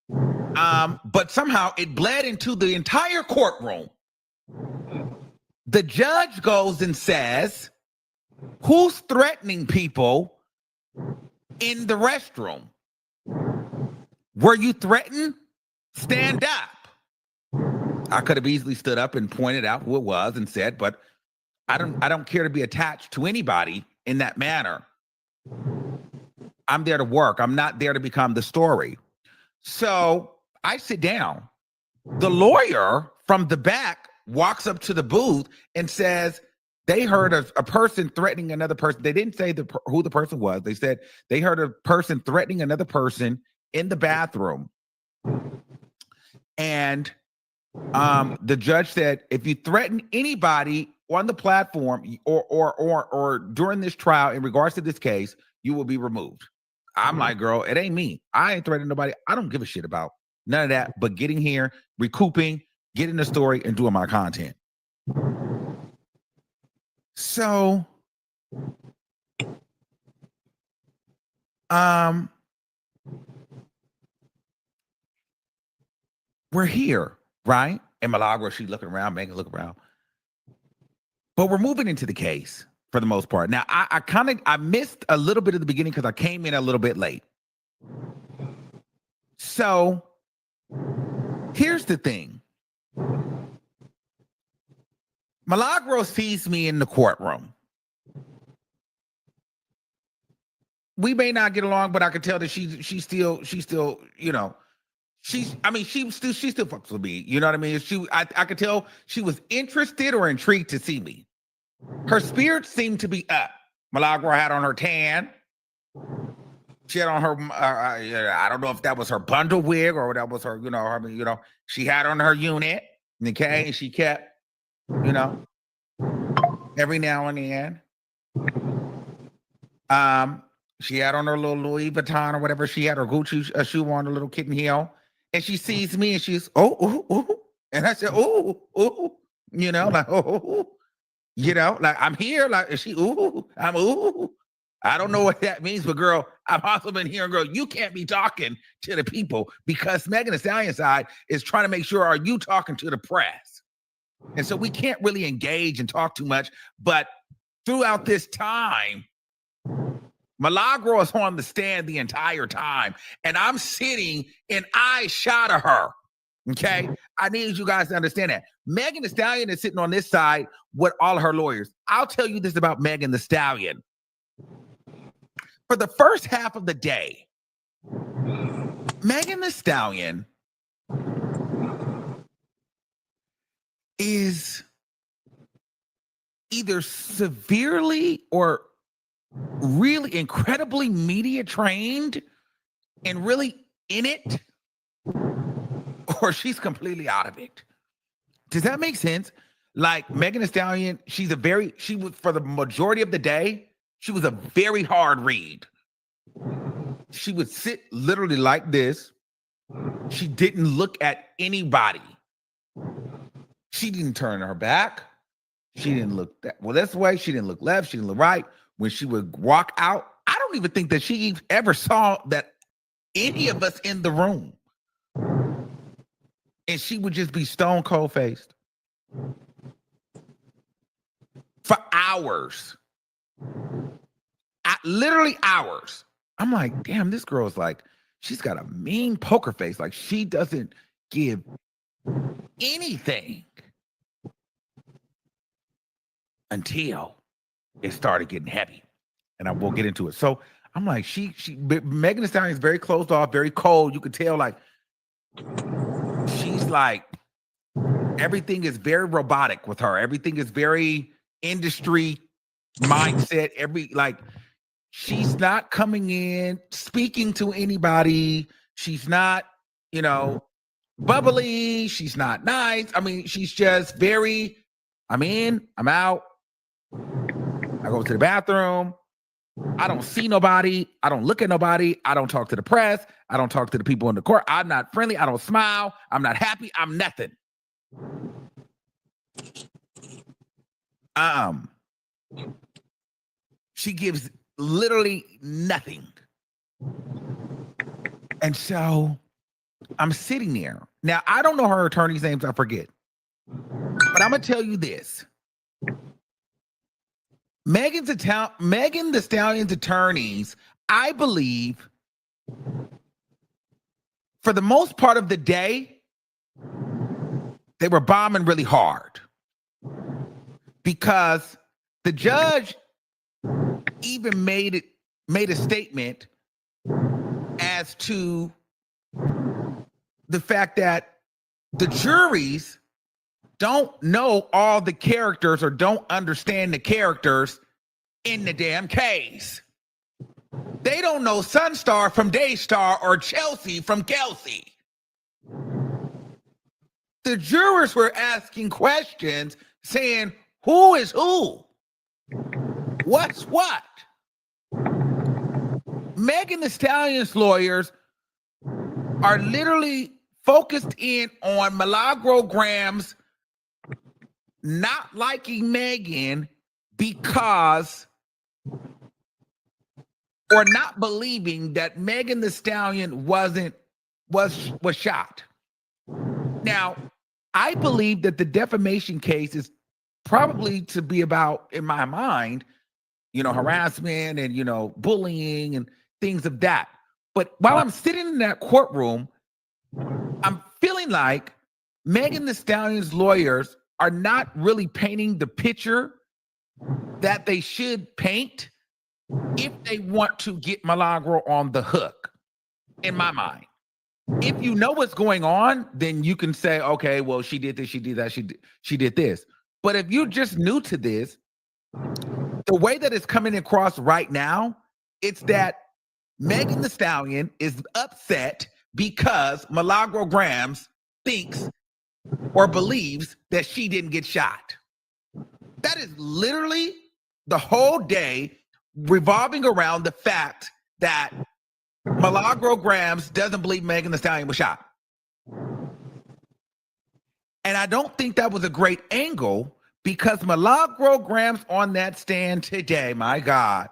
but somehow it bled into the entire courtroom. The judge goes and says, who's threatening people in the restroom? Were you threatened? Stand up. I could have easily stood up and pointed out who it was and said, but I don't care to be attached to anybody in that manner. I'm there to work. I'm not there to become the story. So I sit down. The lawyer from the back walks up to the booth and says they heard a person threatening another person. They didn't say who the person was. They said they heard a person threatening another person in the bathroom. And the judge said, if you threaten anybody on the platform or during this trial in regards to this case, you will be removed. I'm like, girl, it ain't me. I ain't threatening nobody. I don't give a shit about none of that, but getting here, recouping, getting the story, and doing my content. So, we're here, right? And Milagro, she's looking around, Megan looking around. But we're moving into the case for the most part. Now, I missed a little bit of the beginning because I came in a little bit late. So, here's the thing. Milagro sees me in the courtroom. We may not get along, but I can tell that she's still, she still fucks with me. You know what I mean? I could tell she was interested or intrigued to see me. Her spirit seemed to be up. Milagro had on her tan. She had on her, I don't know if that was her bundle wig or that was her, she had on her unit. Okay. And she kept, every now and then. She had on her little Louis Vuitton or whatever. She had her Gucci shoe on, a little kitten heel. And she sees me and she's, oh. And I said, oh, like, oh. You know, like I'm here, like is she ooh, I'm ooh. I don't know what that means, but girl, I've also been hearing, girl, you can't be talking to the people because Megan Thee Stallion side is trying to make sure, are you talking to the press? And so we can't really engage and talk too much. But throughout this time, Milagro is on the stand the entire time, and I'm sitting in eye shot of her. Okay, I need you guys to understand that. Megan Thee Stallion is sitting on this side with all her lawyers. I'll tell you this about Megan Thee Stallion. For the first half of the day, Megan Thee Stallion is either severely or really incredibly media trained and really in it, or she's completely out of it. Does that make sense? Like Megan Thee Stallion, she was, for the majority of the day, she was a very hard read. She would sit literally like this. She didn't look at anybody. She didn't turn her back. She didn't look this way. She didn't look left. She didn't look right. When she would walk out, I don't even think that she ever saw that any of us in the room. And she would just be stone cold faced for hours. Literally hours. I'm like, damn, this girl's like, she's got a mean poker face. Like she doesn't give anything until it started getting heavy. And I will get into it. So I'm like, Megan Thee Stallion is very closed off, very cold. You could tell like, she's like, everything is very robotic with her. Everything is very industry mindset. She's not coming in, speaking to anybody. She's not, bubbly. She's not nice. I mean, she's just very, I'm in, I'm out. I go to the bathroom. I don't see nobody. I don't look at nobody. I don't talk to the press. I don't talk to the people in the court. I'm not friendly. I don't smile. I'm not happy. I'm nothing. She gives literally nothing. And so I'm sitting there. Now, I don't know her attorney's names. I forget. But I'm going to tell you this. Megan Thee Stallion's attorneys, I believe, for the most part of the day, they were bombing really hard. Because the judge even made a statement as to the fact that the juries don't know all the characters or don't understand the characters in the damn case. They don't know Sunstar from Daystar or Chelsea from Kelsey. The jurors were asking questions saying, who is who? What's what? Megan Thee Stallion's lawyers are literally focused in on Milagro Graham's not liking Megan because, or not believing that Megan Thee Stallion was shot. Now, I believe that the defamation case is probably to be about, in my mind, harassment and, bullying and things of that. But while I'm sitting in that courtroom, I'm feeling like Megan Thee Stallion's lawyers are not really painting the picture that they should paint if they want to get Milagro on the hook, in my mind. If you know what's going on, then you can say, okay, well, she did this, she did that, she did this. But if you're just new to this, the way that it's coming across right now, it's that Megan Thee Stallion is upset because Milagro Grams thinks or believes that she didn't get shot. That is literally the whole day revolving around the fact that Milagro Grams doesn't believe Megan Thee Stallion was shot. And I don't think that was a great angle Because Milagro Grams on that stand today, my God,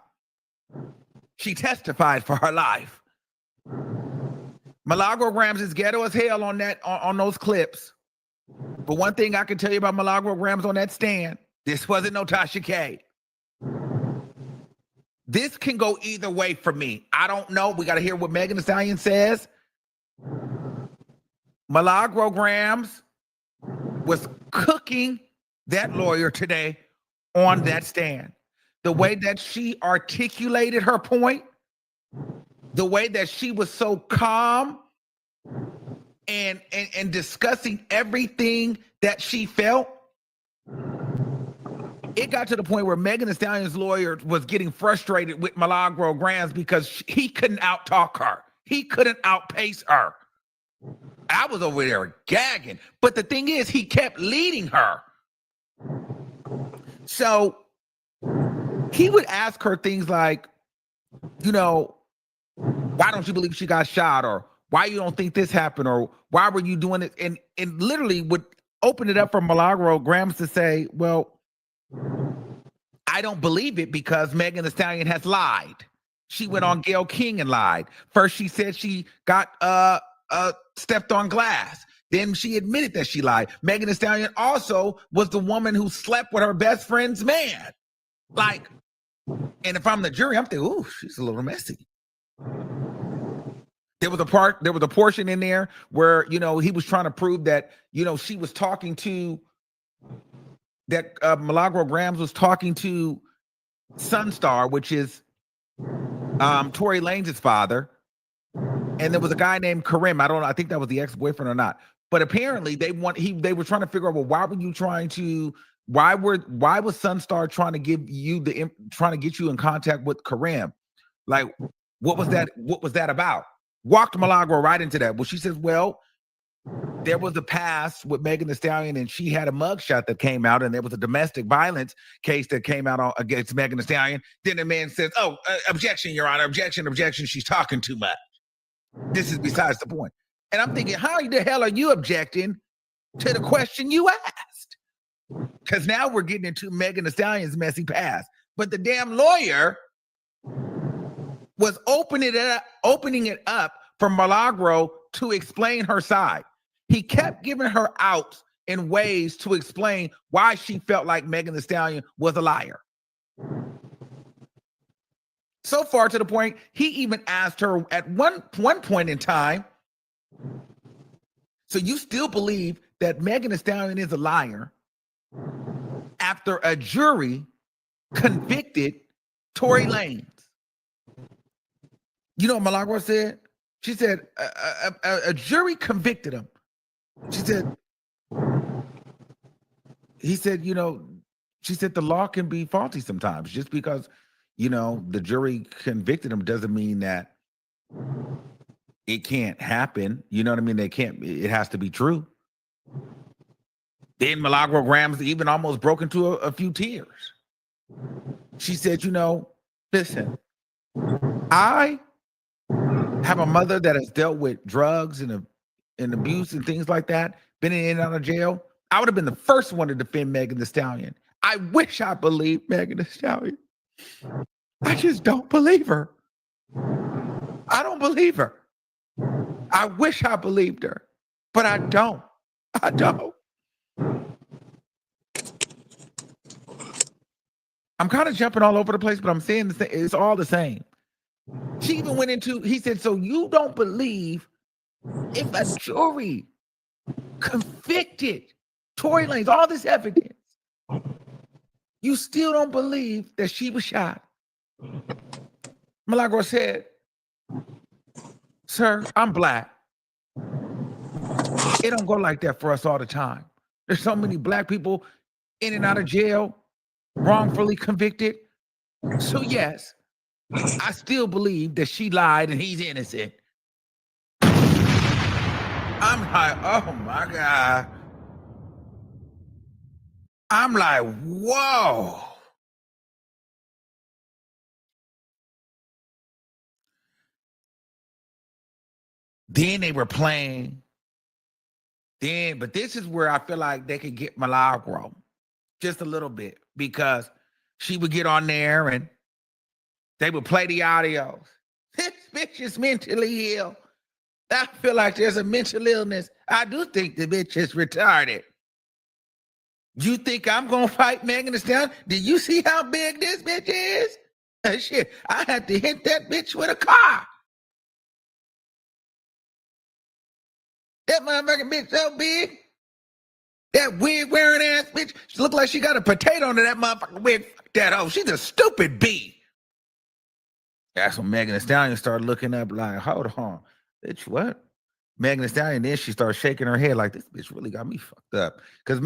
she testified for her life. Milagro Grams is ghetto as hell on that on those clips. But one thing I can tell you about Milagro Grams on that stand, this wasn't no Tasha K. This can go either way for me. I don't know. We got to hear what Megan Thee Stallion says. Milagro Grams was cooking that lawyer today on that stand. The way that she articulated her point, the way that she was so calm and discussing everything that she felt, it got to the point where Megan Thee Stallion's lawyer was getting frustrated with Milagro Grams because he couldn't out-talk her. He couldn't outpace her. I was over there gagging. But the thing is, he kept leading her. So he would ask her things like, you know, why don't you believe she got shot? Or why you don't think this happened? Or why were you doing it? And literally would open it up for Milagro Grams to say, well, I don't believe it because Megan Thee Stallion has lied. She went on Gayle King and lied. First, she said she got stepped on glass. Then she admitted that she lied. Megan Thee Stallion also was the woman who slept with her best friend's man. Like, and if I'm the jury, I'm thinking, ooh, she's a little messy. There was a portion in there where, you know, he was trying to prove that, you know, she was talking to, that Milagro Grams was talking to Sunstar, which is Tory Lanez father. And there was a guy named Karim. I don't know. I think that was the ex-boyfriend or not. But apparently they were trying to figure out, well, why was Sunstar trying to get you in contact with Karim? Like, what was that about? Walked Milagro right into that. Well, she says, well, there was a past with Megan Thee Stallion, and she had a mugshot that came out, and there was a domestic violence case that came out against Megan Thee Stallion. Then the man says, oh, objection, Your Honor, objection, she's talking too much. This is besides the point. And I'm thinking, how the hell are you objecting to the question you asked? Because now we're getting into Megan Thee Stallion's messy past. But the damn lawyer was opening it up for Milagro to explain her side. He kept giving her outs in ways to explain why she felt like Megan Thee Stallion was a liar. So far to the point, he even asked her at one point in time, so you still believe that Megan Thee Stallion is a liar after a jury convicted Tory Lanez? You know what Milagro said? She said, a jury convicted him. She said, she said the law can be faulty sometimes. Just because, you know, the jury convicted him doesn't mean that it can't happen. You know what I mean? It has to be true. Then Milagro Grams even almost broke into a few tears. She said, you know, listen, I have a mother that has dealt with drugs and abuse and things like that, been in and out of jail. I would have been the first one to defend Megan Thee Stallion. I wish I believed Megan Thee Stallion. I just don't believe her. I don't believe her. I wish I believed her, but I don't. I don't. I'm kind of jumping all over the place, but I'm saying it's all the same. She even went into, he said, so you don't believe if a jury convicted Tory Lanez, all this evidence, you still don't believe that she was shot? Milagro said, sir, I'm Black. It don't go like that for us all the time. There's so many Black people in and out of jail, wrongfully convicted. So yes, I still believe that she lied and he's innocent. I'm like, oh my God. I'm like, whoa. Then they were playing. But this is where I feel like they could get Milagro. just a little bit, because she would get on there and they would play the audios. This bitch is mentally ill. I feel like there's a mental illness. I do think the bitch is retarded. You think I'm gonna fight Megan Thee Stallion? Did you see how big this bitch is? Shit, I had to hit that bitch with a car. That motherfucking bitch so big. That wig wearing ass bitch. She look like she got a potato under that motherfucking wig. Fuck that hoe. She's a stupid bee. That's when Megan Thee Stallion started looking up like, hold on, bitch, what? Megan Thee Stallion, then she started shaking her head like, this bitch really got me fucked up. Because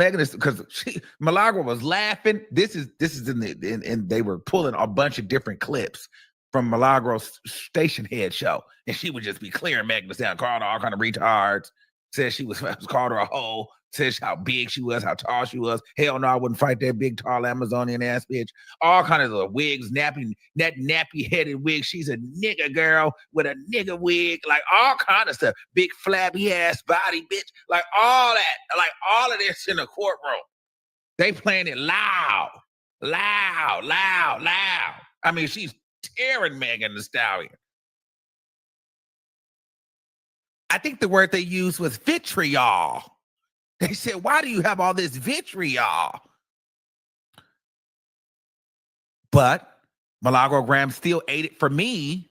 Milagro was laughing. This is and they were pulling a bunch of different clips from Milagro's station head show. And she would just be clearing Megan Thee Stallion, calling her all kind of retards, said she was called her a hoe, says how big she was, how tall she was. Hell no, I wouldn't fight that big, tall Amazonian ass bitch. All kind of the wigs, that nappy headed wig. She's a nigga girl with a nigga wig, like all kind of stuff. Big flabby ass body, bitch. Like all that, like all of this in the courtroom. They playing it loud, loud, loud, loud. I mean, she's tearing Megan Thee Stallion. I think the word they used was vitriol. They said, why do you have all this vitriol? But Milagro Graham still ate it for me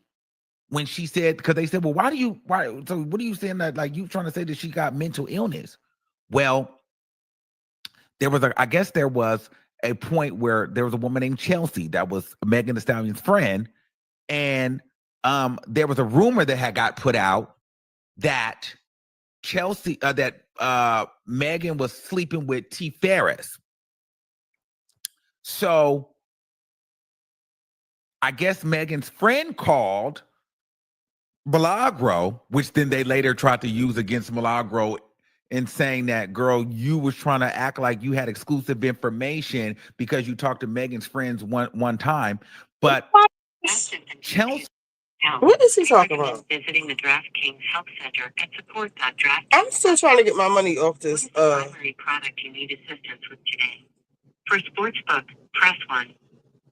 when she said, because they said, well, so what are you saying that, like, you trying to say that she got mental illness? Well, I guess there was a point where there was a woman named Chelsea that was Megan Thee Stallion's friend. And there was a rumor that had got put out that Megan was sleeping with T. Ferris. So I guess Megan's friend called Milagro, which then they later tried to use against Milagro in saying that, girl, you was trying to act like you had exclusive information because you talked to Megan's friends one time. But Chelsea. What is he talking about? Visiting the DraftKings Help Center at support.draft. I'm still trying to get my money off this. Primary product you need assistance with today. For Sportsbook, press 1.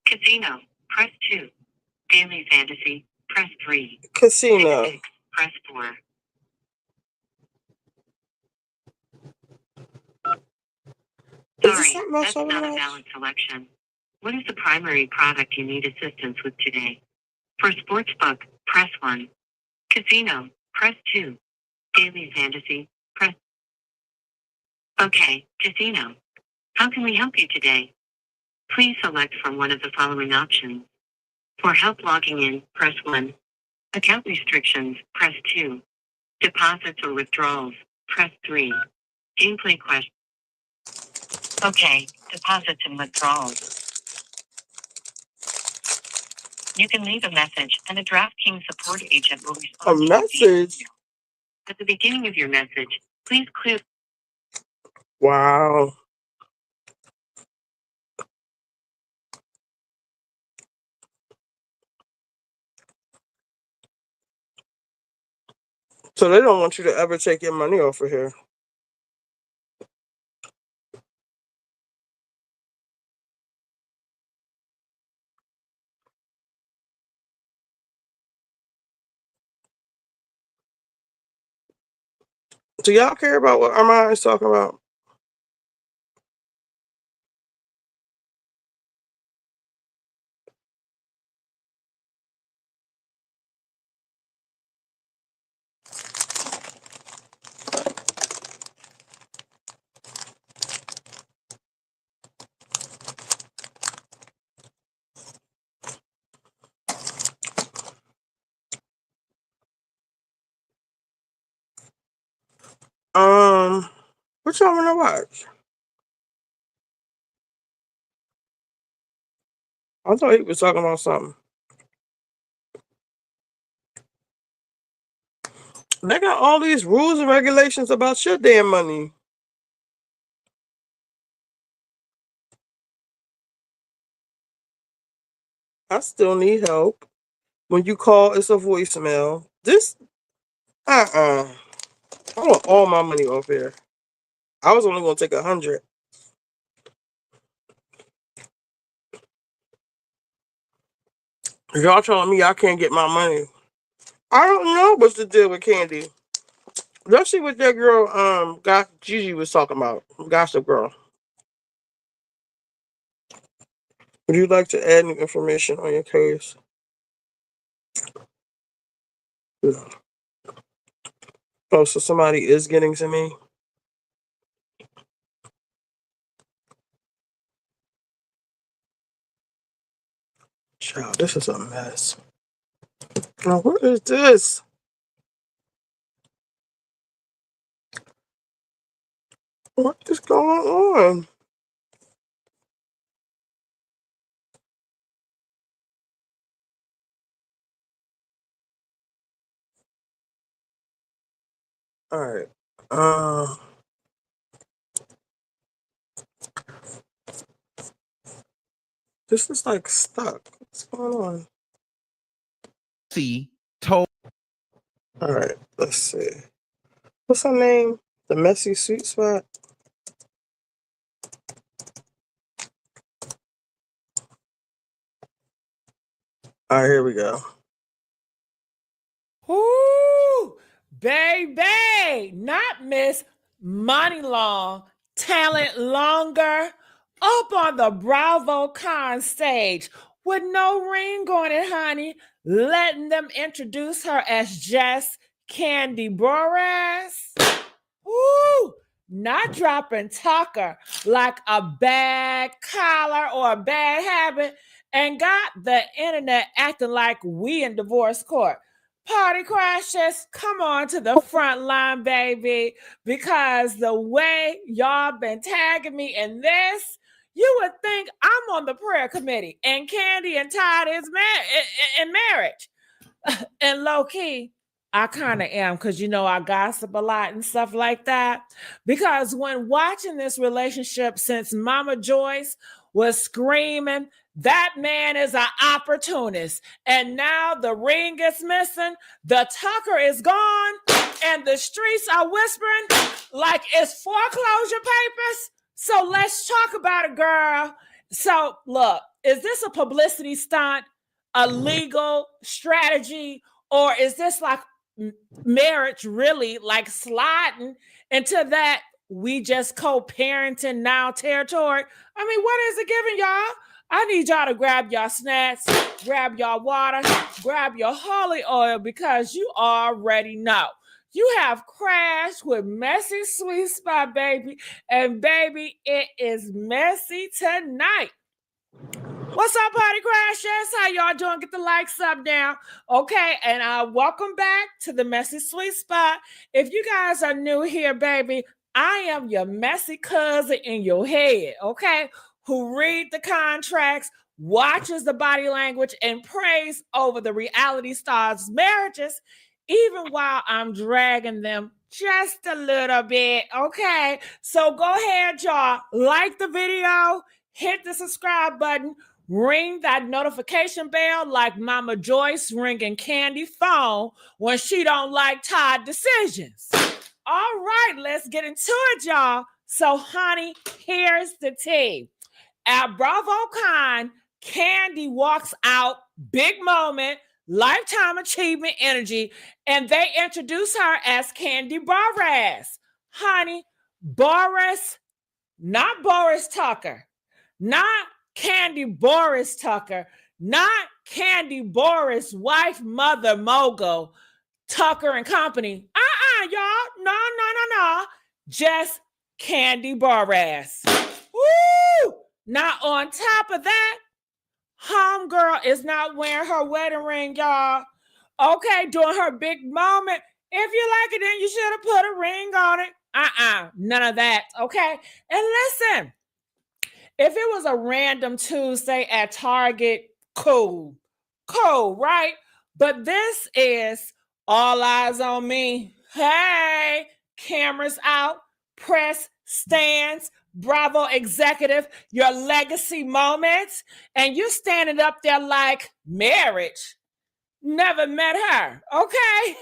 Casino, press 2. Daily Fantasy, press 3. Casino. Press 4. Sorry, that's not a valid selection. What is the primary product you need assistance with today? For Sportsbook, press 1. Casino, press 2. Daily Fantasy, press... Okay, Casino. How can we help you today? Please select from one of the following options. For help logging in, press 1. Account restrictions, press 2. Deposits or withdrawals, press 3. Gameplay question. Okay, deposits and withdrawals. You can leave a message and a DraftKings support agent will respond. A message? At the beginning of your message, please clear. Wow. So they don't want you to ever take your money off of here. Do y'all care about what Armand is talking about? What y'all wanna watch? I thought he was talking about something. They got all these rules and regulations about your damn money. I still need help. When you call, it's a voicemail. This, I want all my money off here. I was only gonna take 100. Y'all telling me I can't get my money. I don't know what's the deal with Candy. Let's see what that girl, Gigi was talking about. Gossip Girl. Would you like to add any information on your case? No. Oh, so somebody is getting to me? Child, this is a mess. Now, what is this? What is going on? All right. This is like stuck. What's going on? See, told. All right. Let's see. What's her name? The Messy Sweet Spot. All right, here we go. Ooh, baby, not Miss Money Long, Talent Longer, up on the BravoCon stage with no ring on it, honey, letting them introduce her as Jess Candy Boras. Ooh, not dropping Tucker like a bad collar or a bad habit, and got the internet acting like we in divorce court. Party crashes, come on to the front line, baby, because the way y'all been tagging me in this, you would think I'm on the prayer committee and Candy and Todd is in marriage. And low key, I kind of am, because you know I gossip a lot and stuff like that. Because when watching this relationship, since Mama Joyce was screaming, that man is an opportunist, and now the ring is missing, the Tucker is gone, and the streets are whispering like it's foreclosure papers. So let's talk about it, girl. So look, is this a publicity stunt, a legal strategy, or is this like marriage really like sliding into that we just co-parenting now territory? I mean, what is it giving, y'all? I need y'all to grab y'all snacks, grab y'all water, grab your holy oil, because you already know you have crashed with Messy Sweet Spot, baby. And baby, it is messy tonight. What's up, party crashers? How y'all doing? Get the likes up now. Okay, and welcome back to the Messy Sweet Spot. If you guys are new here, baby, I am your messy cousin in your head, okay? Who read the contracts, watches the body language, and prays over the reality stars' marriages, even while I'm dragging them just a little bit, okay? So go ahead, y'all. Like the video, hit the subscribe button, ring that notification bell like Mama Joyce ringing Candy phone when she don't like Todd decisions. All right, let's get into it, y'all. So, honey, here's the tea. At BravoCon, Candy walks out, big moment, lifetime achievement energy, and they introduce her as Candy Boras. Honey, Boris, not Boris Tucker, not Candy Boris Tucker, not Candy Boris wife, mother, mogul, Tucker and company. Y'all. No. Just Candy Boras. Woo! Now, on top of that, homegirl is not wearing her wedding ring, y'all. Okay, during her big moment. If you like it, then you should have put a ring on it. None of that, okay? And listen, if it was a random Tuesday at Target, cool, right? But this is all eyes on me. Hey, cameras out, press stands, Bravo executive, your legacy moments, and you standing up there like marriage. Never met her, okay?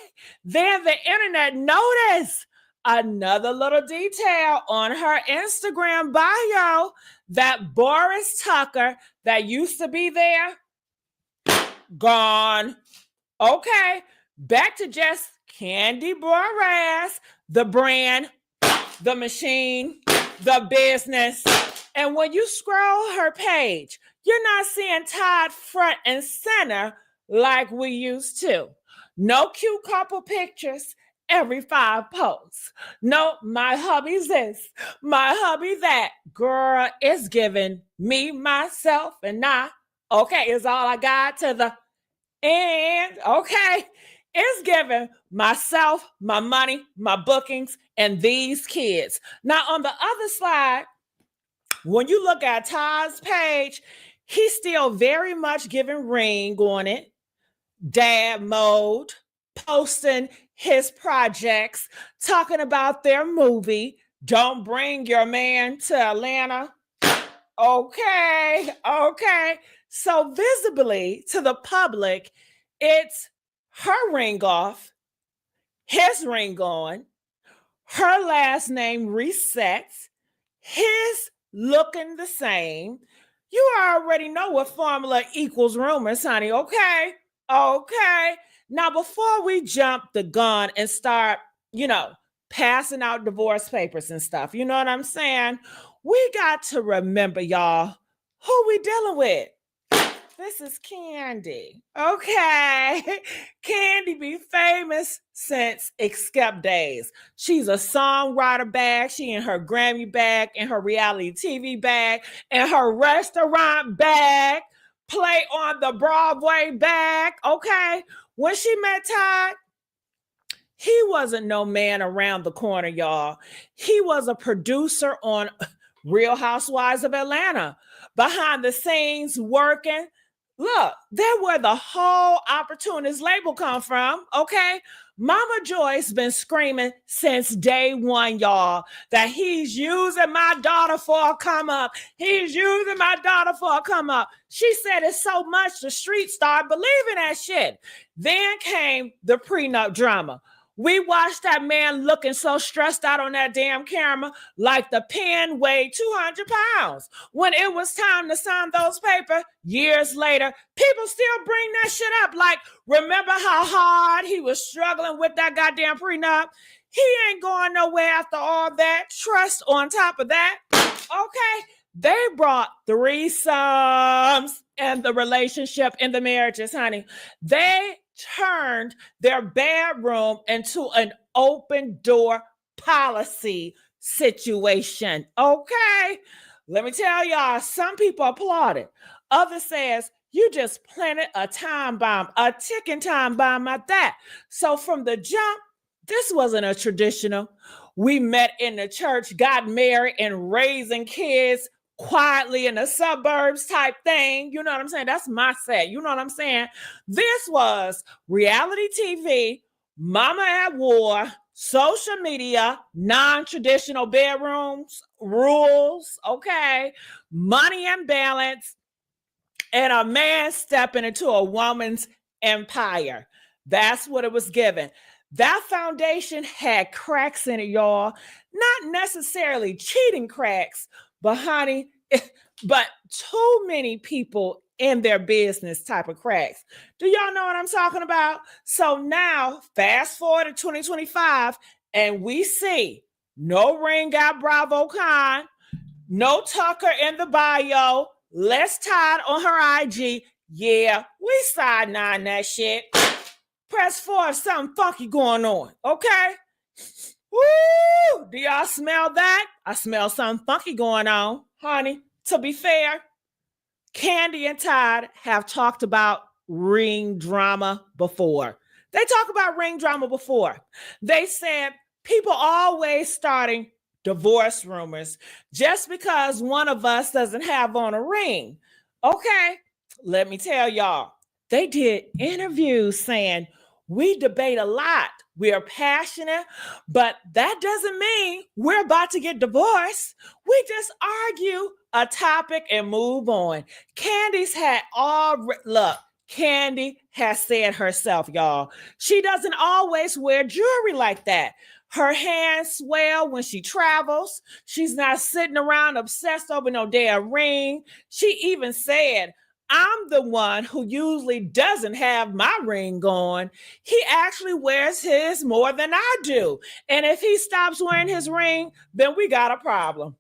Then the internet noticed another little detail on her Instagram bio, that Boris Tucker that used to be there gone. Okay, back to just Candy Boras, the brand, the machine, the business. And when you scroll her page, you're not seeing Todd front and center like we used to. No cute couple pictures every 5 posts. No, my hubby's this, my hubby that. Girl, it's giving me, myself, and I. Okay, is all I got to the end. Okay, it's giving myself, my money, my bookings, and these kids. Now, on the other slide, when you look at Todd's page, he's still very much giving ring on it, dad mode, posting his projects, talking about their movie. Don't bring your man to Atlanta. Okay. So visibly to the public, it's her ring off, his ring on, her last name resets, his looking the same. You already know what formula equals rumors, honey. Okay. Now, before we jump the gun and start, passing out divorce papers and stuff, you know what I'm saying? We got to remember, y'all, who we dealing with. This is Candy. Okay. Candy be famous since Escape days. She's a songwriter bag. She in her Grammy bag, in her reality TV bag, in her restaurant bag, play on the Broadway bag. Okay. When she met Todd, he wasn't no man around the corner, y'all. He was a producer on Real Housewives of Atlanta, behind the scenes working. Look, there where the whole Opportunist label come from, okay? Mama Joyce been screaming since day one, y'all, that he's using my daughter for a come up. He's using my daughter for a come up. She said it so much the streets started believing that shit. Then came the prenup drama. We watched that man looking so stressed out on that damn camera like the pen weighed 200 pounds. When it was time to sign those papers, years later, people still bring that shit up. Like, remember how hard he was struggling with that goddamn prenup? He ain't going nowhere after all that. Trust on top of that. Okay, they brought threesomes in the relationship, in the marriages, honey. They turned their bedroom into an open door policy situation. Okay. Let me tell y'all, some people applauded. Others says, you just planted a time bomb, a ticking time bomb at that. So from the jump, this wasn't a traditional, we met in the church, got married, and raising kids quietly in the suburbs type thing. You know what I'm saying? That's my set. You know what I'm saying? This was reality TV, mama at war, social media, non-traditional bedrooms, rules, okay, money and balance, and a man stepping into a woman's empire. That's what it was given. That foundation had cracks in it, y'all. Not necessarily cheating cracks, but honey, but too many people in their business type of cracks. Do y'all know what I'm talking about? So now, fast forward to 2025, and we see no ring at BravoCon, no Tucker in the bio, less Todd on her IG. Yeah, we side nine that shit. Press 4 if something funky going on, okay? Woo! Do y'all smell that? I smell something funky going on, honey. To be fair, Candy and Todd have talked about ring drama before. They talk about ring drama before. They said people always starting divorce rumors just because one of us doesn't have on a ring. Okay, let me tell y'all, they did interviews saying we debate a lot. We are passionate, but that doesn't mean we're about to get divorced. We just argue a topic and move on. Candy's had look, Candy has said herself, y'all, she doesn't always wear jewelry like that. Her hands swell when she travels. She's not sitting around obsessed over no damn ring. She even said, I'm the one who usually doesn't have my ring on. He actually wears his more than I do. And if he stops wearing his ring, then we got a problem.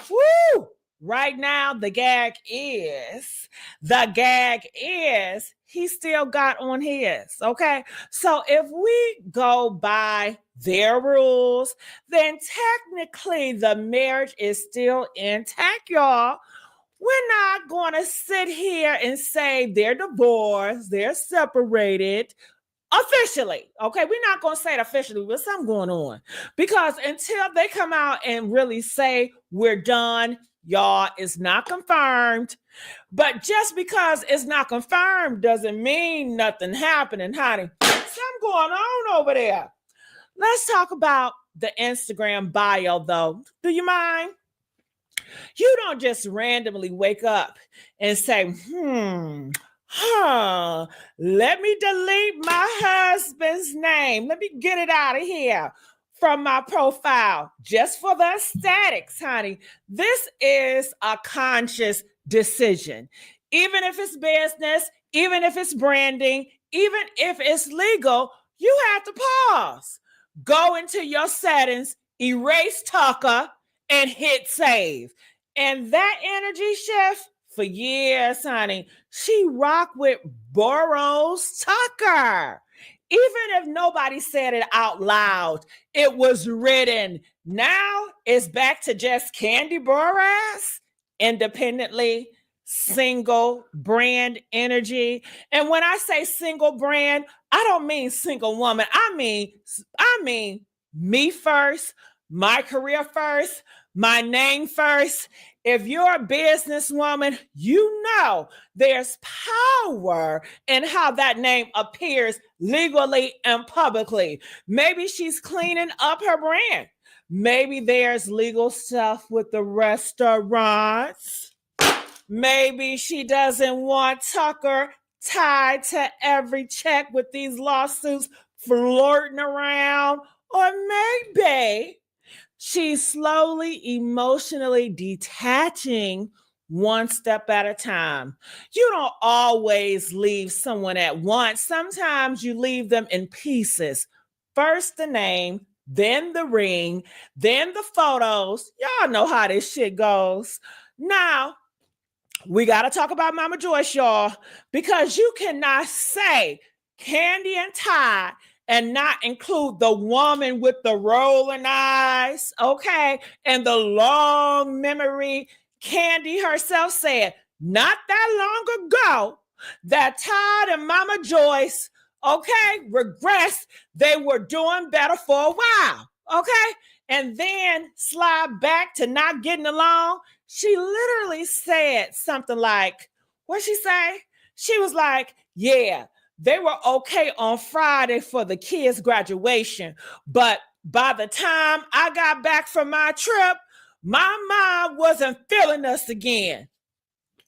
Woo! Right now, the gag is he still got on his, okay? So if we go by their rules, then technically the marriage is still intact, y'all. We're not going to sit here and say they're divorced, they're separated officially. Okay, we're not going to say it officially, but something going on. Because until they come out and really say we're done, y'all, it's not confirmed. But just because it's not confirmed doesn't mean nothing happening, honey. Something going on over there. Let's talk about the Instagram bio, though. Do you mind? You don't just randomly wake up and say, let me delete my husband's name. Let me get it out of here from my profile just for the aesthetics, honey. This is a conscious decision. Even if it's business, even if it's branding, even if it's legal, you have to pause. Go into your settings, erase Tucker, and hit save. And that energy shift for years, honey, she rocked with Burroughs Tucker. Even if nobody said it out loud, it was written. Now it's back to just Candy Burroughs, independently, single brand energy. And when I say single brand, I don't mean single woman. I mean me first, my career first, my name first. If you're a businesswoman, you know there's power in how that name appears legally and publicly. Maybe she's cleaning up her brand. Maybe there's legal stuff with the restaurants. Maybe she doesn't want Tucker tied to every check with these lawsuits flirting around. Or maybe she's slowly emotionally detaching one step at a time. You don't always leave someone at once. Sometimes you leave them in pieces. First the name, then the ring, then the photos. Y'all know how this shit goes. Now, we got to talk about Mama Joyce, y'all, because you cannot say Candy and Todd and not include the woman with the rolling eyes, okay, and the long memory. Candy herself said not that long ago that Todd and Mama Joyce, okay, regressed. They were doing better for a while, okay, and then slide back to not getting along. She literally said something like, what'd she say? She was like, yeah, they were okay on Friday for the kids' graduation, but by the time I got back from my trip, my mom wasn't feeling us again.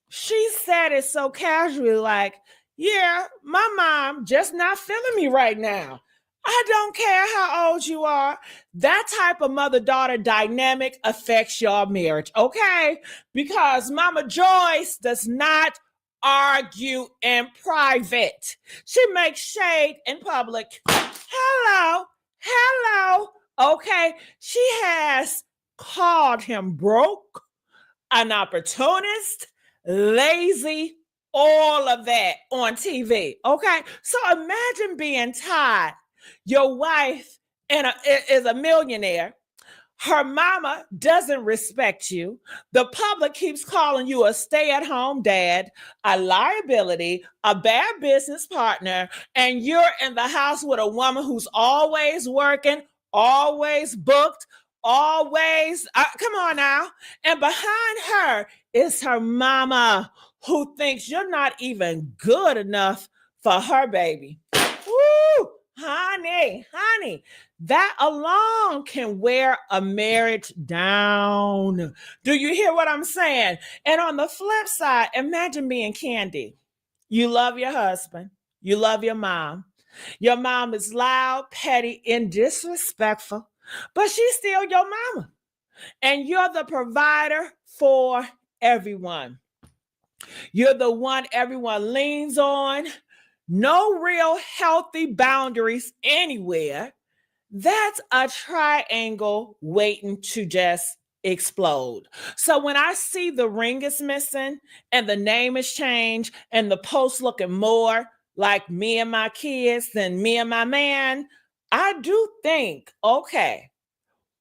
She said it so casually, like, yeah, my mom just not feeling me right now. I don't care how old you are. That type of mother-daughter dynamic affects your marriage, okay? Because Mama Joyce does not argue in private. She makes shade in public. Hello, okay? She has called him broke, an opportunist, lazy, all of that on TV, okay? So imagine being Todd. Your wife is a millionaire. Her mama doesn't respect you. The public keeps calling you a stay-at-home dad, a liability, a bad business partner, and you're in the house with a woman who's always working, always booked, always, come on now. And behind her is her mama who thinks you're not even good enough for her baby. Woo! Honey, that alone can wear a marriage down. Do you hear what I'm saying? And on the flip side, imagine being Candy. You love your husband. You love your mom. Your mom is loud, petty, and disrespectful, but she's still your mama. And you're the provider for everyone. You're the one everyone leans on. No real healthy boundaries anywhere. That's a triangle waiting to just explode. So when I see the ring is missing and the name is changed and the post looking more like me and my kids than me and my man, I do think, okay,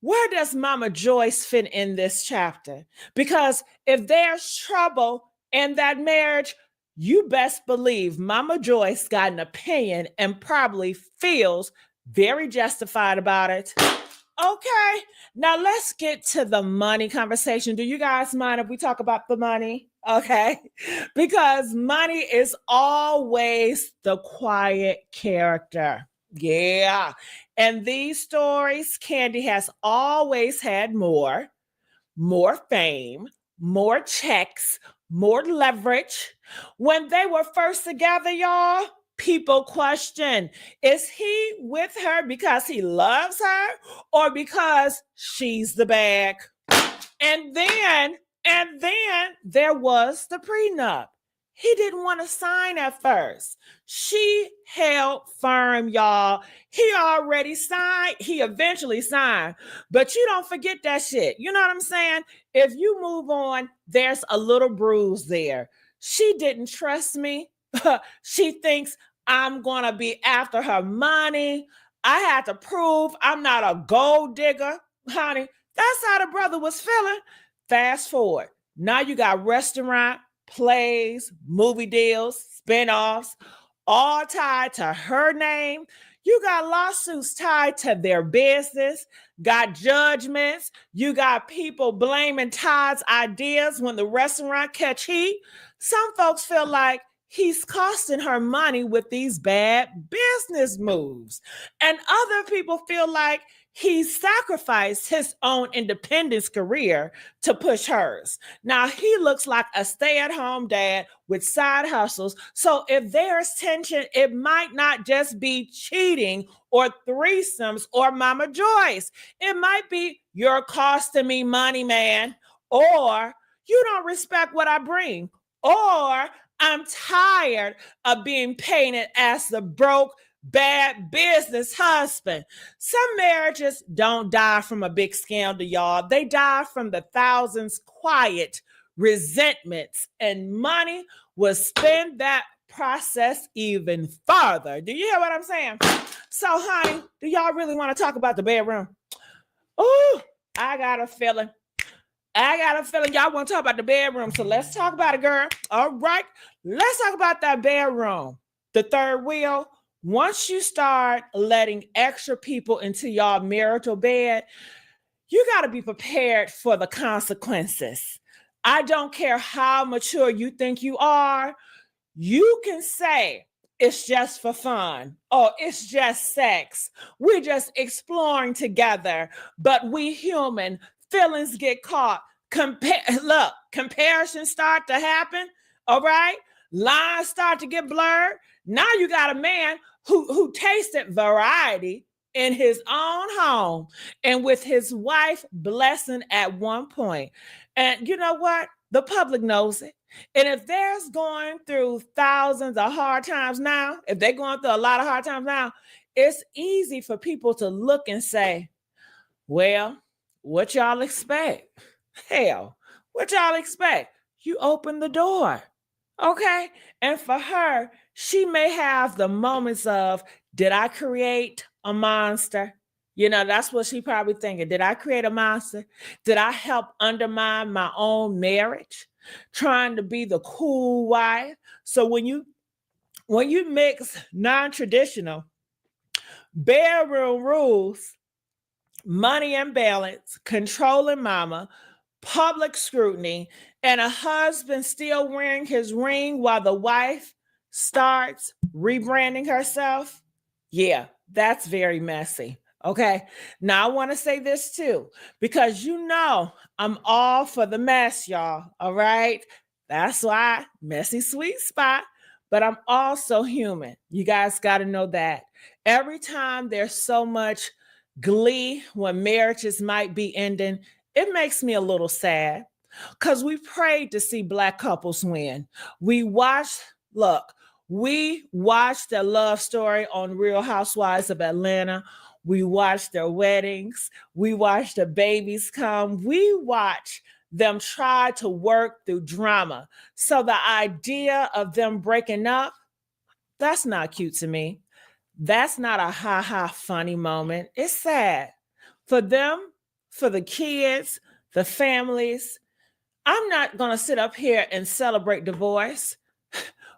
where does Mama Joyce fit in this chapter? Because if there's trouble in that marriage, you best believe Mama Joyce got an opinion and probably feels very justified about it. Okay, now let's get to the money conversation. Do you guys mind if we talk about the money? Okay, because money is always the quiet character. Yeah. And these stories, Candy has always had more fame, more checks, more leverage. When they were first together, y'all, people question, is he with her because he loves her or because she's the bag? And then there was the prenup. He didn't want to sign at first. She held firm, y'all. He already signed. He eventually signed. But you don't forget that shit. You know what I'm saying? If you move on, there's a little bruise there. She didn't trust me. She thinks I'm going to be after her money. I had to prove I'm not a gold digger, honey. That's how the brother was feeling. Fast forward. Now you got restaurant, plays, movie deals, spinoffs, all tied to her name. You got lawsuits tied to their business, got judgments. You got people blaming Todd's ideas when the restaurant catch heat. Some folks feel like he's costing her money with these bad business moves. And other people feel like he sacrificed his own independence career to push hers. Now, he looks like a stay-at-home dad with side hustles. So if there's tension, it might not just be cheating or threesomes or Mama Joyce. It might be, you're costing me money, man. Or you don't respect what I bring. Or I'm tired of being painted as the broke, bad business husband. Some marriages don't die from a big scandal, y'all. They die from the thousands quiet resentments, and money will spin that process even farther. Do you hear what I'm saying? So, honey, do y'all really want to talk about the bedroom? Oh, I got a feeling y'all want to talk about the bedroom. So let's talk about it, girl. All right. Let's talk about that bedroom. The third wheel. Once you start letting extra people into y'all marital bed, you got to be prepared for the consequences. I don't care how mature you think you are. You can say it's just for fun. Oh, it's just sex. We're just exploring together. But we human, feelings get caught. Comparisons start to happen. All right. Lines start to get blurred. Now you got a man who tasted variety in his own home and with his wife blessing at one point. And you know what? The public knows it. And if they're going through thousands of hard times now, if they're going through a lot of hard times now, it's easy for people to look and say, well, what y'all expect? Hell, what y'all expect? You open the door. Okay. And for her, she may have the moments of, did I create a monster? You know, that's what she probably thinking. Did I create a monster? Did I help undermine my own marriage? Trying to be the cool wife. So when you mix non-traditional bedroom rules, money imbalance, controlling mama, public scrutiny, and a husband still wearing his ring while the wife starts rebranding herself, yeah, that's very messy. Okay. Now I want to say this too, because you know I'm all for the mess, y'all. All right. That's why messy sweet spot, but I'm also human. You guys got to know that. Every time there's so much glee when marriages might be ending, it makes me a little sad. because we prayed to see Black couples win. We watched their love story on Real Housewives of Atlanta. We watched their weddings. We watched the babies come. We watched them try to work through drama. So the idea of them breaking up, that's not cute to me. That's not a ha-ha funny moment. It's sad for them, for the kids, the families. I'm not going to sit up here and celebrate divorce.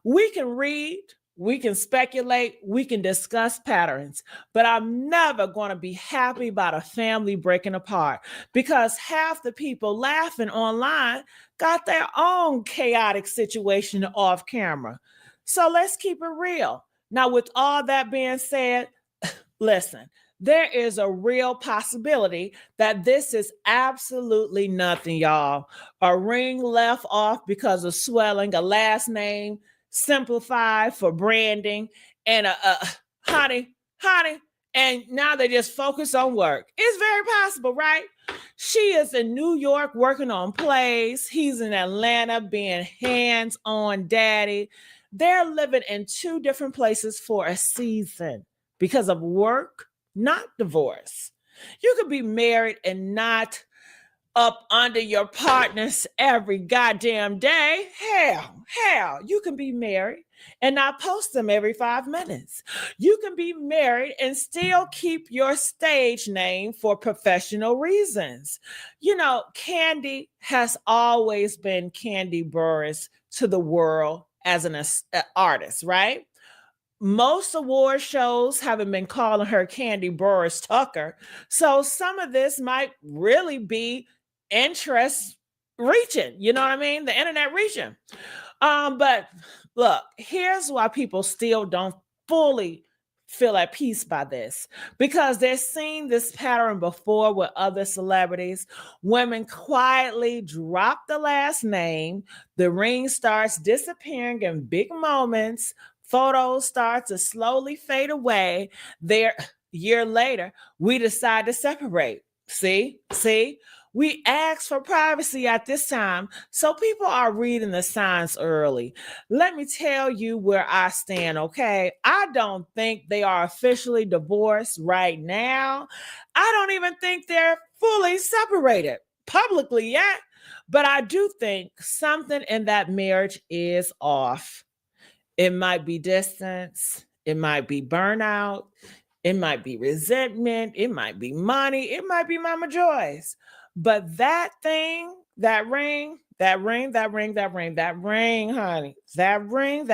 We can read, we can speculate, we can discuss patterns, but I'm never going to be happy about a family breaking apart because half the people laughing online got their own chaotic situation off camera. So let's keep it real. Now, with all that being said, listen, there is a real possibility that this is absolutely nothing, y'all. A ring left off because of swelling, a last name simplified for branding, and a honey, and now they just focus on work. It's very possible, right? She is in New York working on plays. He's in Atlanta being hands-on daddy. They're living in two different places for a season because of work, not divorce. You could be married and not up under your partners every goddamn day. Hell, you can be married and not post them every 5 minutes. You can be married and still keep your stage name for professional reasons. You know, Candy has always been Candy Burris to the world as an artist, right? Most award shows haven't been calling her Candy Burris Tucker. So some of this might really be interest reaching, you know what I mean? The internet reaching. But look, here's why people still don't fully feel at peace by this, because they're seeing this pattern before with other celebrities. Women quietly drop the last name, the ring starts disappearing in big moments, photos start to slowly fade away. There, year later, we decide to separate. See, we asked for privacy at this time, so people are reading the signs early. Let me tell you where I stand, okay? I don't think they are officially divorced right now. I don't even think they're fully separated publicly yet, but I do think something in that marriage is off. It might be distance, it might be burnout, it might be resentment, it might be money, it might be Mama Joy's. But that thing, that ring, honey, that ring,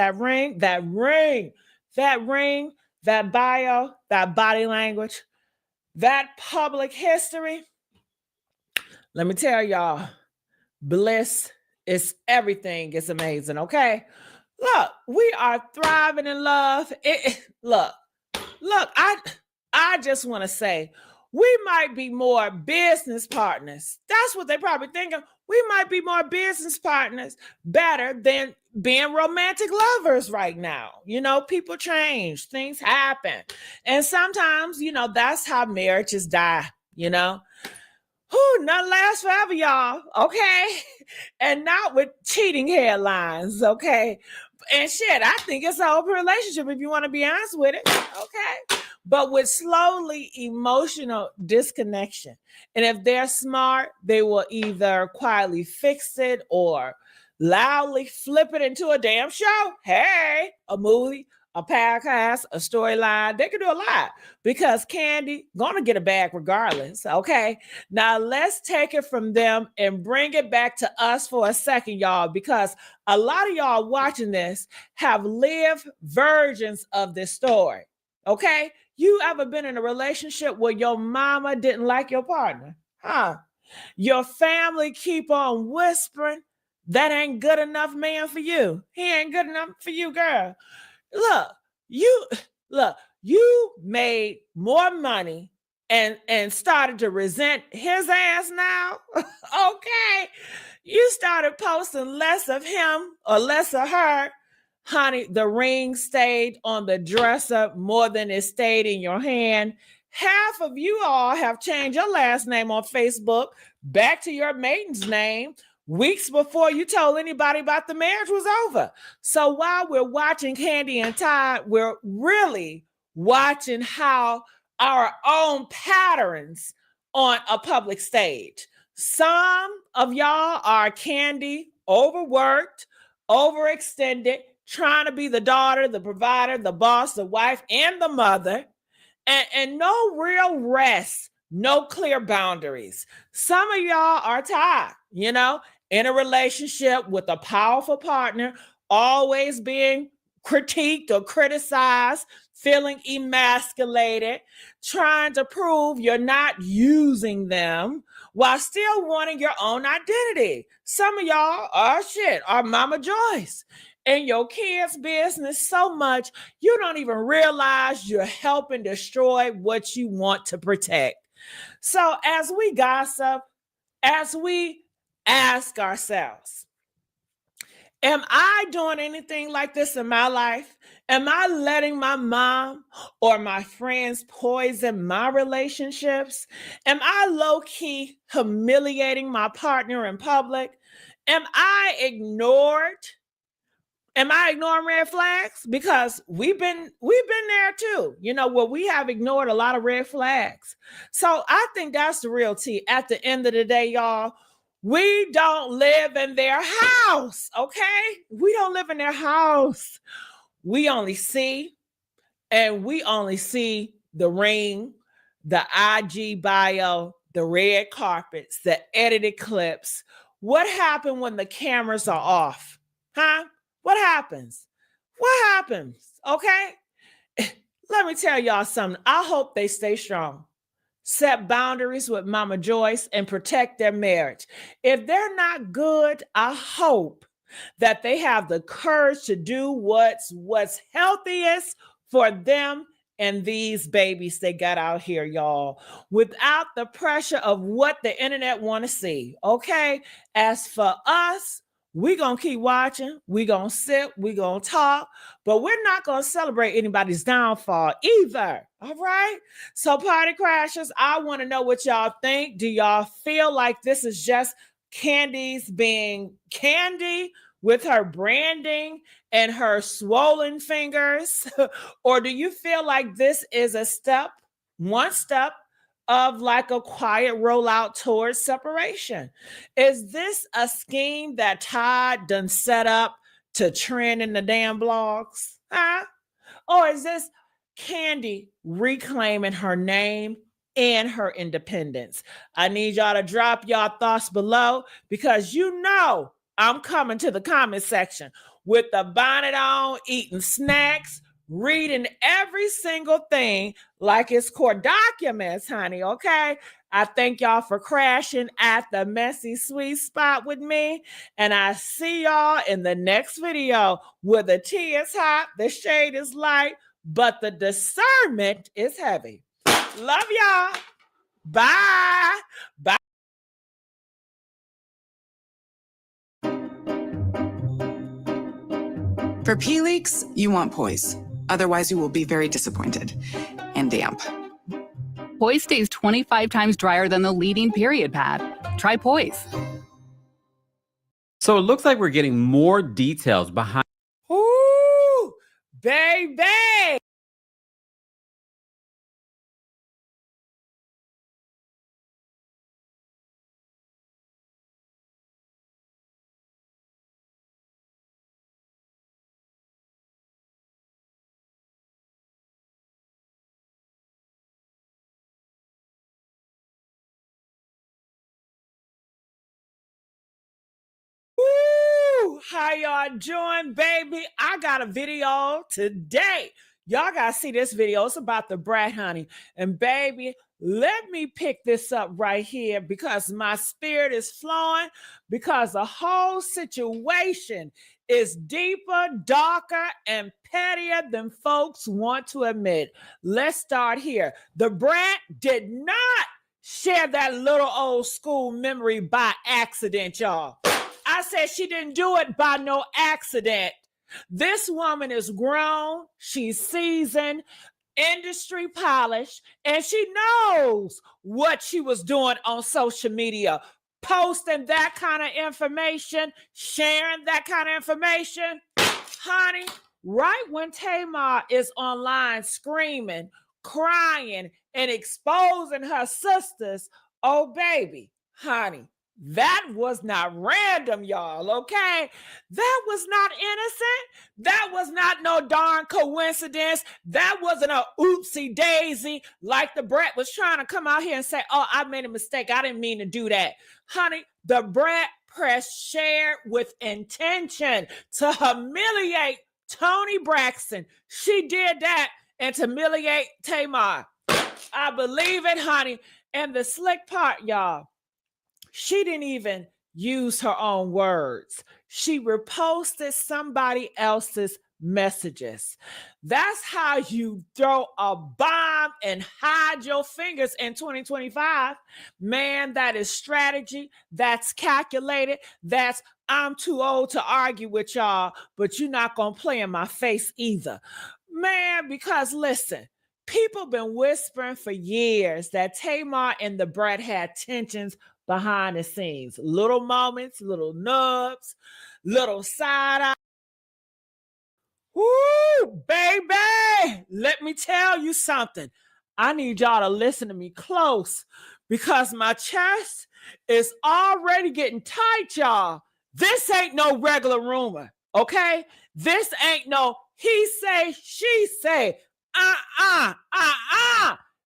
that bio, that body language, that public history. Let me tell y'all, bliss is everything. It's amazing, okay? Look, we are thriving in love. Look, I just want to say, we might be more business partners. That's what they're probably thinking. We might be more business partners better than being romantic lovers right now. You know, people change, things happen. And sometimes, you know, that's how marriages die, you know. Nothing lasts forever, y'all, okay? And not with cheating headlines, okay? And shit, I think it's an open relationship if you want to be honest with it, okay? But with slowly emotional disconnection. And if they're smart, they will either quietly fix it or loudly flip it into a damn show. Hey, a movie, a podcast, a storyline. They can do a lot because Candy gonna get a bag regardless, okay? Now let's take it from them and bring it back to us for a second, y'all, because a lot of y'all watching this have lived versions of this story, okay? You ever been in a relationship where your mama didn't like your partner? Your family keep on whispering, that ain't good enough man for you. He ain't good enough for you, girl. Look, you made more money and started to resent his ass now. Okay. You started posting less of him or less of her. Honey, the ring stayed on the dresser more than it stayed in your hand. Half of you all have changed your last name on Facebook back to your maiden's name weeks before you told anybody about the marriage was over. So while we're watching Candy and Todd, we're really watching how our own patterns on a public stage. Some of y'all are Candy, overworked, overextended, trying to be the daughter, the provider, the boss, the wife, and the mother, and no real rest, no clear boundaries. Some of y'all are tired, in a relationship with a powerful partner, always being critiqued or criticized, feeling emasculated, trying to prove you're not using them while still wanting your own identity. Some of y'all are Mama Joyce in your kids' business so much you don't even realize you're helping destroy what you want to protect. So as we gossip, as we ask ourselves, am I doing anything like this in my life? Am I letting my mom or my friends poison my relationships? Am I low-key humiliating my partner in public? Am I ignoring red flags? Because we've been there too, where we have ignored a lot of red flags. So I think that's the real tea. At the end of the day, y'all, we don't live in their house, okay? We don't live in their house. We only see the ring, the IG bio, the red carpets, the edited clips. What happened when the cameras are off? Huh? What happens? What happens? Okay? Let me tell y'all something. I hope they stay strong. Set boundaries with Mama Joyce and protect their marriage. If they're not good, I hope that they have the courage to do what's healthiest for them and these babies they got out here, y'all, without the pressure of what the internet want to see. Okay? As for us, we're going to keep watching. We're going to sit. We're going to talk. But we're not going to celebrate anybody's downfall either. All right? So, party crashers, I want to know what y'all think. Do y'all feel like this is just Candy's being Candy with her branding and her swollen fingers? Or do you feel like this is one step of like a quiet rollout towards separation? Is this a scheme that Todd done set up to trend in the damn blogs? Huh? Or is this Candy reclaiming her name and her independence? I need y'all to drop y'all thoughts below, because I'm coming to the comment section with the bonnet on, eating snacks, reading every single thing like it's court documents, honey, okay? I thank y'all for crashing at the messy sweet spot with me, and I see y'all in the next video where the tea is hot, the shade is light, but the discernment is heavy. Love y'all. Bye. Bye. For pee leaks, you want Poise. Otherwise, you will be very disappointed and damp. Poise stays 25 times drier than the leading period pad. Try Poise. So it looks like we're getting more details behind. Ooh, baby. How y'all doing, baby? I got a video today. Y'all gotta see this video. It's about the brat, honey. And baby, let me pick this up right here because my spirit is flowing, because the whole situation is deeper, darker, and pettier than folks want to admit. Let's start here. The brat did not share that little old school memory by accident, y'all. I said she didn't do it by no accident. This woman is grown, she's seasoned, industry polished, and she knows what she was doing on social media. posting that kind of information, sharing that kind of information. Honey, right when Tamar is online screaming, crying, and exposing her sisters, oh baby, honey, that was not random, y'all, okay? That was not innocent. That was not no darn coincidence. That wasn't a oopsie daisy like the brat was trying to come out here and say, oh, I made a mistake. I didn't mean to do that. Honey, the brat pressed share with intention to humiliate Tony Braxton. She did that and to humiliate Tamar. I believe it, honey. And the slick part, y'all, she didn't even use her own words. She reposted somebody else's messages. That's how you throw a bomb and hide your fingers in 2025. Man, that is strategy. That's calculated. That's I'm too old to argue with y'all, but you're not going to play in my face either. Man, because listen, people been whispering for years that Tamar and the brat had tensions behind the scenes. Little moments, little nubs, little side eye. Woo, baby, let me tell you something. I need y'all to listen to me close because my chest is already getting tight, y'all. This ain't no regular rumor, okay? This ain't no he say, she say.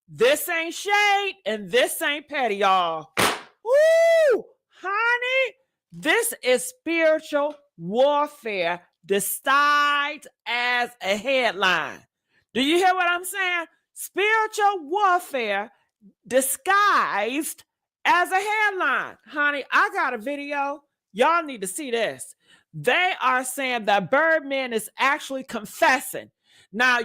This ain't shade and this ain't petty, y'all. Woo, honey, this is spiritual warfare disguised as a headline. Do you hear what I'm saying? Spiritual warfare disguised as a headline. Honey, I got a video. Y'all need to see this. They are saying that Birdman is actually confessing. Now,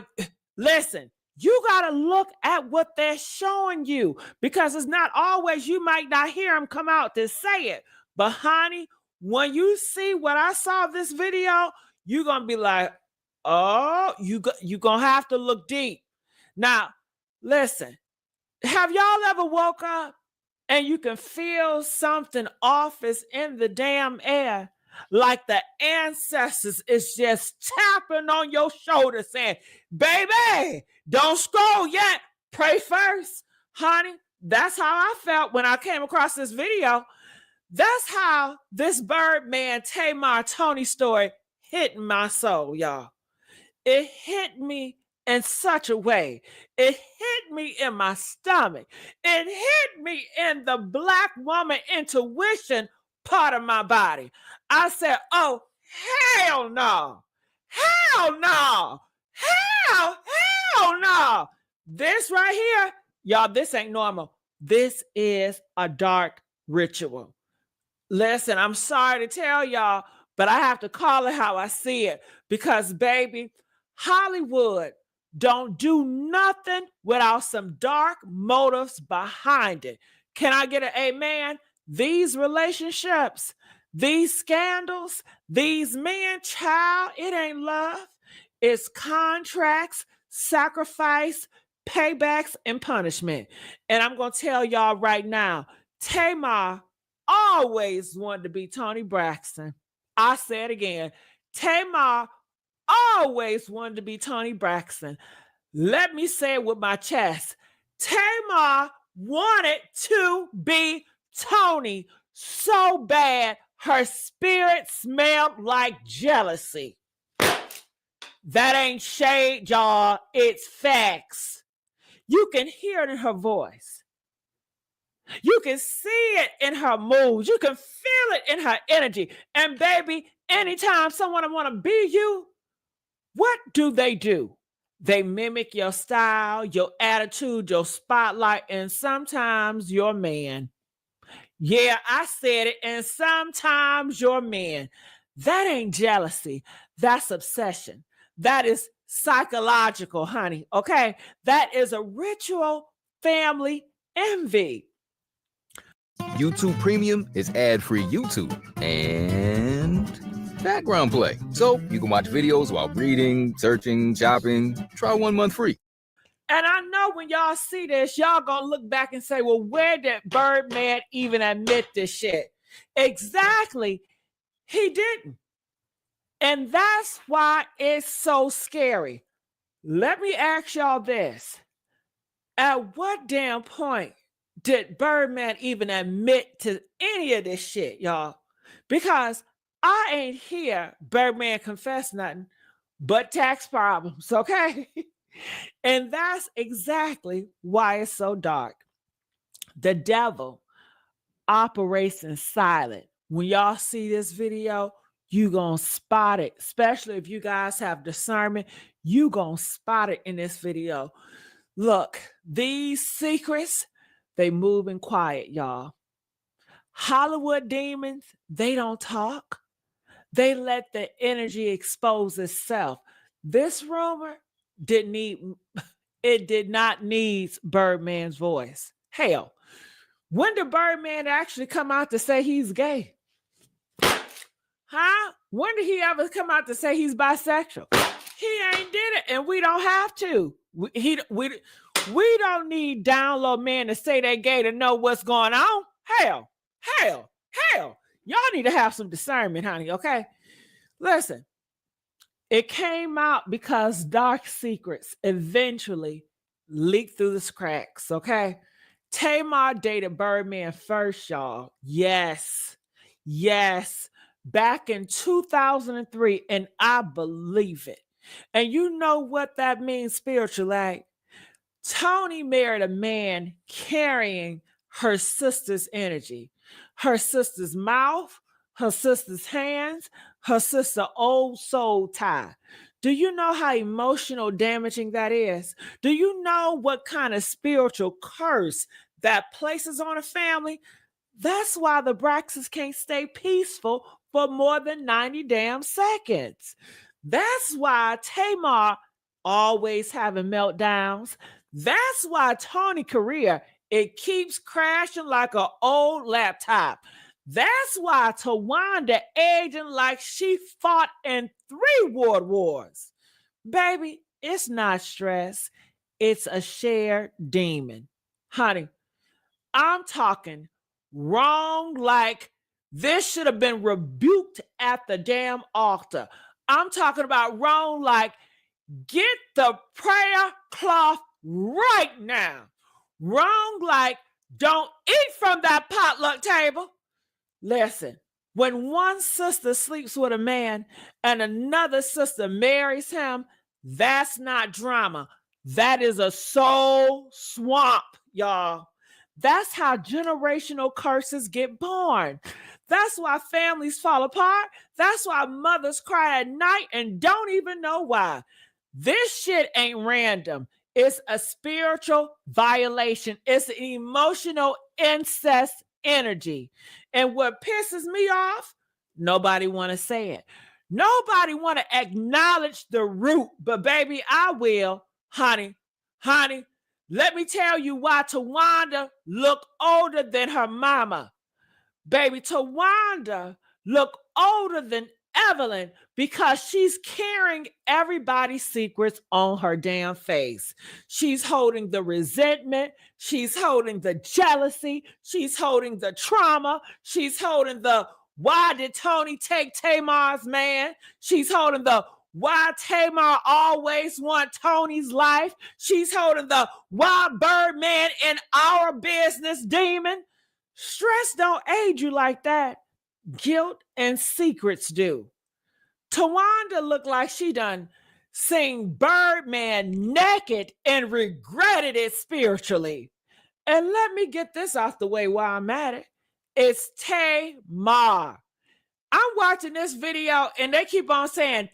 listen, you got to look at what they're showing you because it's not always, you might not hear them come out to say it. But honey, when you see what I saw this video, you're going to be like, oh, you're going to have to look deep. Now, listen, have y'all ever woke up and you can feel something off is in the damn air? Like the ancestors is just tapping on your shoulder saying, baby, don't scroll yet. Pray first. Honey, that's how I felt when I came across this video. That's how this Birdman Tamar Tony story hit my soul, y'all. It hit me in such a way. It hit me in my stomach. It hit me in the Black woman intuition part of my body. I said, oh, hell no. Hell no. Hell no. This right here, y'all, this ain't normal. This is a dark ritual. Listen, I'm sorry to tell y'all, but I have to call it how I see it because, baby, Hollywood don't do nothing without some dark motives behind it. Can I get an amen? These relationships, these scandals, these men, child, it ain't love. It's contracts, sacrifice, paybacks, and punishment. And I'm going to tell y'all right now, Tamar always wanted to be Tony Braxton. I say it again. Tamar always wanted to be Tony Braxton. Let me say it with my chest. Tamar wanted to be Tony so bad her spirit smelled like jealousy. That ain't shade, y'all. It's facts. You can hear it in her voice. You can see it in her mood. You can feel it in her energy. And baby, anytime someone want to be you, what do? They mimic your style, your attitude, your spotlight, and sometimes your man. Yeah, I said it, and sometimes your man. That ain't jealousy. That's obsession. That is psychological, honey, okay? That is a ritual family envy. YouTube Premium is ad-free YouTube and background play. So you can watch videos while reading, searching, shopping. Try 1 month free. And I know when y'all see this, y'all gonna look back and say, well, where did Birdman even admit this shit? Exactly. He didn't. And that's why it's so scary. Let me ask y'all this. At what damn point did Birdman even admit to any of this shit, y'all? Because I ain't hear Birdman confess nothing but tax problems, okay? And that's exactly why it's so dark. The devil operates in silence. When y'all see this video, you gonna spot it, especially if you guys have discernment. You gonna spot it in this video. Look, these secrets, they move in quiet, y'all. Hollywood demons, they don't talk. They let the energy expose itself. This rumor did not need Birdman's voice. Hell, when did Birdman actually come out to say he's gay? Huh? When did he ever come out to say he's bisexual? He ain't did it, and we don't have to. We don't need down low men to say they're gay to know what's going on. Hell. Y'all need to have some discernment, honey, okay? Listen, it came out because dark secrets eventually leaked through the cracks, okay? Tamar dated Birdman first, y'all. Yes. Back in 2003, and I believe it. And you know what that means spiritually? Tony married a man carrying her sister's energy, her sister's mouth, her sister's hands, her sister's old soul tie. Do you know how emotional damaging that is? Do you know what kind of spiritual curse that places on a family? That's why the Braxtons can't stay peaceful for more than 90 damn seconds. That's why Tamar always having meltdowns. That's why Tony career, it keeps crashing like an old laptop. That's why Tawanda aging like she fought in 3 world wars. Baby, it's not stress. It's a shared demon. Honey, I'm talking wrong like this should have been rebuked at the damn altar. I'm talking about wrong like get the prayer cloth right now. Wrong like don't eat from that potluck table. Listen, when one sister sleeps with a man and another sister marries him, that's not drama. That is a soul swamp, y'all. That's how generational curses get born. That's why families fall apart. That's why mothers cry at night and don't even know why. This shit ain't random. It's a spiritual violation. It's an emotional incest energy. And what pisses me off, nobody want to say it. Nobody want to acknowledge the root, but baby, I will. Honey, let me tell you why Tawanda look older than her mama. Baby, Tawanda look older than Evelyn because she's carrying everybody's secrets on her damn face. She's holding the resentment. She's holding the jealousy. She's holding the trauma. She's holding the why did Tony take Tamar's man? She's holding the why Tamar always want Tony's life. She's holding the why Birdman in our business demon. Stress don't aid you like that. Guilt and secrets do. Tawanda looked like she done seen Birdman naked and regretted it spiritually. And let me get this off the way while I'm at it. It's Tamar. I'm watching this video and they keep on saying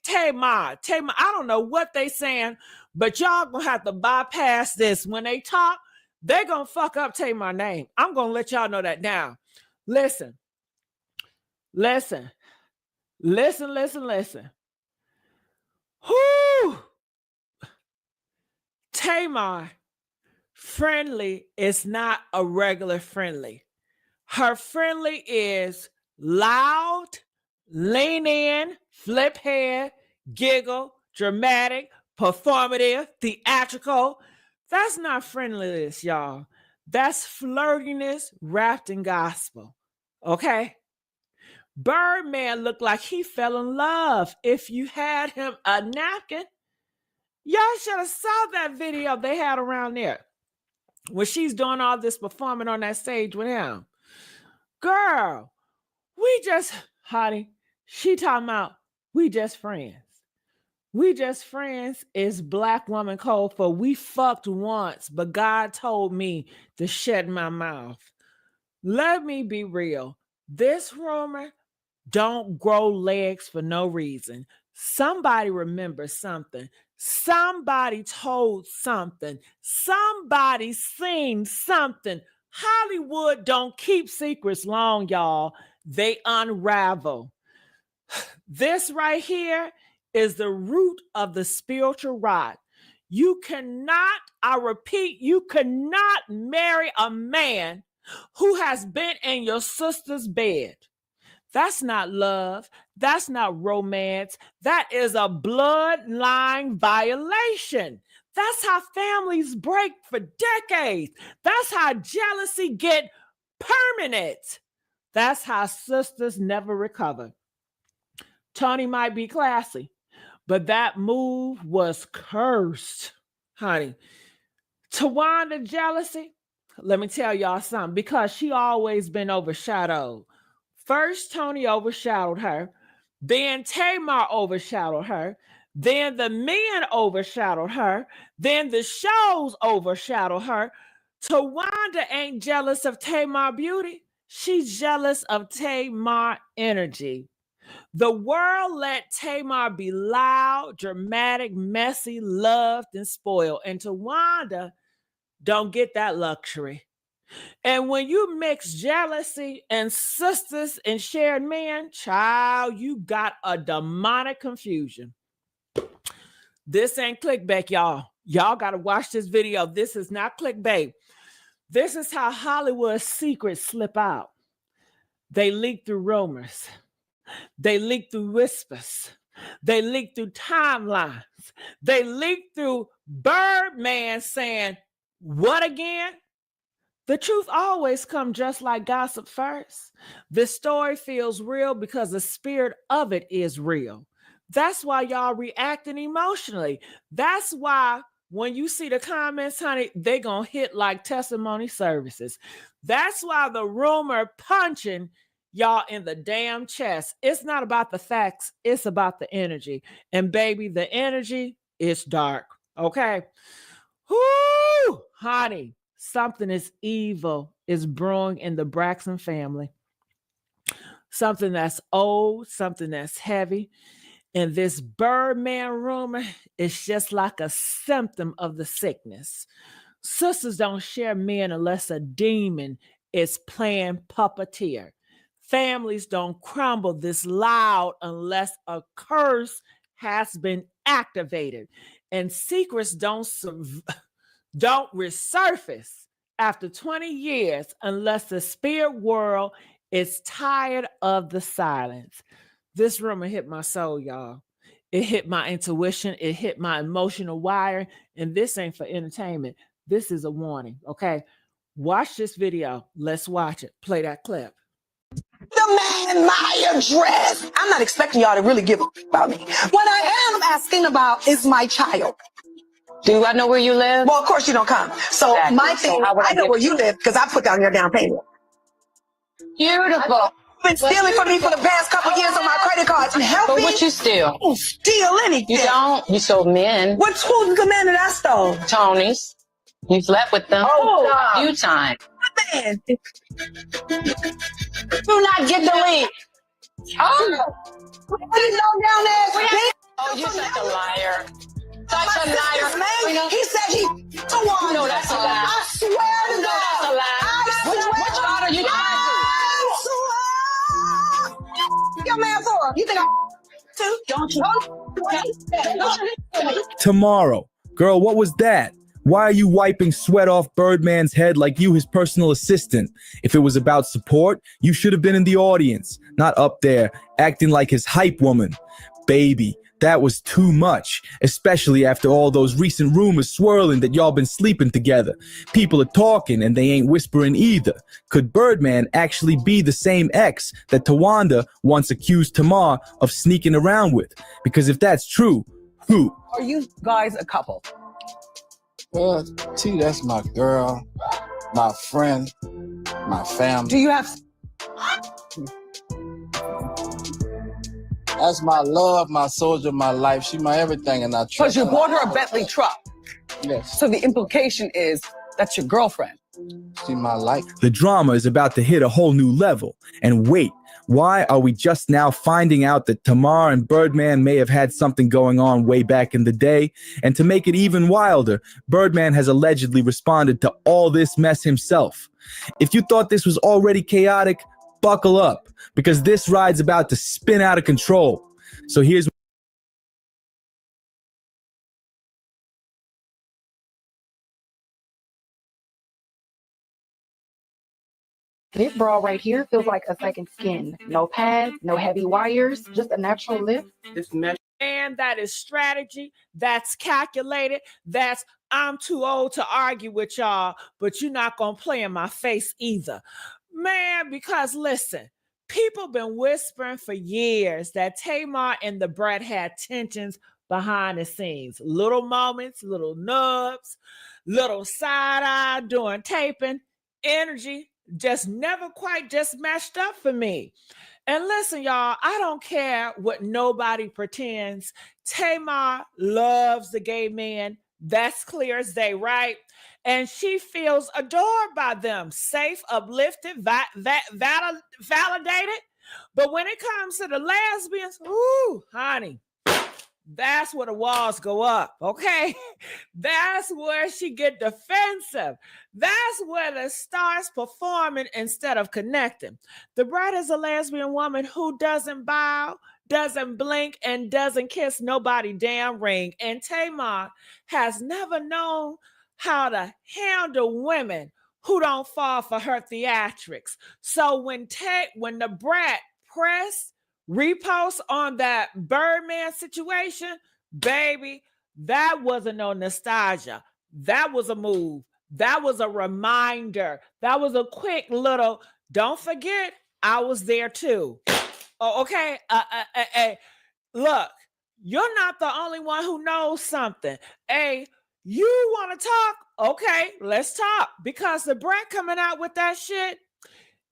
Tamar. I don't know what they saying, but y'all gonna have to bypass this. When they talk, they're gonna fuck up Tamar's name. I'm gonna let y'all know that now. Listen. Whoo! Tamar, friendly is not a regular friendly. Her friendly is loud, lean in, flip head, giggle, dramatic, performative, theatrical. That's not friendliness, y'all. That's flirtiness wrapped in gospel. Okay? Birdman looked like he fell in love. If you had him a napkin, y'all should have saw that video they had around there when she's doing all this performing on that stage with him. Girl, honey, she talking about we just friends. We just friends is Black woman code for we fucked once, but God told me to shut my mouth. Let me be real. This rumor don't grow legs for no reason. Somebody remembers something. Somebody told something. Somebody seen something. Hollywood don't keep secrets long, y'all. They unravel. This right here is the root of the spiritual rot. You cannot, I repeat, you cannot marry a man who has been in your sister's bed. That's not love. That's not romance. That is a bloodline violation. That's how families break for decades. That's how jealousy get permanent. That's how sisters never recover. Tony might be classy, but that move was cursed, honey. Tawanda jealousy, let me tell y'all something, because she always been overshadowed. First, Tony overshadowed her. Then Tamar overshadowed her. Then the men overshadowed her. Then the shows overshadowed her. Tawanda ain't jealous of Tamar beauty. She's jealous of Tamar energy. The world let Tamar be loud, dramatic, messy, loved, and spoiled. And Tawanda don't get that luxury. And when you mix jealousy and sisters and shared men, child, you got a demonic confusion. This ain't clickbait, y'all. Y'all got to watch this video. This is not clickbait. This is how Hollywood's secrets slip out. They leak through rumors. They leak through whispers. They leak through timelines. They leak through Birdman saying, what again? The truth always comes just like gossip first. This story feels real because the spirit of it is real. That's why y'all reacting emotionally. That's why when you see the comments, honey, they gonna hit like testimony services. That's why the rumor punching y'all in the damn chest. It's not about the facts. It's about the energy. And baby, the energy is dark. Okay? Whoo, honey. Something is evil is brewing in the Braxton family. Something that's old, something that's heavy. And this Birdman rumor is just like a symptom of the sickness. Sisters don't share men unless a demon is playing puppeteer. Families don't crumble this loud unless a curse has been activated. And secrets don't resurface after 20 years unless the spirit world is tired of the silence. This rumor hit my soul, y'all. It hit my intuition. It hit my emotional wire. And this ain't for entertainment. This is a warning, okay? Watch this video. Let's watch it. Play that clip. The man my address. I'm not expecting y'all to really give a about me. What I am asking about is my child. Do I know where you live? Well, of course you don't come. So Exactly. my thing, I know where you live because I put down your down payment. Beautiful. You've been stealing from me for the past couple years on my credit cards. Help But me. what you steal? I don't steal anything. You don't? You sold men. Who's the man that I stole? Tony's. You slept with them. Oh, Few times. man. Do not get the link. Oh. What are you know down there? Oh, you're such a liar. Such a liar. Man, he said he the one. No, that's a lie. I swear to God. That's a lie. Which child are you trying to? Your man for? You think I'm too? Tomorrow. Girl, what was that? Why are you wiping sweat off Birdman's head like you his personal assistant? If it was about support, you should have been in the audience, not up there acting like his hype woman. Baby, that was too much, especially after all those recent rumors swirling that y'all been sleeping together. People are talking and they ain't whispering either. Could Birdman actually be the same ex that Tawanda once accused Tamar of sneaking around with? Because if that's true, who? Are you guys a couple? Well, T, that's my girl, my friend, my family. Do you have... That's my love, my soldier, my life. She my everything, and I trust Because you her. bought her a Bentley truck. Yes. So the implication is that's your girlfriend. She my life. The drama is about to hit a whole new level. And wait, why are we just now finding out that Tamar and Birdman may have had something going on way back in the day? And to make it even wilder, Birdman has allegedly responded to all this mess himself. If you thought this was already chaotic, buckle up, because this ride's about to spin out of control. So here's This bra right here feels like a second skin. No pads, no heavy wires, just a natural lift. This mesh. And that is strategy. That's calculated. That's I'm too old to argue with y'all, but you're not going to play in my face either. Man, because listen, people been whispering for years that Tamar and the Brat had tensions behind the scenes. Little moments, little nubs, little side-eye during taping. Energy just never quite just matched up for me. And listen, y'all, I don't care what nobody pretends. Tamar loves the gay man. That's clear as day, right? And she feels adored by them, safe, uplifted, validated. But when it comes to the lesbians, ooh, honey, that's where the walls go up, okay? That's where she get defensive. That's where the starts performing instead of connecting. The Brat is a lesbian woman who doesn't bow, doesn't blink, and doesn't kiss nobody damn ring. And Tamar has never known how to handle women who don't fall for her theatrics. So when the Brat press repost on that Birdman situation, baby, that wasn't no nostalgia. That was a move. That was a reminder. That was a quick little, don't forget, I was there too. Oh, okay. Look, you're not the only one who knows something. Hey, you want to talk? Okay, let's talk. Because the Brat coming out with that shit,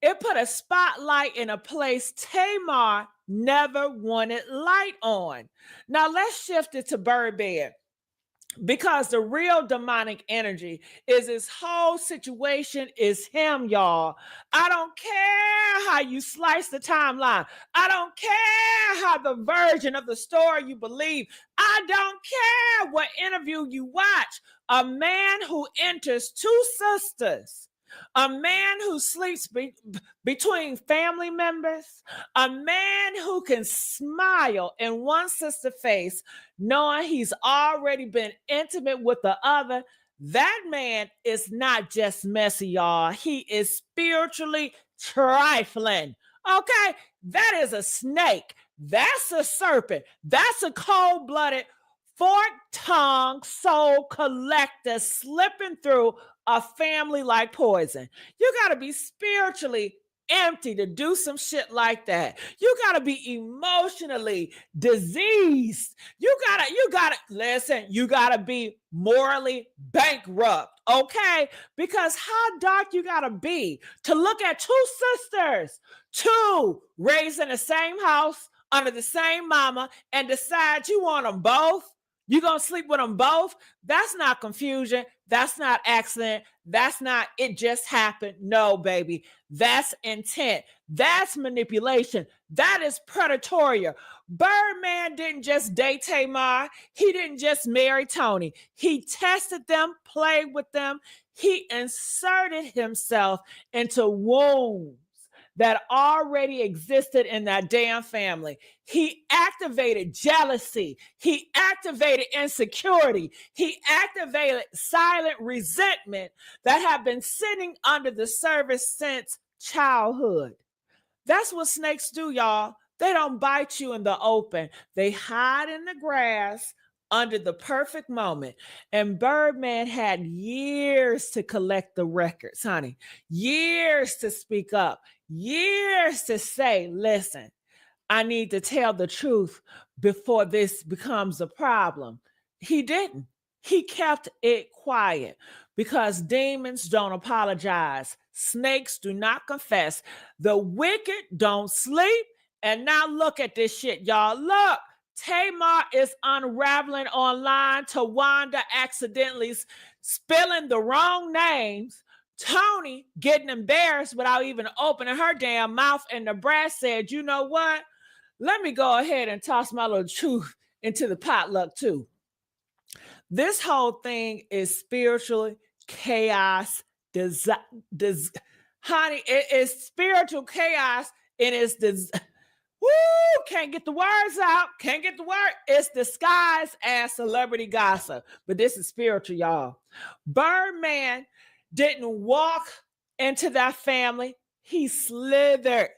it put a spotlight in a place Tamar never wanted light on. Now let's shift it to Birdman. Because the real demonic energy is this whole situation is him, y'all. I don't care how you slice the timeline. I don't care how the version of the story you believe. I don't care what interview you watch. A man who enters two sisters, a man who sleeps between family members, a man who can smile in one sister's face, knowing he's already been intimate with the other. That man is not just messy, y'all. He is spiritually trifling. Okay, that is a snake. That's a serpent. That's a cold-blooded, fork-tongued soul collector slipping through a family like poison. You got to be spiritually empty to do some shit like that. You got to be emotionally diseased. You got to listen, you got to be morally bankrupt, okay? Because how dark you got to be to look at two sisters, two raised in the same house under the same mama, and decide you want them both? You gonna sleep with them both? That's not confusion. That's not accident. That's not it just happened. No, baby. That's intent. That's manipulation. That is predatory. Birdman didn't just date Tamar. He didn't just marry Tony. He tested them, played with them. He inserted himself into wombs that already existed in that damn family. He activated jealousy. He activated insecurity. He activated silent resentment that had been sitting under the surface since childhood. That's what snakes do, y'all. They don't bite you in the open. They hide in the grass under the perfect moment. And Birdman had years to collect the records, honey. Years to speak up. Years to say, listen, I need to tell the truth before this becomes a problem. He didn't. He kept it quiet because demons don't apologize. Snakes do not confess. The wicked don't sleep. And now look at this shit, y'all. Look, Tamar is unraveling online. Tawanda accidentally spilling the wrong names. Tony getting embarrassed without even opening her damn mouth. And the brat said, you know what? Let me go ahead and toss my little truth into the potluck too. This whole thing is spiritually chaos. Honey, it is spiritual chaos. It is can't get the words out. Can't get the word. It's disguised as celebrity gossip. But this is spiritual, y'all. Birdman didn't walk into that family. He slithered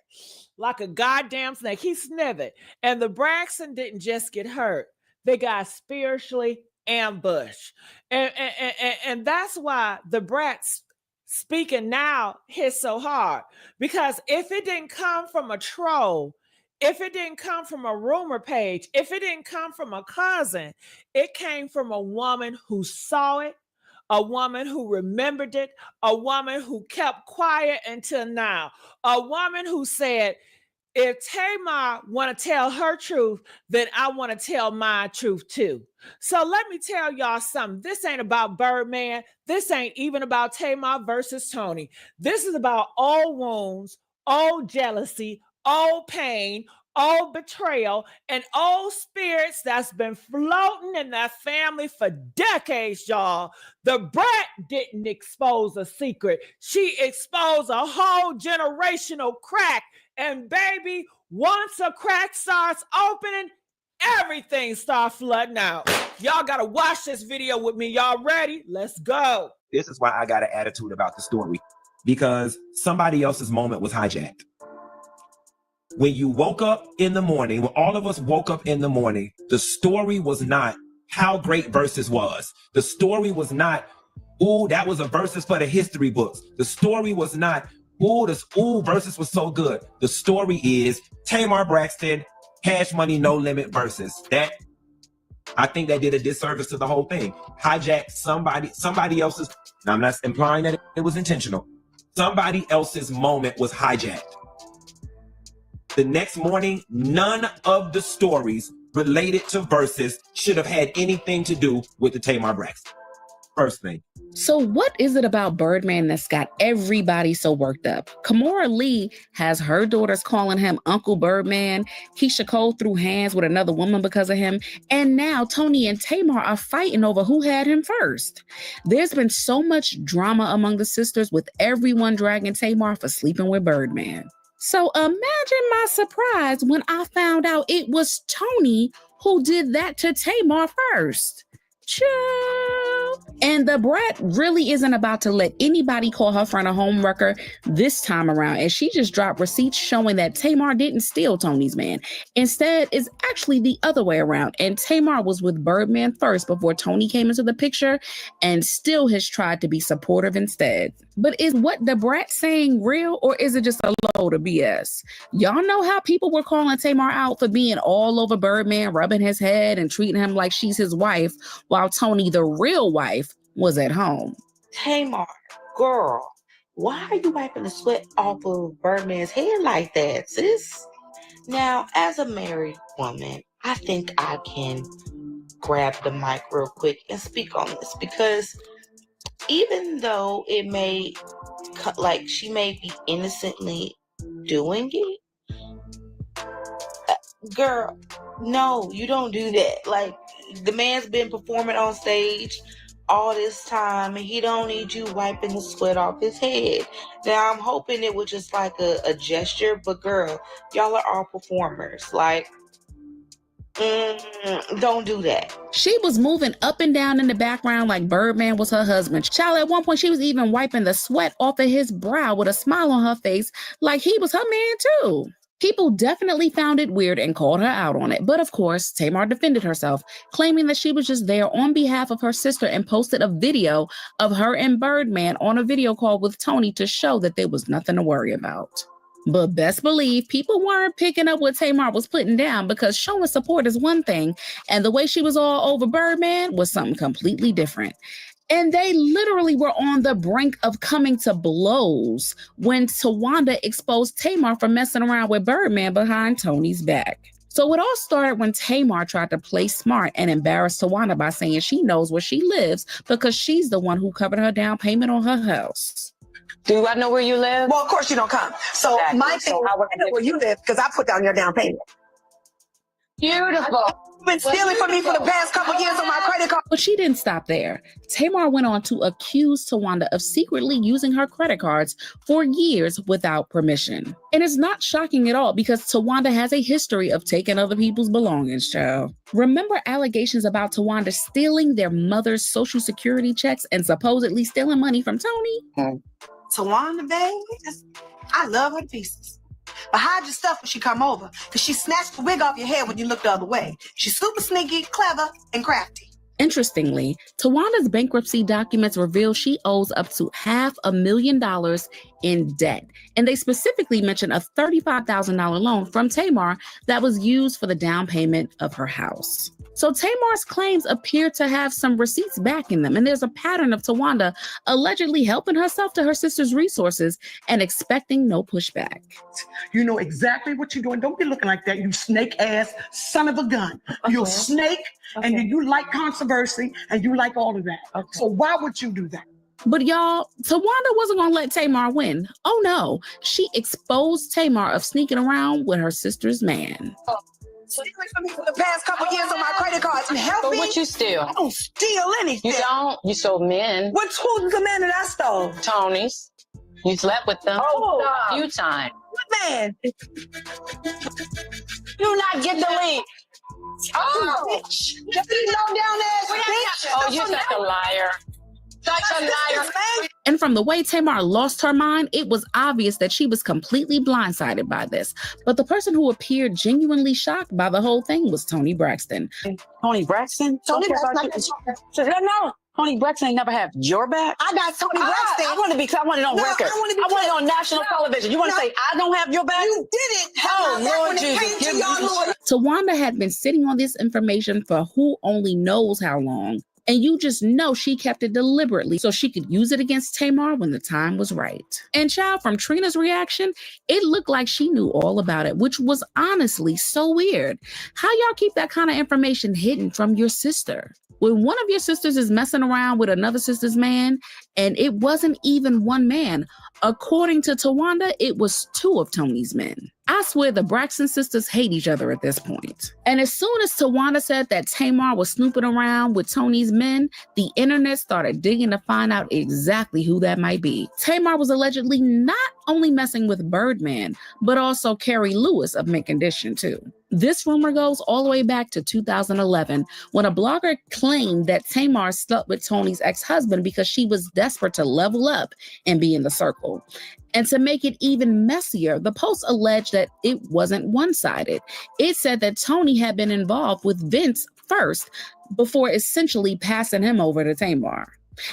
like a goddamn snake. He snivered. And the Braxton didn't just get hurt. They got spiritually ambushed. And that's why the Brats speaking now hit so hard. Because if it didn't come from a troll, if it didn't come from a rumor page, if it didn't come from a cousin, it came from a woman who saw it, a woman who remembered it, a woman who kept quiet until now, a woman who said, if Tamar want to tell her truth, then I want to tell my truth too. So let me tell y'all something. This ain't about Birdman. This ain't even about Tamar versus Tony. This is about old wounds, old jealousy, old pain, old betrayal, and old spirits that's been floating in that family for decades, y'all. The brat didn't expose a secret. She exposed a whole generational crack. And baby, once a crack starts opening, everything starts flooding out. Y'all gotta watch this video with me. Y'all ready? Let's go. This is why I got an attitude about the story, because somebody else's moment was hijacked. When you woke up in the morning, when all of us woke up in the morning, the story was not how great Versus was. The story was not, ooh, that was a Versus for the history books. The story was not, ooh, Versus was so good. The story is Tamar Braxton, Cash Money No Limit Versus. That, I think that did a disservice to the whole thing. Hijacked somebody else's, now I'm not implying that it was intentional. Somebody else's moment was hijacked. The next morning, none of the stories related to Versus should have had anything to do with the Tamar Braxton. First thing. So what is it about Birdman that's got everybody so worked up? Kimora Lee has her daughters calling him Uncle Birdman. Keisha Cole threw hands with another woman because of him. And now Tony and Tamar are fighting over who had him first. There's been so much drama among the sisters, with everyone dragging Tamar for sleeping with Birdman. So imagine my surprise when I found out it was Tony who did that to Tamar first. Chill. And the brat really isn't about to let anybody call her friend a homewrecker this time around. And she just dropped receipts showing that Tamar didn't steal Tony's man. Instead, it's actually the other way around. And Tamar was with Birdman first before Tony came into the picture, and still has tried to be supportive instead. But is what the brat saying real, or is it just a load of BS? Y'all know how people were calling Tamar out for being all over Birdman, rubbing his head and treating him like she's his wife, while Tony, the real wife, was at home. Tamar, girl, why are you wiping the sweat off of Birdman's head like that, sis? Now, as a married woman, I think I can grab the mic real quick and speak on this, because even though it may, like, she may be innocently doing it, girl, no, you don't do that. Like, the man's been performing on stage all this time, and he don't need you wiping the sweat off his head. Now, I'm hoping it was just like a gesture, but girl, y'all are all performers. Like, don't do that. She was moving up and down in the background like Birdman was her husband. Child, at one point, she was even wiping the sweat off of his brow with a smile on her face like he was her man too. People definitely found it weird and called her out on it, but of course, Tamar defended herself, claiming that she was just there on behalf of her sister and posted a video of her and Birdman on a video call with Tony to show that there was nothing to worry about. But best believe people weren't picking up what Tamar was putting down, because showing support is one thing, and the way she was all over Birdman was something completely different. And they literally were on the brink of coming to blows when Tawanda exposed Tamar for messing around with Birdman behind Tony's back. So it all started when Tamar tried to play smart and embarrass Tawanda by saying she knows where she lives because she's the one who covered her down payment on her house. Do I know where you live? Well, of course you don't come. So exactly. My thing, I know where you live because I put down your down payment. Beautiful. You've been stealing from me for the past couple years on my credit card. But she didn't stop there. Tamar went on to accuse Tawanda of secretly using her credit cards for years without permission. And it's not shocking at all because Tawanda has a history of taking other people's belongings, child. Remember allegations about Tawanda stealing their mother's social security checks and supposedly stealing money from Tony? Tawanda, baby, I love her to pieces. But hide your stuff when she come over, because she snatched the wig off your head when you look the other way. She's super sneaky, clever, and crafty. Interestingly, Tawanda's bankruptcy documents reveal she owes up to $500,000 in debt. And they specifically mention a $35,000 loan from Tamar that was used for the down payment of her house. So Tamar's claims appear to have some receipts backing them, and there's a pattern of Tawanda allegedly helping herself to her sister's resources and expecting no pushback. You know exactly what you're doing. Don't be looking like that, you snake-ass son of a gun. Okay. You're a snake, and you like controversy, and you like all of that. Okay. So why would you do that? But y'all, Tawanda wasn't going to let Tamar win. Oh no, she exposed Tamar of sneaking around with her sister's man. Stealing from me for the past couple years on my credit cards and help me. But what you steal? I don't steal anything. You don't? You stole men. Who's the man that I stole? Tony's. You slept with them a few times. What man? Do not get the link. Oh, bitch. You low down ass bitch. Oh, you're such a liar. Such a liar. And from the way Tamar lost her mind, it was obvious that she was completely blindsided by this. But the person who appeared genuinely shocked by the whole thing was Tony Braxton. Tony Braxton? Tony Braxton? No. Tony Braxton ain't never had your back. I got Tony Braxton. I want it on record. I want it on national television. You want to say I don't have your back? You didn't have my back when it came to your lawyer. Tawanda had been sitting on this information for who only knows how long. And you just know she kept it deliberately so she could use it against Tamar when the time was right. And child, from Trina's reaction, it looked like she knew all about it, which was honestly so weird. How y'all keep that kind of information hidden from your sister? When one of your sisters is messing around with another sister's man, and it wasn't even one man. According to Tawanda, it was two of Tony's men. I swear the Braxton sisters hate each other at this point. And as soon as Tawanda said that Tamar was snooping around with Tony's men, the internet started digging to find out exactly who that might be. Tamar was allegedly not only messing with Birdman, but also Carrie Lewis of Mint Condition too. This rumor goes all the way back to 2011, when a blogger claimed that Tamar slept with Tony's ex-husband because she was desperate to level up and be in the circle. And to make it even messier, the post alleged that it wasn't one-sided. It said that Tony had been involved with Vince first before essentially passing him over to Tamar.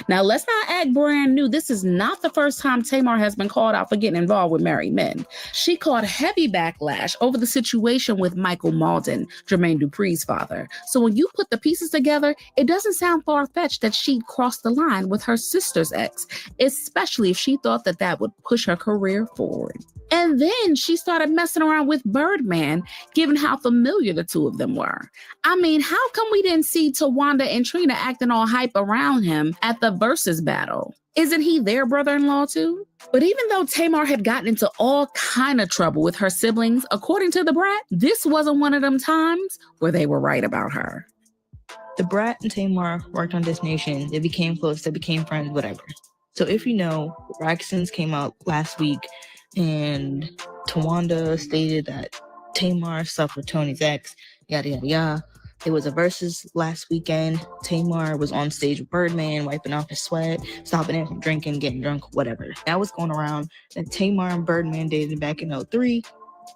Now, let's not act brand new. This is not the first time Tamar has been called out for getting involved with married men. She caught heavy backlash over the situation with Michael Malden, Jermaine Dupri's father. So when you put the pieces together, it doesn't sound far-fetched that she crossed the line with her sister's ex, especially if she thought that that would push her career forward. And then she started messing around with Birdman, given how familiar the two of them were. I mean, how come we didn't see Tawanda and Trina acting all hype around him at the Versus battle? Isn't he their brother-in-law too? But even though Tamar had gotten into all kind of trouble with her siblings, according to the Brat, this wasn't one of them times where they were right about her. The Brat and Tamar worked on This Nation. They became close, they became friends, whatever. So if you know, Braxton's came out last week, and Tawanda stated that Tamar slept with Tony's ex, yada, yada, yada. It was a Versus last weekend. Tamar was on stage with Birdman, wiping off his sweat, stopping him from drinking, getting drunk, whatever. That was going around that Tamar and Birdman dated back in 2003.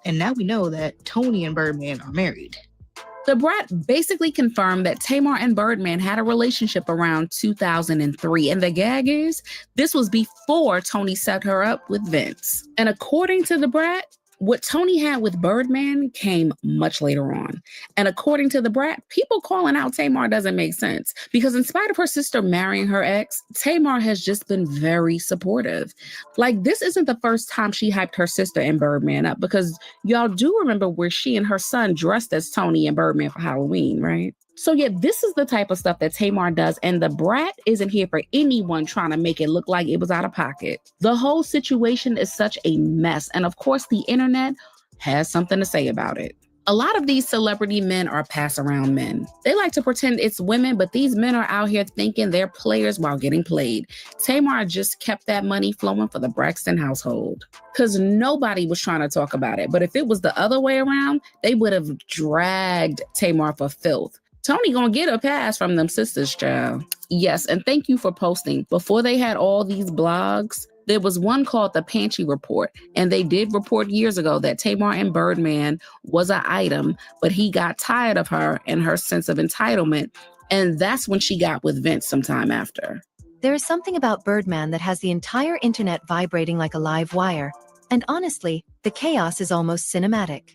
And now we know that Tony and Birdman are married. The Brat basically confirmed that Tamar and Birdman had a relationship around 2003. And the gag is, this was before Tony set her up with Vince. And according to the Brat, what Tony had with Birdman came much later on. And according to the Brat, people calling out Tamar doesn't make sense because in spite of her sister marrying her ex, Tamar has just been very supportive. Like, this isn't the first time she hyped her sister and Birdman up because y'all do remember where she and her son dressed as Tony and Birdman for Halloween, right? So yeah, this is the type of stuff that Tamar does, and the Brat isn't here for anyone trying to make it look like it was out of pocket. The whole situation is such a mess, and of course the internet has something to say about it. A lot of these celebrity men are pass-around men. They like to pretend it's women, but these men are out here thinking they're players while getting played. Tamar just kept that money flowing for the Braxton household because nobody was trying to talk about it. But if it was the other way around, they would have dragged Tamar for filth. Tony gonna get a pass from them sisters, child. Yes, and thank you for posting. Before they had all these blogs, there was one called the Pantry Report, and they did report years ago that Tamar and Birdman was an item, but he got tired of her and her sense of entitlement, and that's when she got with Vince sometime after. There is something about Birdman that has the entire internet vibrating like a live wire, and honestly, the chaos is almost cinematic.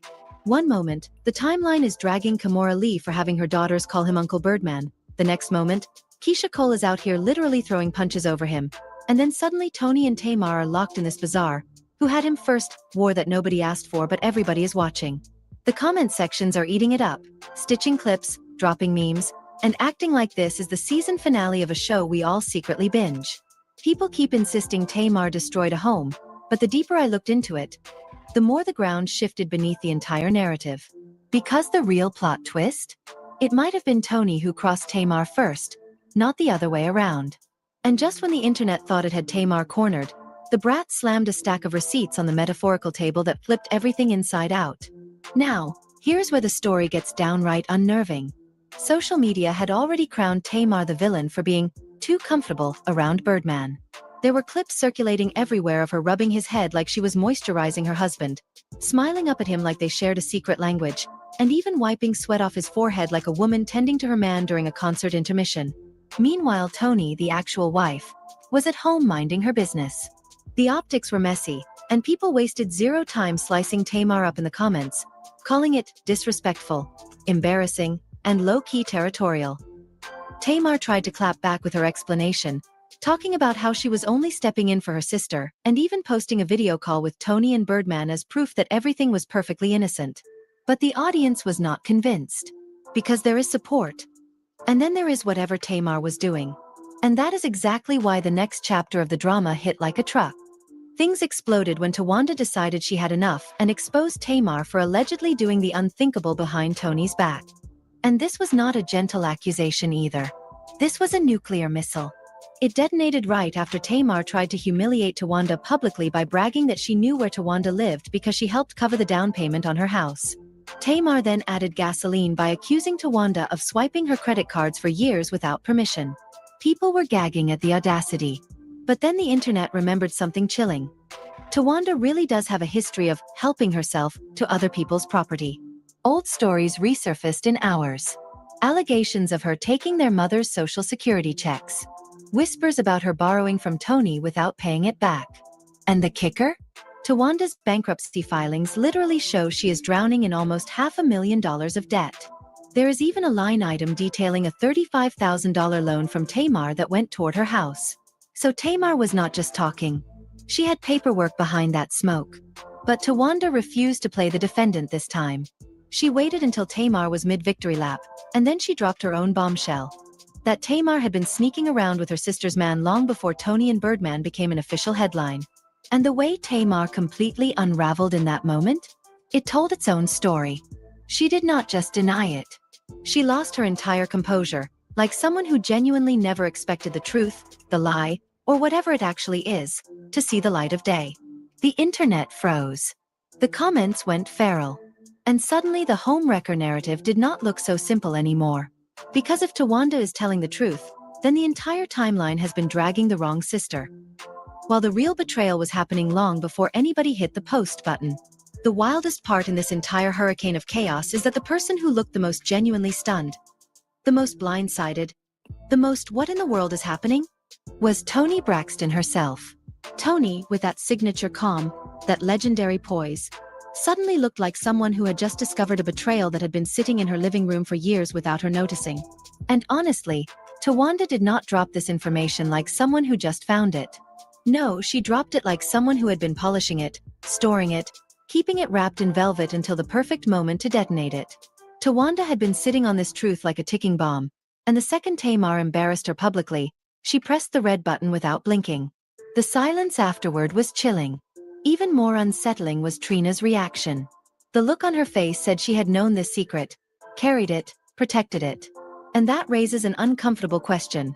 One moment, the timeline is dragging Kimora Lee for having her daughters call him Uncle Birdman. The next moment, Keisha Cole is out here literally throwing punches over him. And then suddenly Tony and Tamar are locked in this bazaar. Who had him first? War that nobody asked for, but everybody is watching. The comment sections are eating it up, stitching clips, dropping memes, and acting like this is the season finale of a show we all secretly binge. People keep insisting Tamar destroyed a home, but the deeper I looked into it, the more the ground shifted beneath the entire narrative. Because the real plot twist? It might have been Tony who crossed Tamar first, not the other way around. And just when the internet thought it had Tamar cornered, the Brat slammed a stack of receipts on the metaphorical table that flipped everything inside out. Now, here's where the story gets downright unnerving. Social media had already crowned Tamar the villain for being too comfortable around Birdman. There were clips circulating everywhere of her rubbing his head like she was moisturizing her husband, smiling up at him like they shared a secret language, and even wiping sweat off his forehead like a woman tending to her man during a concert intermission. Meanwhile, Tony, the actual wife, was at home minding her business. The optics were messy, and people wasted zero time slicing Tamar up in the comments, calling it disrespectful, embarrassing, and low-key territorial. Tamar tried to clap back with her explanation, talking about how she was only stepping in for her sister, and even posting a video call with Tony and Birdman as proof that everything was perfectly innocent. But the audience was not convinced. Because there is support. And then there is whatever Tamar was doing. And that is exactly why the next chapter of the drama hit like a truck. Things exploded when Tawanda decided she had enough and exposed Tamar for allegedly doing the unthinkable behind Tony's back. And this was not a gentle accusation either. This was a nuclear missile. It detonated right after Tamar tried to humiliate Tawanda publicly by bragging that she knew where Tawanda lived because she helped cover the down payment on her house. Tamar then added gasoline by accusing Tawanda of swiping her credit cards for years without permission. People were gagging at the audacity. But then the internet remembered something chilling. Tawanda really does have a history of helping herself to other people's property. Old stories resurfaced in hours. Allegations of her taking their mother's social security checks. Whispers about her borrowing from Tony without paying it back. And the kicker? Tawanda's bankruptcy filings literally show she is drowning in almost $500,000 of debt. There is even a line item detailing a $35,000 loan from Tamar that went toward her house. So Tamar was not just talking. She had paperwork behind that smoke. But Tawanda refused to play the defendant this time. She waited until Tamar was mid-victory lap, and then she dropped her own bombshell. That Tamar had been sneaking around with her sister's man long before Tony and Birdman became an official headline. And the way Tamar completely unraveled in that moment? It told its own story. She did not just deny it. She lost her entire composure, like someone who genuinely never expected the truth, the lie, or whatever it actually is, to see the light of day. The internet froze. The comments went feral. And suddenly the homewrecker narrative did not look so simple anymore. Because if Tawanda is telling the truth, then the entire timeline has been dragging the wrong sister. While the real betrayal was happening long before anybody hit the post button. The wildest part in this entire hurricane of chaos is that the person who looked the most genuinely stunned, the most blindsided, the most what in the world is happening, was Toni Braxton herself. Toni, with that signature calm, that legendary poise, suddenly looked like someone who had just discovered a betrayal that had been sitting in her living room for years without her noticing. And honestly, Tawanda did not drop this information like someone who just found it. No, she dropped it like someone who had been polishing it, storing it, keeping it wrapped in velvet until the perfect moment to detonate it. Tawanda had been sitting on this truth like a ticking bomb, and the second Tamar embarrassed her publicly, she pressed the red button without blinking. The silence afterward was chilling. Even more unsettling was Trina's reaction. The look on her face said she had known this secret, carried it, protected it. And that raises an uncomfortable question.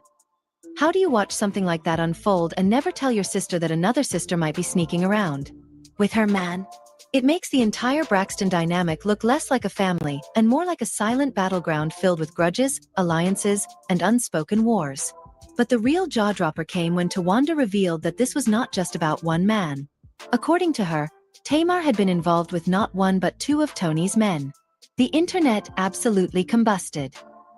How do you watch something like that unfold and never tell your sister that another sister might be sneaking around with her man? It makes the entire Braxton dynamic look less like a family and more like a silent battleground filled with grudges, alliances, and unspoken wars. But the real jaw-dropper came when Tawanda revealed that this was not just about one man. According to her, Tamar had been involved with not one but two of Tony's men. The internet absolutely combusted.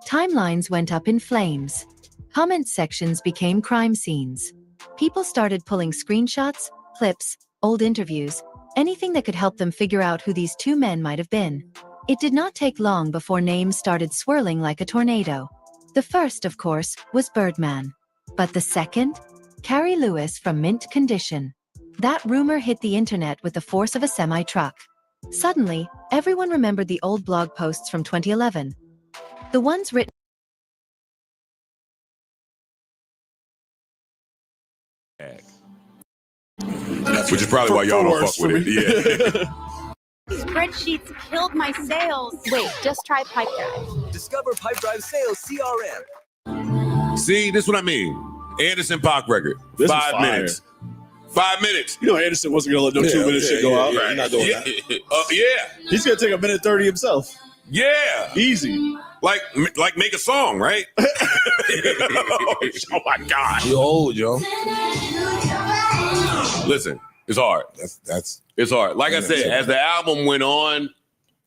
Timelines went up in flames. Comment sections became crime scenes. People started pulling screenshots, clips, old interviews, anything that could help them figure out who these two men might have been. It did not take long before names started swirling like a tornado. The first, of course, was Birdman. But the second? Carrie Lewis from Mint Condition. That rumor hit the internet with the force of a semi-truck. Suddenly, everyone remembered the old blog posts from 2011. The ones written which is probably why y'all don't fuck with it. Yeah. Spreadsheets killed my sales. Wait, just try Pipedrive. Discover Pipedrive Sales CRM. See, this is what I mean. Anderson Paak record. This 5 is minutes. 5 minutes. You know Anderson wasn't gonna let no 2 minute shit go out. Right. He's not doing Yeah. that. Yeah. He's gonna take a minute 30 himself. Yeah. Easy. Like make a song, right? Oh my God. You old, yo. Listen, it's hard. It's hard. Like I said, as the album went on,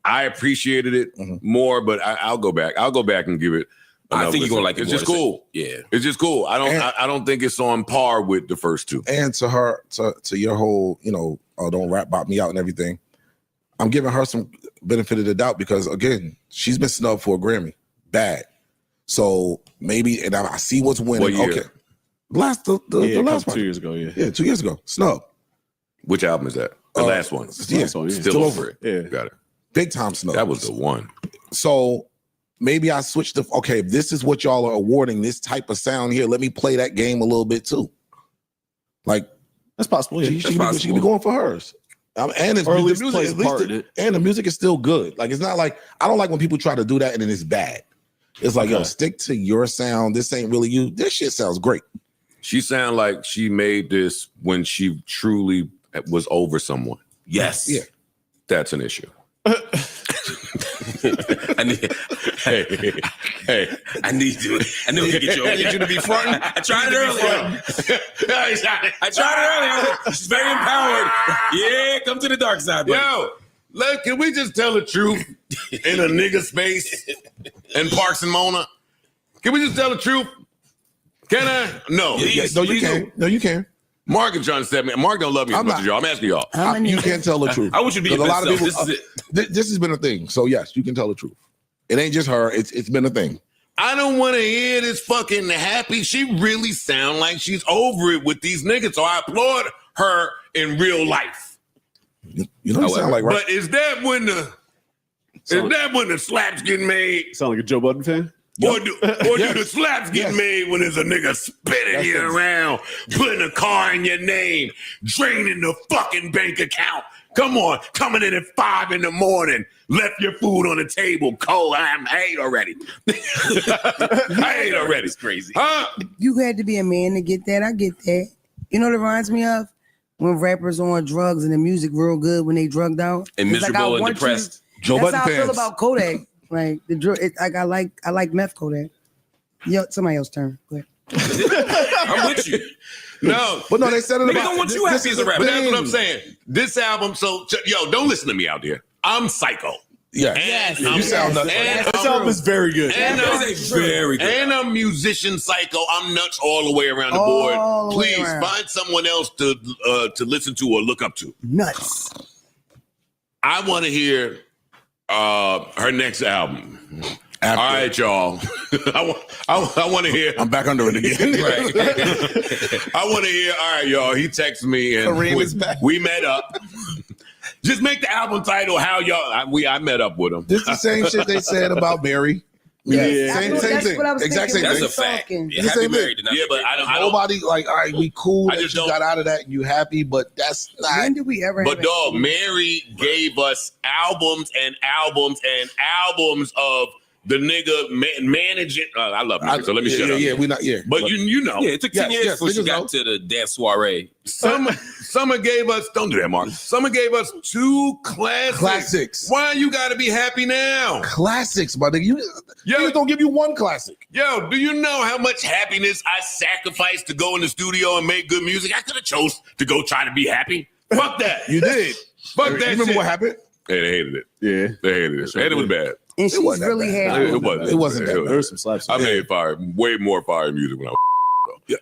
I appreciated it more, but I'll go back. I'll go back and give it. I think you're gonna like it. It's more. just cool. Yeah, it's just cool. I don't think it's on par with the first two. And to her, to your whole, don't rap about me out and everything. I'm giving her some benefit of the doubt because again, she's been snubbed for a Grammy, bad. So maybe, and I see what's winning. What year? Okay, the last one 2 years ago. Yeah, 2 years ago, snub. Which album is that? The last one. Yeah, Still over it. Yeah, got it. Big time snub. That was the one. So maybe I switched to okay. If this is what y'all are awarding, this type of sound here, let me play that game a little bit too. Like that's possible. Yeah, she could be going for hers. And it's, or at the least music, plays at least part of it. And the music is still good. Like it's not like I don't like when people try to do that and then it's bad. It's like yo, stick to your sound. This ain't really you. This shit sounds great. She sounded like she made this when she truly was over someone. Yes. Yeah. That's an issue. I need to get you. I need you to be fronting. I tried it earlier. I tried it earlier. She's very empowered. Yeah, come to the dark side, buddy. Yo, look, can we just tell the truth in a nigga space in Parks and Mona? Can we just tell the truth? Can I? No. No, you can. No, you can. Mark is trying to step me. Mark don't love me as much as y'all. I'm asking y'all. You can't tell the truth. I want you to be a your lot best of people. self. This is it. This has been a thing. So yes, you can tell the truth. It ain't just her. It's been a thing. I don't want to hear this fucking happy. She really sound like she's over it with these niggas. So I applaud her in real life. You know what you sound like, right? But is that when the slaps get made? Sound like a Joe Budden fan? Or do the slaps get made when there's a nigga spinning you around, putting a car in your name, draining the fucking bank account? Come on, coming in at 5 a.m, left your food on the table cold. I hate already. I hate already. It's crazy. Huh? You had to be a man to get that. I get that. You know what it reminds me of? When rappers on drugs and the music real good when they drugged out. And It's miserable I and want depressed. That's how I feel about Kodak. Like the drug. I like meth Kodak. Yo, somebody else's turn. Go ahead. I'm with you. No, but no, they said it Nigga about. don't want you happy as a rapper. But that's what I'm saying. This album, don't listen to me out there. I'm psycho. Yes. And You sound nuts. This album is very good. And very good. And I'm musician psycho. I'm nuts all the way around the board. Please find someone else to listen to or look up to. Nuts. I want to hear her next album. All right, y'all. I want to hear. I'm back under it again. Right. I want to hear. All right, y'all. He texted me and Kareem is back. We met up. Just make the album title how y'all. I met up with him. This is the same shit they said about Barry. Yes. Same That's thing. what I was Exact thinking. same That's thing. a fact. Talking. Yeah, The happy same married. thing. Not Yeah, but I don't. Nobody like, all right, we cool I that just you don't- got out of that and you happy, but that's not. When did we ever? But have dog, Mary gave us albums and albums and albums of the nigga managing. I love Mary, so let me shut up. Yeah, we not. Yeah, But you know. Yeah, it took 10 years yes, before she niggas got know. to the dance soiree. Summer gave us. Don't do that, Mark. Summer gave us 2 classics. Why you got to be happy now? Classics, my nigga. You don't give you one classic. Yo, do you know how much happiness I sacrificed to go in the studio and make good music? I could have chose to go try to be happy. Fuck that. You did. Fuck You that. remember shit. what happened? Yeah, they hated it. Yeah, They hated it. And it was bad. And she's wasn't that really bad. happy. It wasn't. It wasn't that bad. There was some slaps. I made way more fire music when I was. Yeah.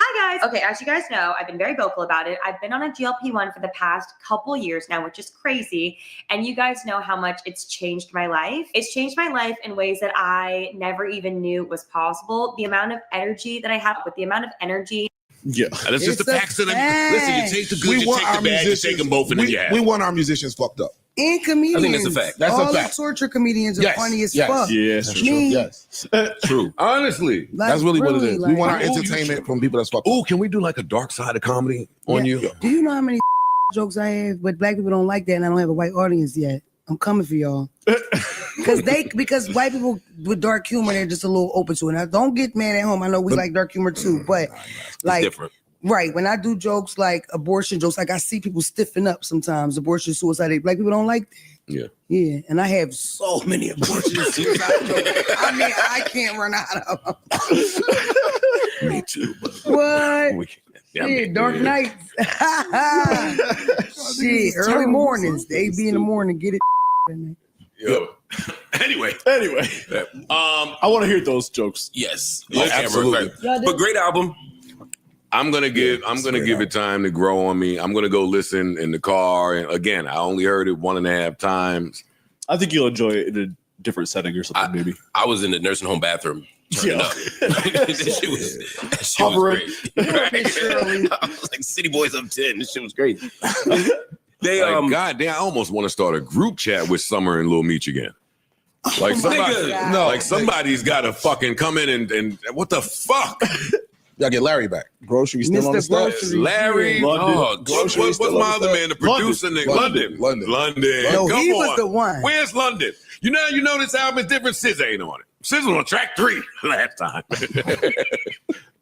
Hi guys. Okay, as you guys know, I've been very vocal about it. I've been on a GLP-1 for the past couple years now, which is crazy. And you guys know how much it's changed my life. It's changed my life in ways that I never even knew was possible. The amount of energy that I have with the amount of energy. Yeah, And it's just the facts of the. Listen, you take the good, you want take the our bad, you musicians- take them both, and then you have. We want our musicians fucked up. And comedians. I think that's a fact. That's all a fact. the torture comedians are Yes, funny as yes. fuck. Yeah, that's true. Me, Yes, True. Honestly, like, that's really what it is. We want our like- entertainment from people that's fucked up. Oh, can we do like a dark side of comedy on Yeah. you? Do you know how many jokes I have? But black people don't like that, and I don't have a white audience yet. I'm coming for y'all. Because white people with dark humor, they're just a little open to it. Now, don't get mad at home. I know we like dark humor too, but like different. Right. When I do jokes like abortion jokes, like I see people stiffen up sometimes. Abortion, suicide. Black people don't like that. Yeah. Yeah. And I have so many abortion and suicide jokes. I mean, I can't run out of them. Me too. What? Yeah, Shit, dark nights. Shit, early mornings. They be in the morning, get it. Yo. Anyway. I want to hear those jokes. Yes. Yeah, absolutely. But great album. I'm gonna give it time to grow on me. I'm gonna go listen in the car. And again, I only heard it 1.5 times. I think you'll enjoy it in a different setting or something, maybe. I was in the nursing home bathroom turning up. That shit was great. Right? I was like City Boys up 10. This shit was great. They goddamn, I almost want to start a group chat with Summer and Lil Meech again. Like somebody's got to fucking come in and what the fuck? Y'all get Larry back. Grocery still on the stuff. Larry, what's my other man, the producer? London. No, Come he on. was the one. Where's London? You know this album is different. SZA ain't on it. SZA was on track 3 last time.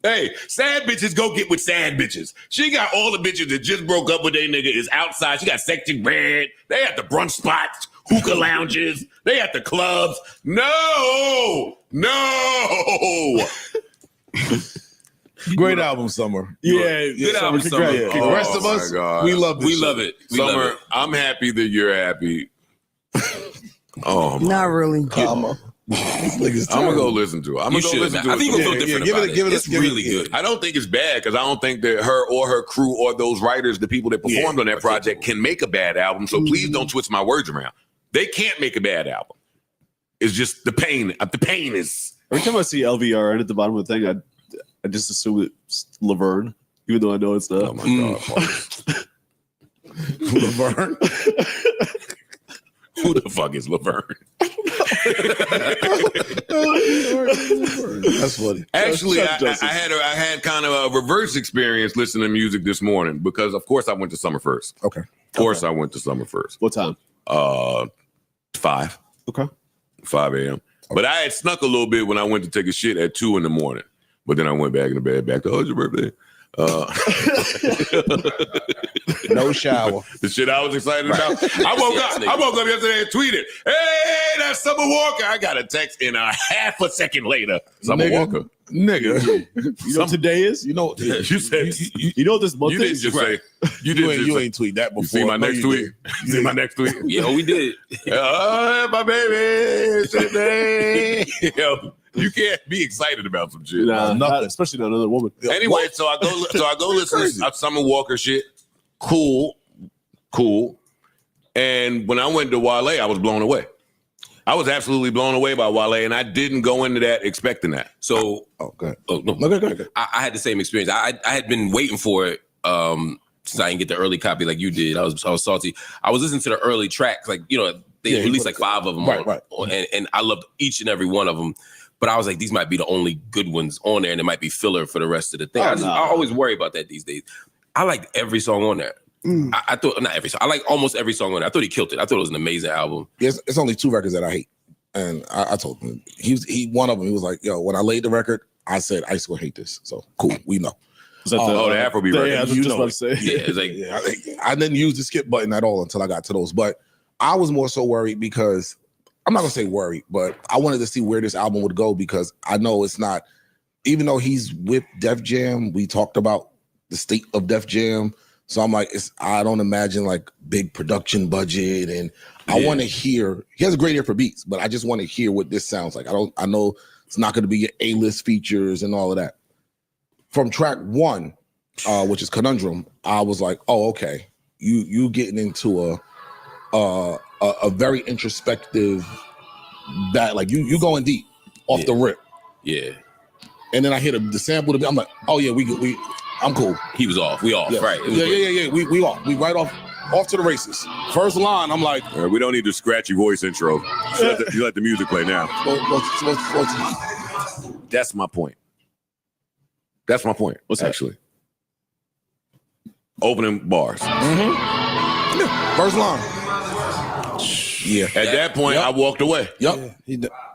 Hey, sad bitches go get with sad bitches. She got all the bitches that just broke up with their nigga is outside. She got Section Red. They at the brunch spots, hookah lounges. They at the clubs. No. Great album, Summer. Good album, Summer. The rest of us, we love this. We love it. Summer, I'm happy that you're happy. Oh, Not really. I'm gonna go listen to it. I'm You gonna go should. listen to I it. think you'll feel different about it. It's really good. I don't think it's bad because I don't think that her or her crew or those writers, the people that performed on that project, can make a bad album. So please don't twist my words around. They can't make a bad album. It's just the pain. The pain is. Every time I see LVRN at the bottom of the thing, I just assume it's Laverne, even though I know it's not. Oh my God. Laverne? Who the fuck is Laverne? That's funny. Actually, I had kind of a reverse experience listening to music this morning because, of course, I went to summer first. Okay. Of course, I went to summer first. What time? 5. Okay. 5 a.m. But I had snuck a little bit when I went to take a shit at 2 in the morning. But then I went back in the bed, back to, oh, it's your birthday. No shower. The shit I was excited about. I woke up yesterday and tweeted, "Hey, that's Summer Walker." I got a text in a half a second later. Summer Walker. Nigga. You know what today is? You know you said you know what this month you is? didn't just say you ain't tweet that before. You see my next tweet? You see my next tweet? Yeah, we did. My baby today. Yo, you can't be excited about some shit. Nah, not, especially not another woman. Anyway, so I go listen to Summer Walker shit. Cool. And when I went to Wale, I was blown away. I was absolutely blown away by Wale, and I didn't go into that expecting that. So, go ahead. Oh no, go ahead. I had the same experience. I had been waiting for it since I didn't get the early copy like you did. I was salty. I was listening to the early tracks, like they released like 5 of them, right. And I loved each and every one of them. But I was like, these might be the only good ones on there, and it might be filler for the rest of the thing. I always worry about that these days. I liked every song on there. I thought not every song. I like almost every song on there. I thought he killed it. I thought it was an amazing album. It's only 2 records that I hate, and I told him he one of them. He was like, "Yo, when I laid the record, I said Ice will hate this." So cool, we know. The Afrobeat record. Yeah, I was just about to say. Yeah, it's like I didn't use the skip button at all until I got to those. But I was more so worried because I'm not gonna say worried, but I wanted to see where this album would go because I know it's not. Even though he's with Def Jam, we talked about the state of Def Jam. So I'm like, I don't imagine like big production budget, and I want to hear. He has a great ear for beats, but I just want to hear what this sounds like. I know it's not going to be your A-list features and all of that. From track 1, which is Conundrum, I was like, oh, okay, you getting into a very introspective like you going deep off the rip. Yeah. And then I hit the sample. I'm like, oh yeah, I'm cool. He was off. We off, yeah. right? Yeah. We off. We right off to the races. First line, I'm like, we don't need the scratchy voice intro. You let the music play now. That's my point. What's actually opening bars? First line. Yeah. At that point, I walked away. Yep.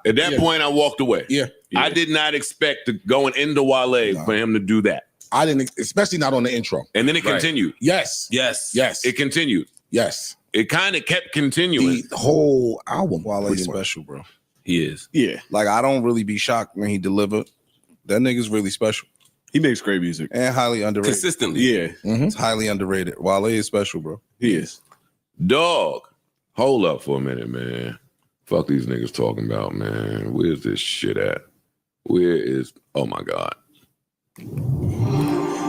At that point, I walked away. Yeah. I did not expect going into Wale for him to do that. I didn't, especially not on the intro. And then it continued. Yes. It continued. Yes. It kind of kept continuing. The whole album. Wale's special, bro. He is. Yeah. Like, I don't really be shocked when he delivered. That nigga's really special. He makes great music. And highly underrated. Consistently. Yeah. It's highly underrated. Wale is special, bro. He is. Dog. Hold up for a minute, man. Fuck these niggas talking about, man. Where's this shit at? Oh my God.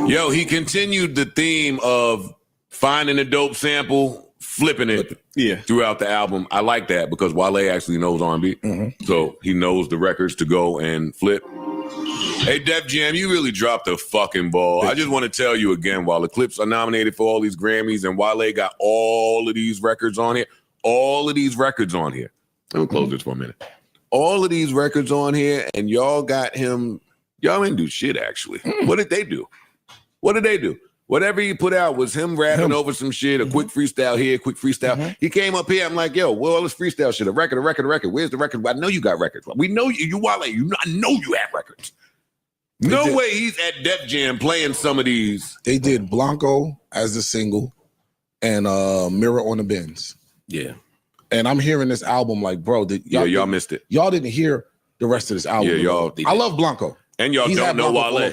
Yo, he continued the theme of finding a dope sample, flipping it throughout the album. I like that because Wale actually knows R&B. So he knows the records to go and flip. Hey, Def Jam, you really dropped the fucking ball. I just want to tell you again, while the Clips are nominated for all these Grammys and Wale got all of these records on here, I'm going to close this for a minute. All of these records on here, and y'all got him. Y'all didn't do shit, actually. What did they do? Whatever he put out was him rapping over some shit, a quick freestyle here, quick freestyle. He came up here. I'm like, yo, well, all this freestyle shit, a record. Where's the record? I know you got records. We know you Wale. I know you have records. No way he's at Def Jam playing some of these. They did Blanco as the single and Mirror on the Benz. Yeah. And I'm hearing this album like, bro, y'all missed it. Y'all didn't hear the rest of this album. Yeah, y'all. I love Blanco. And y'all don't know Wale.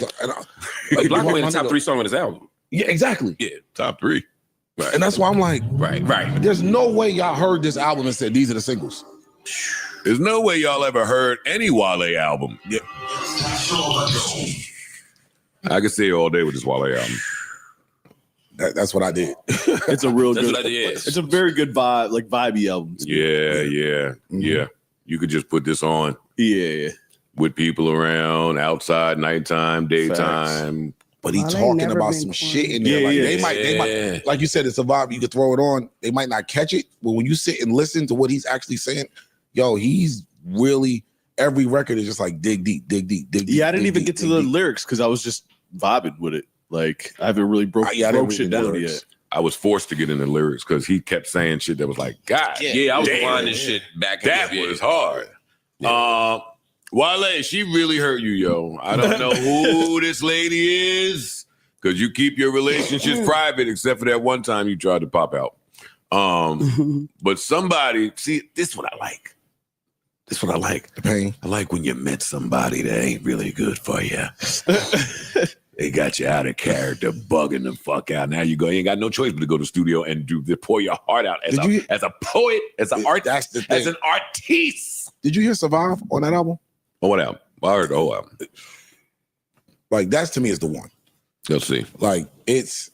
Blanco in the top 3 song on this album. Yeah, exactly. Yeah, top 3. Right. And that's why I'm like, right. There's no way y'all heard this album and said these are the singles. There's no way y'all ever heard any Wale album. Yeah. I could say all day with this Wale album. That's what I did. It's a real That's good. what I did. It's a very good vibe, like vibey album. Yeah. You could just put this on. Yeah. With people around, outside, nighttime, daytime. But he talking about some shit in there. They might, like you said, it's a vibe. You could throw it on. They might not catch it, but when you sit and listen to what he's actually saying, yo, he's really, every record is just like dig deep. Yeah, I didn't even get to the lyrics because I was just vibing with it. Like, I haven't really broke shit down yet. I was forced to get in the lyrics because he kept saying shit that was like, God, yeah, I was damn, finding shit back. That was hard. Wale, she really hurt you, yo. I don't know who this lady is. because you keep your relationships private, except for that one time you tried to pop out. But somebody, see, this is what I like. This is what I like. The pain. I like when you met somebody that ain't really good for you. They got you out of character, bugging the fuck out. Now you ain't got no choice but to go to the studio and pour your heart out as a poet, as an artist, that's the thing. as an artiste. Did you hear Survive on that album? Oh, what album? I heard the whole album. Like, that's to me is the one. Let's see. Like, it's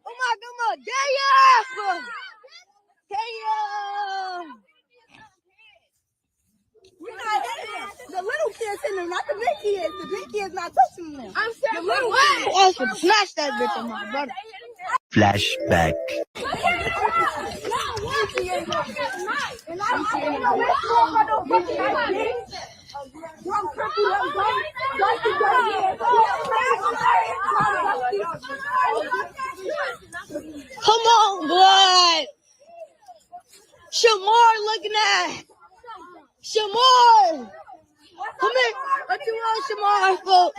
God, damn! We're not hitting them. The little kids hitting them, not the big kids. The big kids not touching them. I'm saying the little kids. I should smash that bitch on my brother. Flashback. Come on, blood. Shamar looking at. Shamar. Come here. What you want, Shamar? Foot.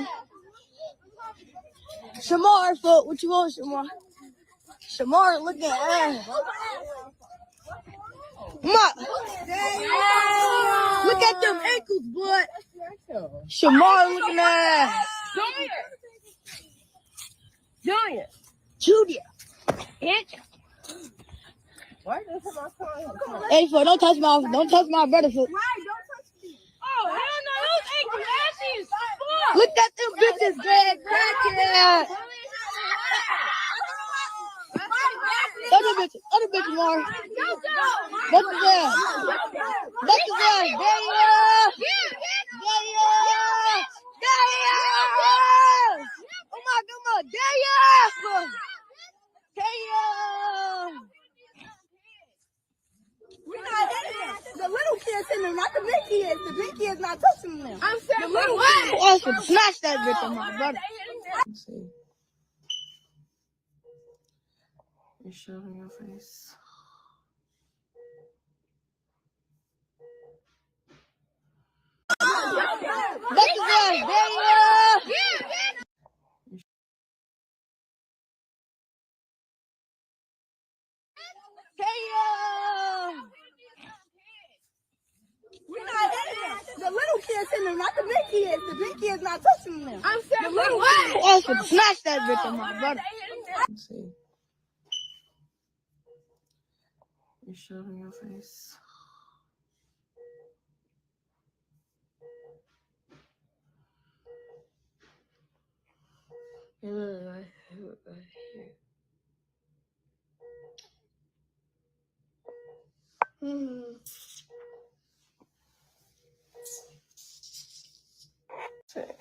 Shamar, foot. What you want, Shamar? Shamar looking at ass. Come on. Look at them ankles, blood. Shamar looking at ass. Junior. Julia. Hey, foot, don't touch my brother, foot. Oh, hell no, those ankles ashy as fuck. Look at them bitches, Greg. Crackhead. Other bitches, more. That's his ass. That's his ass. Oh my God, damn. We're not hitting them. The little kids hitting them, not the big kids. The big kids not touching them. I'm saying the little kids. I should smash that bitch on my brother. Let's see. You show them your face. That's his ass, We're not hitting them. The little kids hitting them, not the big kids. The big kids not touching them. I'm saying the little kids. I should smash that bitch on my brother. Let's see. You show them your face. You look like here.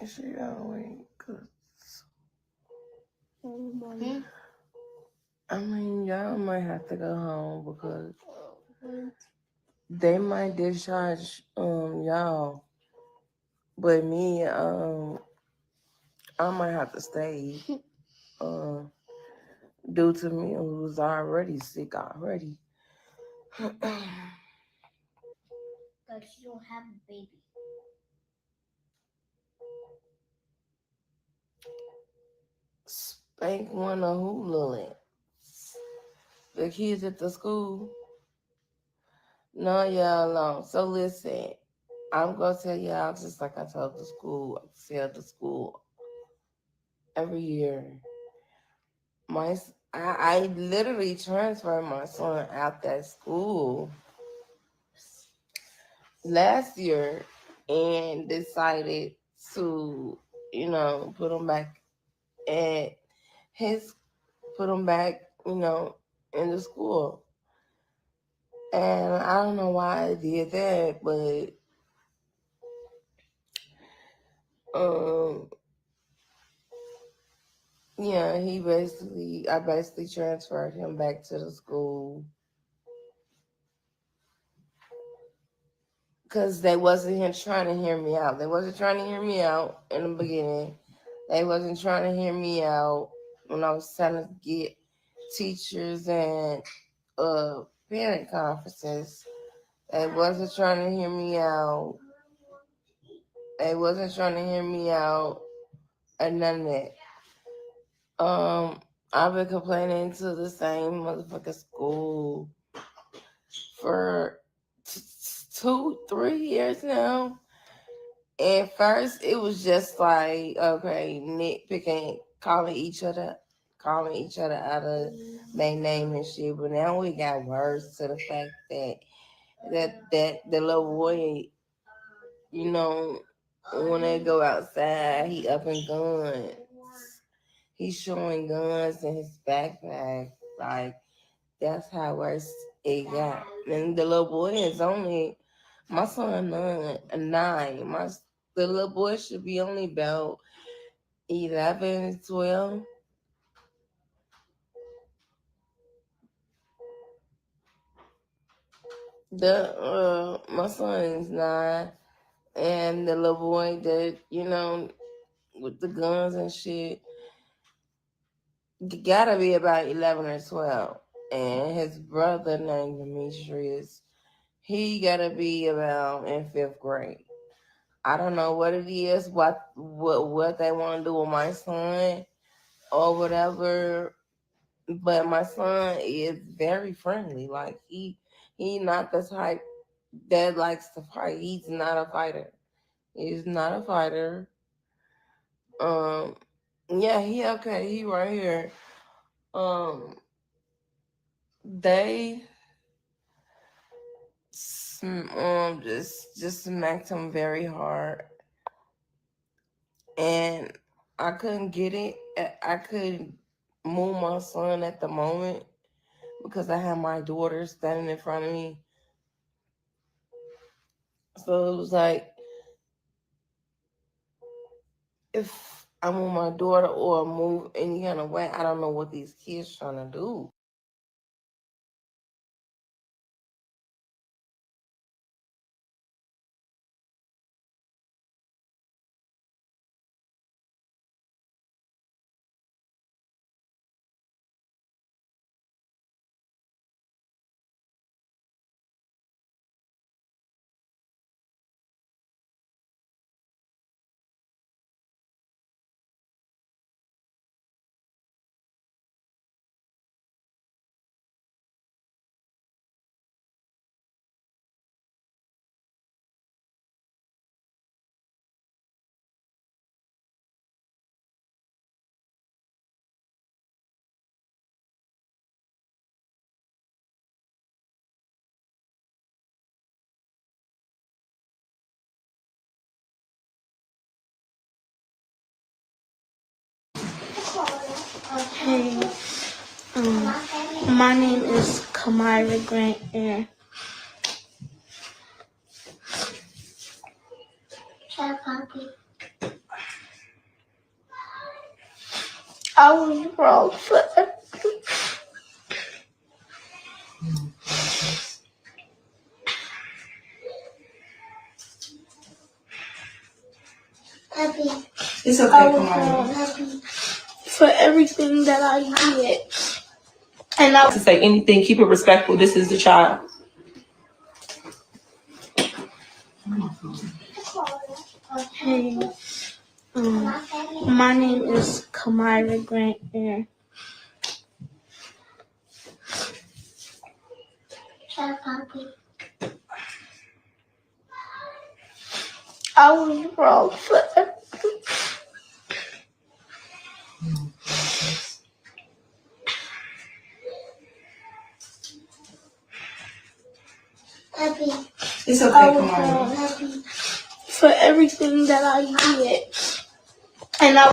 So you gotta wait, cause I mean, y'all might have to go home because they might discharge y'all, but me I might have to stay due to me who's already sick already. But you don't have a baby. Spank one of who, Lily? The kids at the school? No, y'all alone. So listen, I'm gonna tell y'all just like I told the school. I tell the school every year. I literally transferred my son out that school last year and decided to, put him back at put him back, in the school. And I don't know why I did that, but yeah, I basically transferred him back to the school because they wasn't trying to hear me out. They wasn't trying to hear me out in the beginning. They wasn't trying to hear me out when I was trying to get teachers and parent conferences. They wasn't trying to hear me out. They wasn't trying to hear me out and none of that. I've been complaining to the same motherfucking school for 2-3 years now. And first it was just like, okay, nitpicking, calling each other out of their name and shit. But now we got worse to the fact that the little boy, when they go outside, he up in guns. he's showing guns in his backpack. Like, that's how worse it got. And the little boy is only, my son 9. The little boy should be only about 11, 12. My son is 9, and the little boy that, with the guns and shit, gotta be about 11 or 12. And his brother named Demetrius, he gotta be about in 5th grade. I don't know what it is, what they want to do with my son or whatever, but my son is very friendly. Like, he not the type that likes to fight. He's not a fighter. He's not a fighter. Yeah, he okay. He right here. They just smacked him very hard, and I couldn't get it. I couldn't move my son at the moment because I had my daughter standing in front of me. So it was like, if I move my daughter or move any kind of way, I don't know what these kids trying to do. Hey, my name is Kamira Grant, and I was wrong for It's okay, Kamira. For everything that I did. And I To say anything, keep it respectful. This is the child. Hey, my name is Kamira Grant, and I was wrong for It's okay, Kamira. for everything that I did. And I